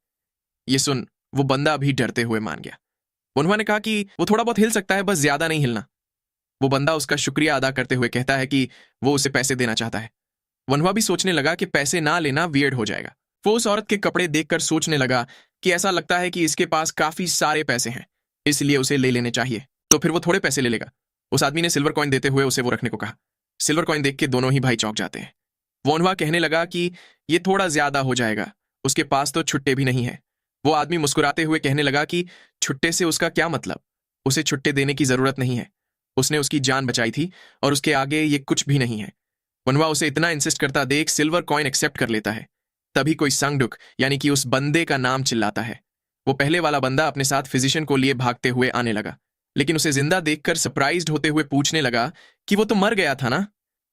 Speaker 1: ये सुन वो बंदा भी डरते हुए मान गया। वनवा ने कहा कि वो थोड़ा बहुत हिल सकता है, बस ज्यादा नहीं हिलना। वो बंदा उसका शुक्रिया अदा करते हुए कहता है कि वो उसे पैसे देना चाहता है। वनवा भी सोचने लगा कि पैसे ना लेना वियर्ड हो जाएगा। वो उस औरत के कपड़े देखकर सोचने लगा कि ऐसा लगता है कि इसके पास काफी सारे पैसे हैं, इसलिए उसे ले लेने चाहिए, तो फिर वो थोड़े पैसे ले लेगा। उस आदमी ने सिल्वर कॉइन देते हुए उसे वो रखने को कहा। सिल्वर कॉइन देख के दोनों ही भाई चौंक जाते हैं। वनवा कहने लगा कि ये थोड़ा ज्यादा हो जाएगा, उसके पास तो छुट्टे भी नहीं है। वो आदमी मुस्कुराते हुए कहने लगा कि छुट्टे से उसका क्या मतलब, उसे छुट्टे देने की जरूरत नहीं है, उसने उसकी जान बचाई थी और उसके आगे ये कुछ भी नहीं है। वनवा उसे इतना इंसिस्ट करता देख सिल्वर कॉइन एक्सेप्ट कर लेता है। तभी कोई संगडुक यानी कि उस बंदे का नाम चिल्लाता है। वो पहले वाला बंदा अपने साथ फिजिशियन को लिए भागते हुए आने लगा, लेकिन उसे जिंदा देखकर सरप्राइज्ड होते हुए पूछने लगा कि वो तो मर गया था ना।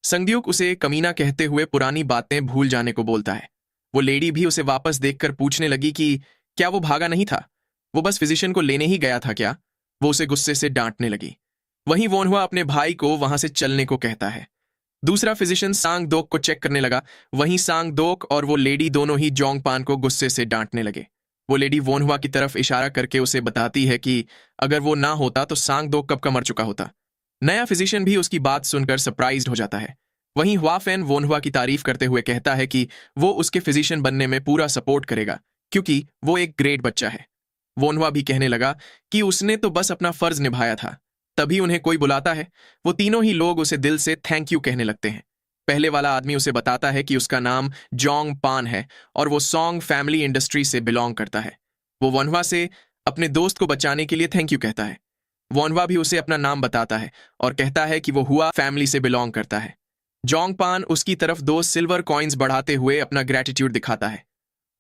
Speaker 1: संगड्यूक उसे कमीना कहते हुए पुरानी बातें भूल जाने को बोलता है। वो लेडी भी उसे वापस देखकर पूछने लगी कि क्या वो भागा नहीं था, वो बस फिजिशियन को लेने ही गया था क्या। वो उसे गुस्से से डांटने लगी। वहीं वोनहुआ अपने भाई को वहां से चलने को कहता है। दूसरा फिजिशियन सांग दोक को चेक करने लगा। वहीं सांग दोक और वो लेडी दोनों ही जोंगपान को गुस्से से डांटने लगे। वो लेडी वोनहुआ की तरफ इशारा करके उसे बताती है कि अगर वो ना होता तो सांग दोक कब का मर चुका होता। नया फिजिशियन भी उसकी बात सुनकर सरप्राइज्ड हो जाता है। वहीं हुआफेन वोनहुआ की तारीफ करते हुए कहता है कि वो उसके फिजिशियन बनने में पूरा सपोर्ट करेगा, क्योंकि वो एक ग्रेट बच्चा है। वोनहुआ भी कहने लगा कि उसने तो बस अपना फर्ज निभाया था। तभी उन्हें कोई बुलाता है। वो तीनों ही लोग उसे दिल से थैंक यू कहने लगते हैं। पहले वाला आदमी उसे बताता है कि उसका नाम जोंग पान है और वो सॉन्ग फैमिली इंडस्ट्री से बिलोंग करता है। वो वोनहुआ से अपने दोस्त को बचाने के लिए थैंक यू कहता है। वोनहुआ भी उसे अपना नाम बताता है और कहता है कि वो हुआ फैमिली से बिलोंग करता है। जोंग पान उसकी तरफ 2 सिल्वर कॉइन्स बढ़ाते हुए अपना ग्रेटिट्यूड दिखाता है।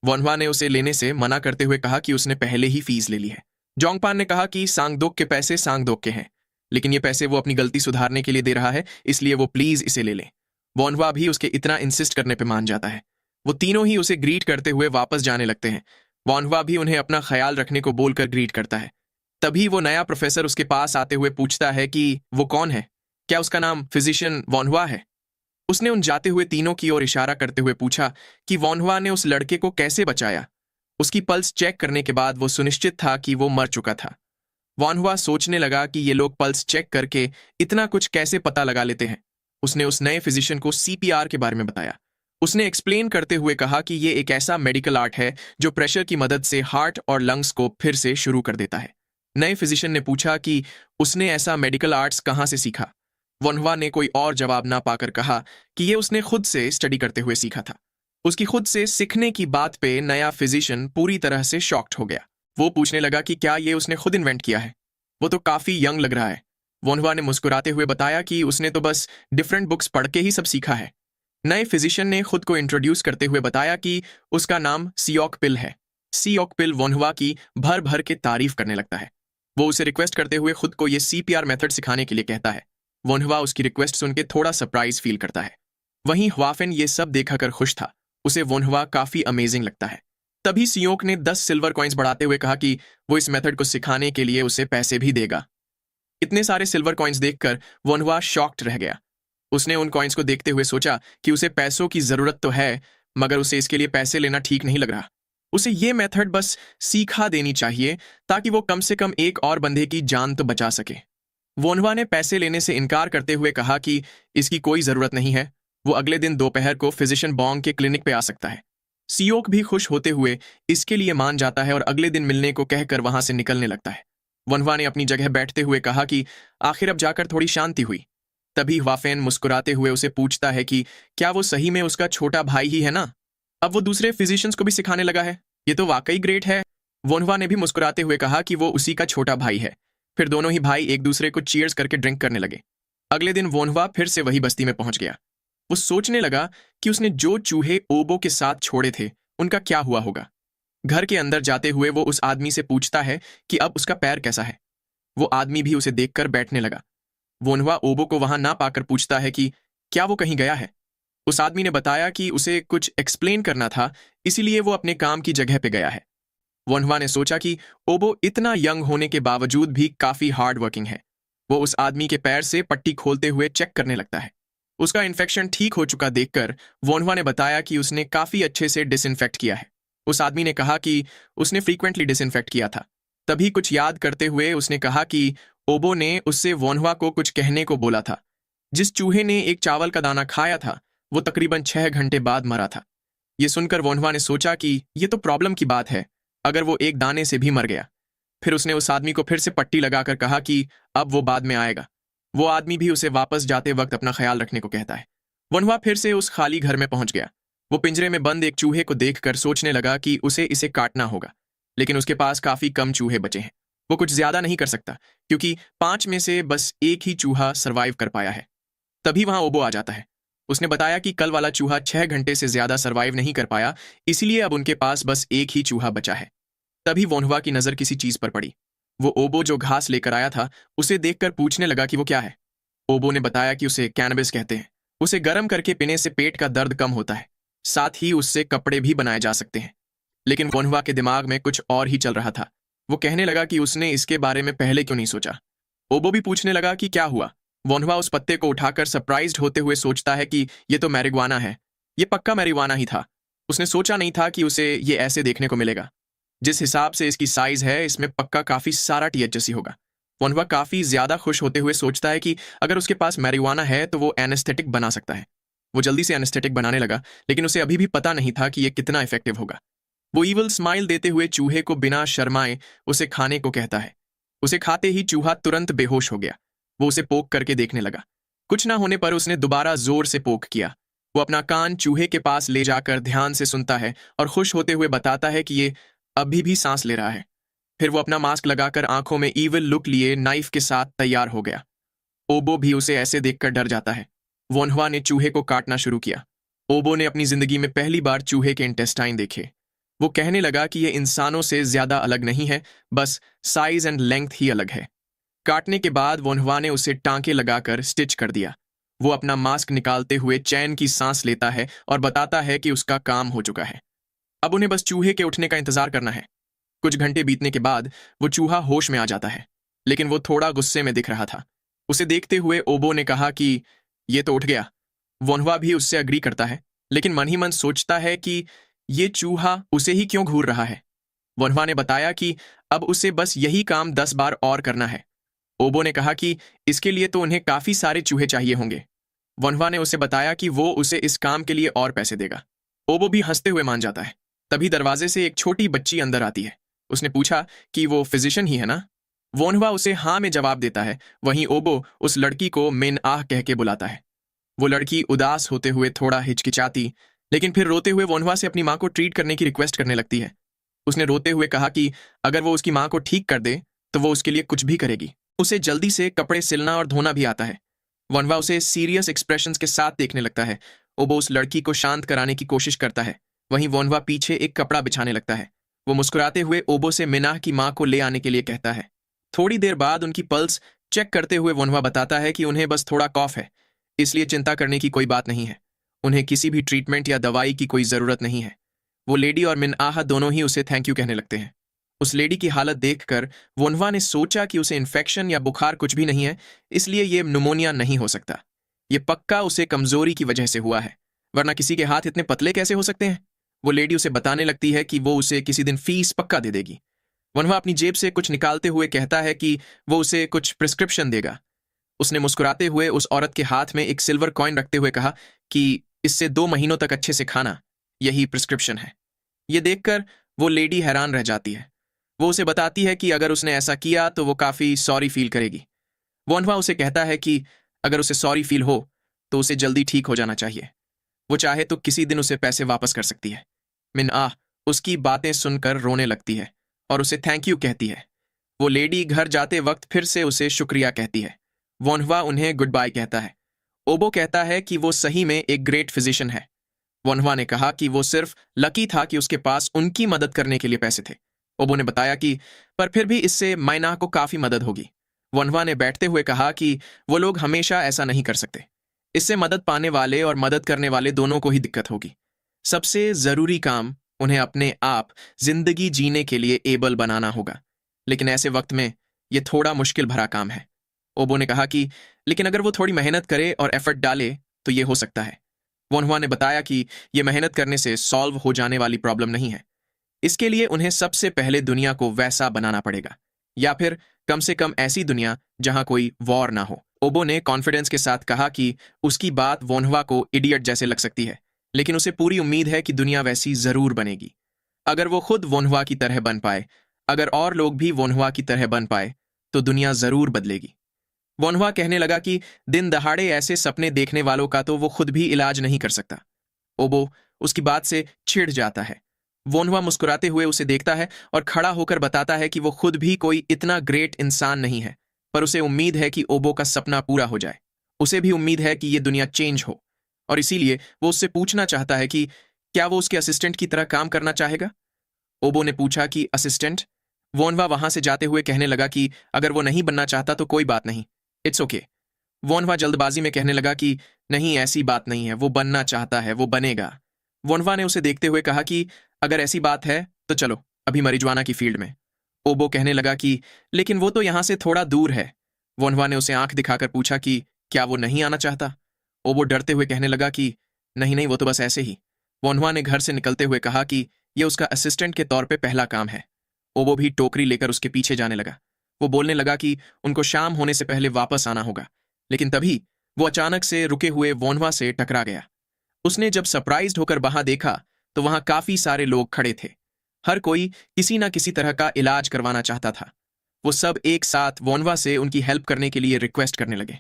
Speaker 1: वोनहुआ ने उसे लेने से मना करते हुए कहा कि उसने पहले ही फीस ले ली है। जोंगपान ने कहा कि सांगदोक के पैसे सांगदोक के हैं, लेकिन ये पैसे वो अपनी गलती सुधारने के लिए दे रहा है, इसलिए वो प्लीज इसे ले ले। वोनहुआ भी उसके इतना इंसिस्ट करने पे मान जाता है। वो तीनों ही उसे ग्रीट करते हुए वापस जाने लगते हैं। वोनहुआ भी उन्हें अपना ख्याल रखने को बोलकर ग्रीट करता है। तभी वो नया प्रोफेसर उसके पास आते हुए पूछता है कि वो कौन है, क्या उसका नाम फिजिशियन वोनहुआ है। उसने उन जाते हुए तीनों की ओर इशारा करते हुए पूछा कि वोनहुआ ने उस लड़के को कैसे बचाया। उसकी पल्स चेक करने के बाद वो सुनिश्चित था कि वो मर चुका था। वोनहुआ सोचने लगा कि ये लोग पल्स चेक करके इतना कुछ कैसे पता लगा लेते हैं। उसने उस नए फिजिशियन को सीपीआर के बारे में बताया। उसने एक्सप्लेन करते हुए कहा कि ये एक ऐसा मेडिकल आर्ट है जो प्रेशर की मदद से हार्ट और लंग्स को फिर से शुरू कर देता है। नए फिजिशियन ने पूछा कि उसने ऐसा मेडिकल आर्ट्स कहाँ से सीखा। वोनहुआ ने कोई और जवाब ना पाकर कहा कि ये उसने खुद से स्टडी करते हुए सीखा था। उसकी खुद से सीखने की बात पे नया फिजिशियन पूरी तरह से शॉक्ड हो गया। वो पूछने लगा कि क्या ये उसने खुद इन्वेंट किया है, वो तो काफी यंग लग रहा है। वोनहुआ ने मुस्कुराते हुए बताया कि उसने तो बस डिफरेंट बुक्स पढ़ के ही सब सीखा है। नए फिजिशियन ने खुद को इंट्रोड्यूस करते हुए बताया कि उसका नाम सियोक पिल है। सियोक पिल वोनहुआ की भर भर के तारीफ करने लगता है। वो उसे रिक्वेस्ट करते हुए खुद को ये सीपीआर मेथड सिखाने के लिए कहता है। वोनहुआ उसकी रिक्वेस्ट सुन के थोड़ा सरप्राइज फील करता है। वहीं हुआफेन ये सब देखकर खुश था। उसे वोनहुआ काफी अमेजिंग लगता है। तभी सियोक ने 10 सिल्वर कॉइन्स बढ़ाते हुए कहा कि वो इस मेथड को सिखाने के लिए उसे पैसे भी देगा। इतने सारे सिल्वर कॉइन्स देखकर वोनहुआ शॉक्ड रह गया। उसने उन कॉइन्स को देखते हुए सोचा कि उसे पैसों की जरूरत तो है, मगर उसे इसके लिए पैसे लेना ठीक नहीं लग रहा। उसे ये मेथड बस सीखा देनी चाहिए ताकि वो कम से कम एक और बंदे की जान तो बचा सके। वोनहुआ ने पैसे लेने से इनकार करते हुए कहा कि इसकी कोई जरूरत नहीं है, वो अगले दिन दोपहर को फिजिशियन बॉन्ग के क्लिनिक पे आ सकता है। सियोक भी खुश होते हुए इसके लिए मान जाता है और अगले दिन मिलने को कहकर वहां से निकलने लगता है। वोनहुआ ने अपनी जगह बैठते हुए कहा कि आखिर अब जाकर थोड़ी शांति हुई। तभी हुआफेन मुस्कुराते हुए उसे पूछता है कि क्या वो सही में उसका छोटा भाई ही है ना। अब वो दूसरे फिजिशियंस को भी सिखाने लगा है, ये तो वाकई ग्रेट है। वोनहुआ ने भी मुस्कुराते हुए कहा कि वो उसी का छोटा भाई है। फिर दोनों ही भाई एक दूसरे को चीयर्स करके ड्रिंक करने लगे। अगले दिन वोनहुआ फिर से वही बस्ती में पहुंच गया। वो सोचने लगा कि उसने जो चूहे ओबो के साथ छोड़े थे उनका क्या हुआ होगा। घर के अंदर जाते हुए वो उस आदमी से पूछता है कि अब उसका पैर कैसा है। वो आदमी भी उसे देखकर बैठने लगा। वोनहुआ ओबो को वहां ना पाकर पूछता है कि क्या वो कहीं गया है। उस आदमी ने बताया कि उसे कुछ एक्सप्लेन करना था, इसीलिए वो अपने काम की जगह पे गया है। वोनहुआ ने सोचा कि ओबो इतना यंग होने के बावजूद भी काफी हार्ड वर्किंग है। वो उस आदमी के पैर से पट्टी खोलते हुए चेक करने लगता है। उसका इन्फेक्शन ठीक हो चुका देखकर वोनहुआ ने बताया कि उसने काफी अच्छे से डिसइंफेक्ट किया है। उस आदमी ने कहा कि उसने फ्रीक्वेंटली डिसइंफेक्ट किया था। तभी कुछ याद करते हुए उसने कहा कि ओबो ने उससे वोन्हवा को कुछ कहने को बोला था। जिस चूहे ने एक चावल का दाना खाया था वो तकरीबन 6 घंटे बाद मरा था। ये सुनकर वोन्हवा ने सोचा कि ये तो प्रॉब्लम की बात है, अगर वो एक दाने से भी मर गया। फिर उसने उस आदमी को फिर से पट्टी लगाकर कहा कि अब वो बाद में आएगा। वो आदमी भी उसे वापस जाते वक्त अपना ख्याल रखने को कहता है। वोन्हवा फिर से उस खाली घर में पहुंच गया। वो पिंजरे में बंद एक चूहे को देखकर सोचने लगा कि उसे इसे काटना होगा, लेकिन उसके पास काफी कम चूहे बचे हैं। वो कुछ ज्यादा नहीं कर सकता क्योंकि 5 में से बस एक ही चूहा सरवाइव कर पाया है। तभी वहां ओबो आ जाता है। उसने बताया कि कल वाला चूहा 6 घंटे से ज्यादा सरवाइव नहीं कर पाया, इसलिए अब उनके पास बस एक ही चूहा बचा है। तभी वोन्हवा की नजर किसी चीज पर पड़ी। वो ओबो जो घास लेकर आया था उसे देखकर पूछने लगा कि वो क्या है। ओबो ने बताया कि उसे कैनबिस कहते हैं। उसे गर्म करके पीने से पेट का दर्द कम होता है, साथ ही उससे कपड़े भी बनाए जा सकते हैं। लेकिन वोन्हवा के दिमाग में कुछ और ही चल रहा था। वो कहने लगा कि उसने इसके बारे में पहले क्यों नहीं सोचा। ओबो भी पूछने लगा कि क्या हुआ। वोन्हवा उस पत्ते को उठाकर सरप्राइज्ड होते हुए सोचता है कि ये तो मैरिजुआना है। ये पक्का मैरिजुआना ही था। उसने सोचा नहीं था कि उसे ये ऐसे देखने को मिलेगा। जिस हिसाब से इसकी साइज है इसमें पक्का काफी सारा THC होगा। वोन्हवा काफी ज्यादा खुश होते हुए सोचता है कि अगर उसके पास मैरिजुआना है तो वो एनेस्थेटिक बना सकता है। वो जल्दी से एनेस्थेटिक बनाने लगा, लेकिन उसे अभी भी पता नहीं था कि ये कितना इफेक्टिव होगा। वो ईवल स्माइल देते हुए चूहे को बिना शर्माए उसे खाने को कहता है। उसे खाते ही चूहा तुरंत बेहोश हो गया। वो उसे पोक करके देखने लगा। कुछ ना होने पर उसने दोबारा जोर से पोक किया। वो अपना कान चूहे के पास ले जाकर ध्यान से सुनता है और खुश होते हुए बताता है कि ये अभी भी सांस ले रहा है। फिर वो अपना मास्क लगाकर आंखों में ईविल लुक लिए नाइफ के साथ तैयार हो गया। ओबो भी उसे ऐसे देखकर डर जाता है। वोन्हवा ने चूहे को काटना शुरू किया। ओबो ने अपनी जिंदगी में पहली बार चूहे के इंटेस्टाइन देखे। वो कहने लगा कि ये इंसानों से ज्यादा अलग नहीं है, बस साइज एंड लेंथ ही अलग है। काटने के बाद वोन्हवा ने उसे टांके लगाकर स्टिच कर दिया। वो अपना मास्क निकालते हुए चैन की सांस लेता है और बताता है कि उसका काम हो चुका है। अब उन्हें बस चूहे के उठने का इंतजार करना है। कुछ घंटे बीतने के बाद वो चूहा होश में आ जाता है, लेकिन वो थोड़ा गुस्से में दिख रहा था। उसे देखते हुए ओबो ने कहा कि ये तो उठ गया। वोन्हवा भी उससे अग्री करता है, लेकिन मन ही मन सोचता है कि ये चूहा उसे ही क्यों घूर रहा है। वोन्हवा ने बताया कि अब उसे बस यही काम 10 बार और करना है। ओबो ने कहा कि इसके लिए तो उन्हें काफी सारे चूहे चाहिए होंगे। वोन्हवा ने उसे बताया कि वो उसे इस काम के लिए और पैसे देगा। ओबो भी हंसते हुए मान जाता है। तभी दरवाजे से एक छोटी बच्ची अंदर आती है। उसने पूछा कि वो फिजिशियन ही है ना। वोन्हवा उसे हाँ में जवाब देता है। वहीं ओबो उस लड़की को मिन आह कह के बुलाता है। वो लड़की उदास होते हुए थोड़ा हिचकिचाती, लेकिन फिर रोते हुए वोन्हवा से अपनी माँ को ट्रीट करने की रिक्वेस्ट करने लगती है। उसने रोते हुए कहा कि अगर वो उसकी माँ को ठीक कर दे तो वो उसके लिए कुछ भी करेगी। उसे जल्दी से कपड़े सिलना और धोना भी आता है। वोन्हवा उसे सीरियस एक्सप्रेशंस के साथ देखने लगता है। ओबो उस लड़की को शांत कराने की कोशिश करता है। वहीं वोन्हवा पीछे एक कपड़ा बिछाने लगता है। वो मुस्कुराते हुए ओबो से मिनाह की माँ को ले आने के लिए कहता है। थोड़ी देर बाद उनकी पल्स चेक करते हुए वोन्हवा बताता है कि उन्हें बस थोड़ा कॉफ है, इसलिए चिंता करने की कोई बात नहीं है। उन्हें किसी भी ट्रीटमेंट या दवाई की कोई जरूरत नहीं है। वो लेडी और मिनआह दोनों ही उसे थैंक यू कहने लगते हैं। उस लेडी की हालत देखकर वोन्हवा ने सोचा कि उसे इन्फेक्शन या बुखार कुछ भी नहीं है, इसलिए ये न्यूमोनिया नहीं हो सकता। ये पक्का उसे कमजोरी की वजह से हुआ है, वरना किसी के हाथ इतने पतले कैसे हो सकते हैं। वो लेडी उसे बताने लगती है कि वो उसे किसी दिन फीस पक्का दे देगी। वोन्हवा अपनी जेब से कुछ निकालते हुए कहता है कि वो उसे कुछ प्रिस्क्रिप्शन देगा। उसने मुस्कुराते हुए उस औरत के हाथ में एक सिल्वर कॉइन रखते हुए कहा कि इससे 2 महीनों तक अच्छे से खाना, यही प्रिस्क्रिप्शन है। ये देखकर वो लेडी हैरान रह जाती है। वो उसे बताती है कि अगर उसने ऐसा किया तो वो काफी सॉरी फील करेगी। वोन्हवा उसे कहता है कि अगर उसे सॉरी फील हो तो उसे जल्दी ठीक हो जाना चाहिए। वो चाहे तो किसी दिन उसे पैसे वापस कर सकती है। मिनआह उसकी बातें सुनकर रोने लगती है और उसे थैंक यू कहती है। वो लेडी घर जाते वक्त फिर से उसे शुक्रिया कहती है। वोन्हवा उन्हें गुड बाय कहता है। ओबो कहता है कि वो सही में एक ग्रेट फिजिशियन है। वोन्हवा ने कहा कि वो सिर्फ लकी था कि उसके पास उनकी मदद करने के लिए पैसे थे। ओबो ने बताया कि पर फिर भी इससे माइनाह को काफी मदद होगी। वोन्हवा ने बैठते हुए कहा कि वो लोग हमेशा ऐसा नहीं कर सकते। इससे मदद पाने वाले और मदद करने वाले दोनों को ही दिक्कत होगी। सबसे जरूरी काम उन्हें अपने आप जिंदगी जीने के लिए एबल बनाना होगा, लेकिन ऐसे वक्त में यह थोड़ा मुश्किल भरा काम है। ओबो ने कहा कि लेकिन अगर वो थोड़ी मेहनत करे और एफर्ट डाले तो ये हो सकता है। वोन्हवा ने बताया कि यह मेहनत करने से सॉल्व हो जाने वाली प्रॉब्लम नहीं है। इसके लिए उन्हें सबसे पहले दुनिया को वैसा बनाना पड़ेगा, या फिर कम से कम ऐसी दुनिया जहां कोई वॉर ना हो। ओबो ने कॉन्फिडेंस के साथ कहा कि उसकी बात वोन्हवा को इडियट जैसे लग सकती है, लेकिन उसे पूरी उम्मीद है कि दुनिया वैसी जरूर बनेगी। अगर वो खुद वोन्हवा की तरह बन पाए, अगर और लोग भी वोन्हवा की तरह बन पाए, तो दुनिया जरूर बदलेगी। वोन्हवा कहने लगा कि दिन दहाड़े ऐसे सपने देखने वालों का तो वो खुद भी इलाज नहीं कर सकता। ओबो उसकी बात से चिढ़ जाता है। वोन्हवा मुस्कुराते हुए उसे देखता है और खड़ा होकर बताता है कि वो खुद भी कोई इतना ग्रेट इंसान नहीं है, पर उसे उम्मीद है कि ओबो का सपना पूरा हो जाए। उसे भी उम्मीद है कि ये दुनिया चेंज हो, और इसीलिए वो उससे पूछना चाहता है कि क्या वो उसके असिस्टेंट की तरह काम करना चाहेगा। ओबो ने पूछा कि असिस्टेंट? वोन्हवा वहां से जाते हुए कहने लगा कि अगर वो नहीं बनना चाहता तो कोई बात नहीं, इट्स ओके। वोन्हवा जल्दबाजी में कहने लगा कि नहीं, ऐसी बात नहीं है, वो बनना चाहता है, वो बनेगा। वोन्हवा ने उसे देखते हुए कहा कि अगर ऐसी बात है तो चलो अभी marijuana की फील्ड में। ओबो कहने लगा कि लेकिन वो तो यहां से थोड़ा दूर है। वोन्हवा ने उसे आंख दिखाकर पूछा कि क्या वो नहीं आना चाहता। ओबो डरते हुए कहने लगा कि नहीं नहीं, वो तो बस ऐसे ही। वोन्हवा ने घर से निकलते हुए कहा कि यह उसका असिस्टेंट के तौर पे पहला काम है। ओबो भी टोकरी लेकर उसके पीछे जाने लगा। वो बोलने लगा कि उनको शाम होने से पहले वापस आना होगा, लेकिन तभी वो अचानक से रुके हुए वोन्हवा से टकरा गया। उसने जब सरप्राइज्ड होकर वहां देखा तो वहां काफी सारे लोग खड़े थे। हर कोई किसी ना किसी तरह का इलाज करवाना चाहता था। वो सब एक साथ वोन्हवा से उनकी हेल्प करने के लिए रिक्वेस्ट करने लगे।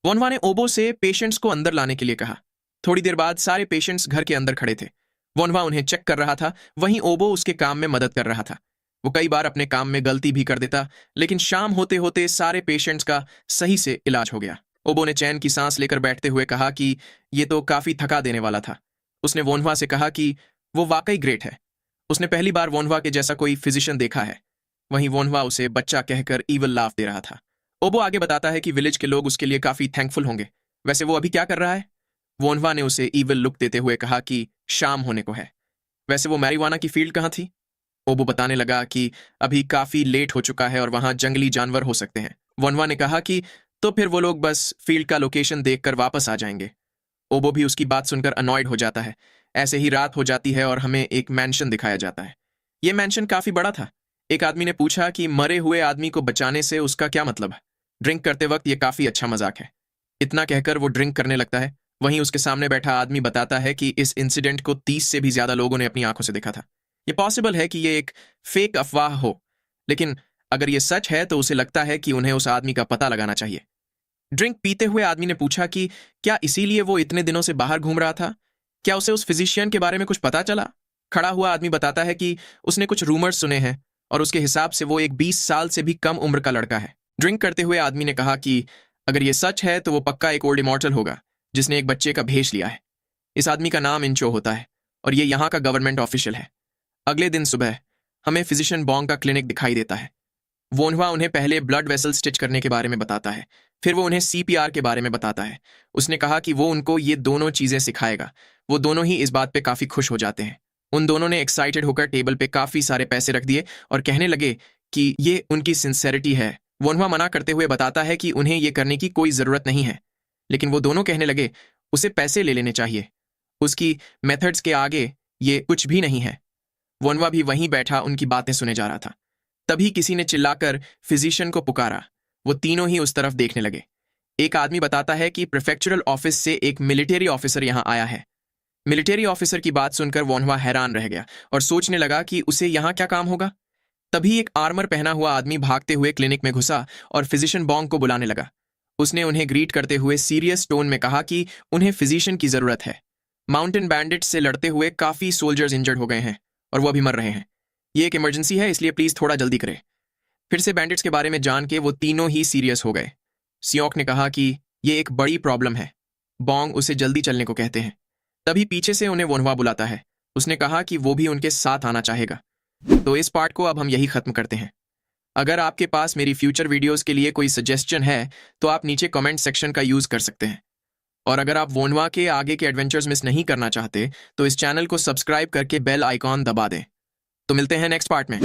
Speaker 1: वोन्हवा ने ओबो से पेशेंट्स को अंदर लाने के लिए कहा। थोड़ी देर बाद सारे पेशेंट्स घर के अंदर खड़े थे। वोन्हवा उन्हें चेक कर रहा था, वहीं ओबो उसके काम में मदद कर रहा था। वो कई बार अपने काम में गलती भी कर देता, लेकिन शाम होते होते सारे पेशेंट्स का सही से इलाज हो गया। ओबो ने चैन की सांस लेकर बैठते हुए कहा कि ये तो काफी थका देने वाला था। उसने वोन्हवा से कहा कि वो वाकई ग्रेट है। उसने पहली बार वोन्हवा के जैसा कोई फिजिशियन देखा है। वहीं वोन्हवा उसे बच्चा कहकर ईवल लाफ दे रहा था। ओबो आगे बताता है कि विलेज के लोग उसके लिए काफी थैंकफुल होंगे। वैसे वो अभी क्या कर रहा है? वोन्हवा ने उसे ईवल लुक देते हुए कहा कि शाम होने को है। वैसे वो marijuana की फील्ड कहाँ थी? ओबो बताने लगा कि अभी काफी लेट हो चुका है और वहां जंगली जानवर हो सकते हैं। वोन्हवा ने कहा कि तो फिर वो लोग बस फील्ड का लोकेशन देखकर वापस आ जाएंगे। ओबो भी उसकी बात सुनकर अनॉयड हो जाता है। ऐसे ही रात हो जाती है और हमें एक मैंशन दिखाया जाता है। यह मैंशन काफी बड़ा था। एक आदमी ने पूछा कि मरे हुए आदमी को बचाने से उसका क्या मतलब है? ड्रिंक करते वक्त यह काफी अच्छा मजाक है। इतना कहकर वो ड्रिंक करने लगता है। वहीं उसके सामने बैठा आदमी बताता है कि इस इंसिडेंट को 30 से भी ज्यादा लोगों ने अपनी आंखों से देखा था। ये पॉसिबल है कि ये एक फेक अफवाह हो, लेकिन अगर ये सच है तो उसे लगता है कि उन्हें उस आदमी का पता लगाना चाहिए। ड्रिंक पीते हुए आदमी ने पूछा कि क्या इसीलिए वो इतने दिनों से बाहर घूम रहा था? क्या उसे उस फिजिशियन के बारे में कुछ पता चला? खड़ा हुआ आदमी बताता है कि उसने कुछ रूमर्स सुने हैं और उसके हिसाब से वो एक 20 साल से भी कम उम्र का लड़का है। ड्रिंक करते हुए आदमी ने कहा कि अगर ये सच है तो वो पक्का एक ओल्ड इमॉर्टल होगा जिसने एक बच्चे का भेष लिया है। इस आदमी का नाम इंचो होता है और ये यहाँ का गवर्नमेंट ऑफिशियल है। अगले दिन सुबह हमें फिजिशियन बॉन्ग का क्लिनिक दिखाई देता है। वोन्हवा उन्हें पहले ब्लड वेसल स्टिच करने के बारे में बताता है, फिर वो उन्हें CPR के बारे में बताता है। उसने कहा कि वो उनको ये दोनों चीजें सिखाएगा। वो दोनों ही इस बात पे काफी खुश हो जाते हैं। उन दोनों ने एक्साइटेड होकर टेबल पे काफी सारे पैसे रख दिए और कहने लगे कि ये उनकी सिंसेरिटी है। वोन्हवा मना करते हुए बताता है कि उन्हें ये करने की कोई जरूरत नहीं है, लेकिन वो दोनों कहने लगे उसे पैसे ले लेने चाहिए। उसकी मेथड्स के आगे ये कुछ भी नहीं है। वोन्हवा भी वहीं बैठा उनकी बातें सुने जा रहा था। तभी किसी ने चिल्लाकर फिजिशियन को पुकारा। वो तीनों ही उस तरफ देखने लगे। एक आदमी बताता है कि प्रीफेक्चरल ऑफिस से एक मिलिट्री ऑफिसर यहां आया है। मिलिट्री ऑफिसर की बात सुनकर वोन्हवा हैरान रह गया और सोचने लगा कि उसे यहां क्या काम होगा। तभी एक आर्मर पहना हुआ आदमी भागते हुए क्लिनिक में घुसा और फिजिशियन बॉन्ग को बुलाने लगा। उसने उन्हें ग्रीट करते हुए सीरियस टोन में कहा कि उन्हें फिजिशियन की जरूरत है। माउंटेन बैंडिट्स से लड़ते हुए काफी सोल्जर्स इंजर्ड हो गए हैं और वो अभी मर रहे हैं। ये एक इमरजेंसी है, इसलिए प्लीज थोड़ा जल्दी करें। फिर से बैंडिट्स के बारे में जान के वो तीनों ही सीरियस हो गए। सियोक ने कहा कि ये एक बड़ी प्रॉब्लम है। बॉन्ग उसे जल्दी चलने को कहते हैं। तभी पीछे से उन्हें वोन्हवा बुलाता है। उसने कहा कि वो भी उनके साथ आना चाहेगा। तो इस पार्ट को अब हम यही खत्म करते हैं। अगर आपके पास मेरी फ्यूचर वीडियोस के लिए कोई सजेशन है तो आप नीचे कमेंट सेक्शन का यूज कर सकते हैं। और अगर आप वोन्हवा के आगे के एडवेंचर्स मिस नहीं करना चाहते तो इस चैनल को सब्सक्राइब करके बेल आइकॉन दबा दें। तो मिलते हैं नेक्स्ट पार्ट में।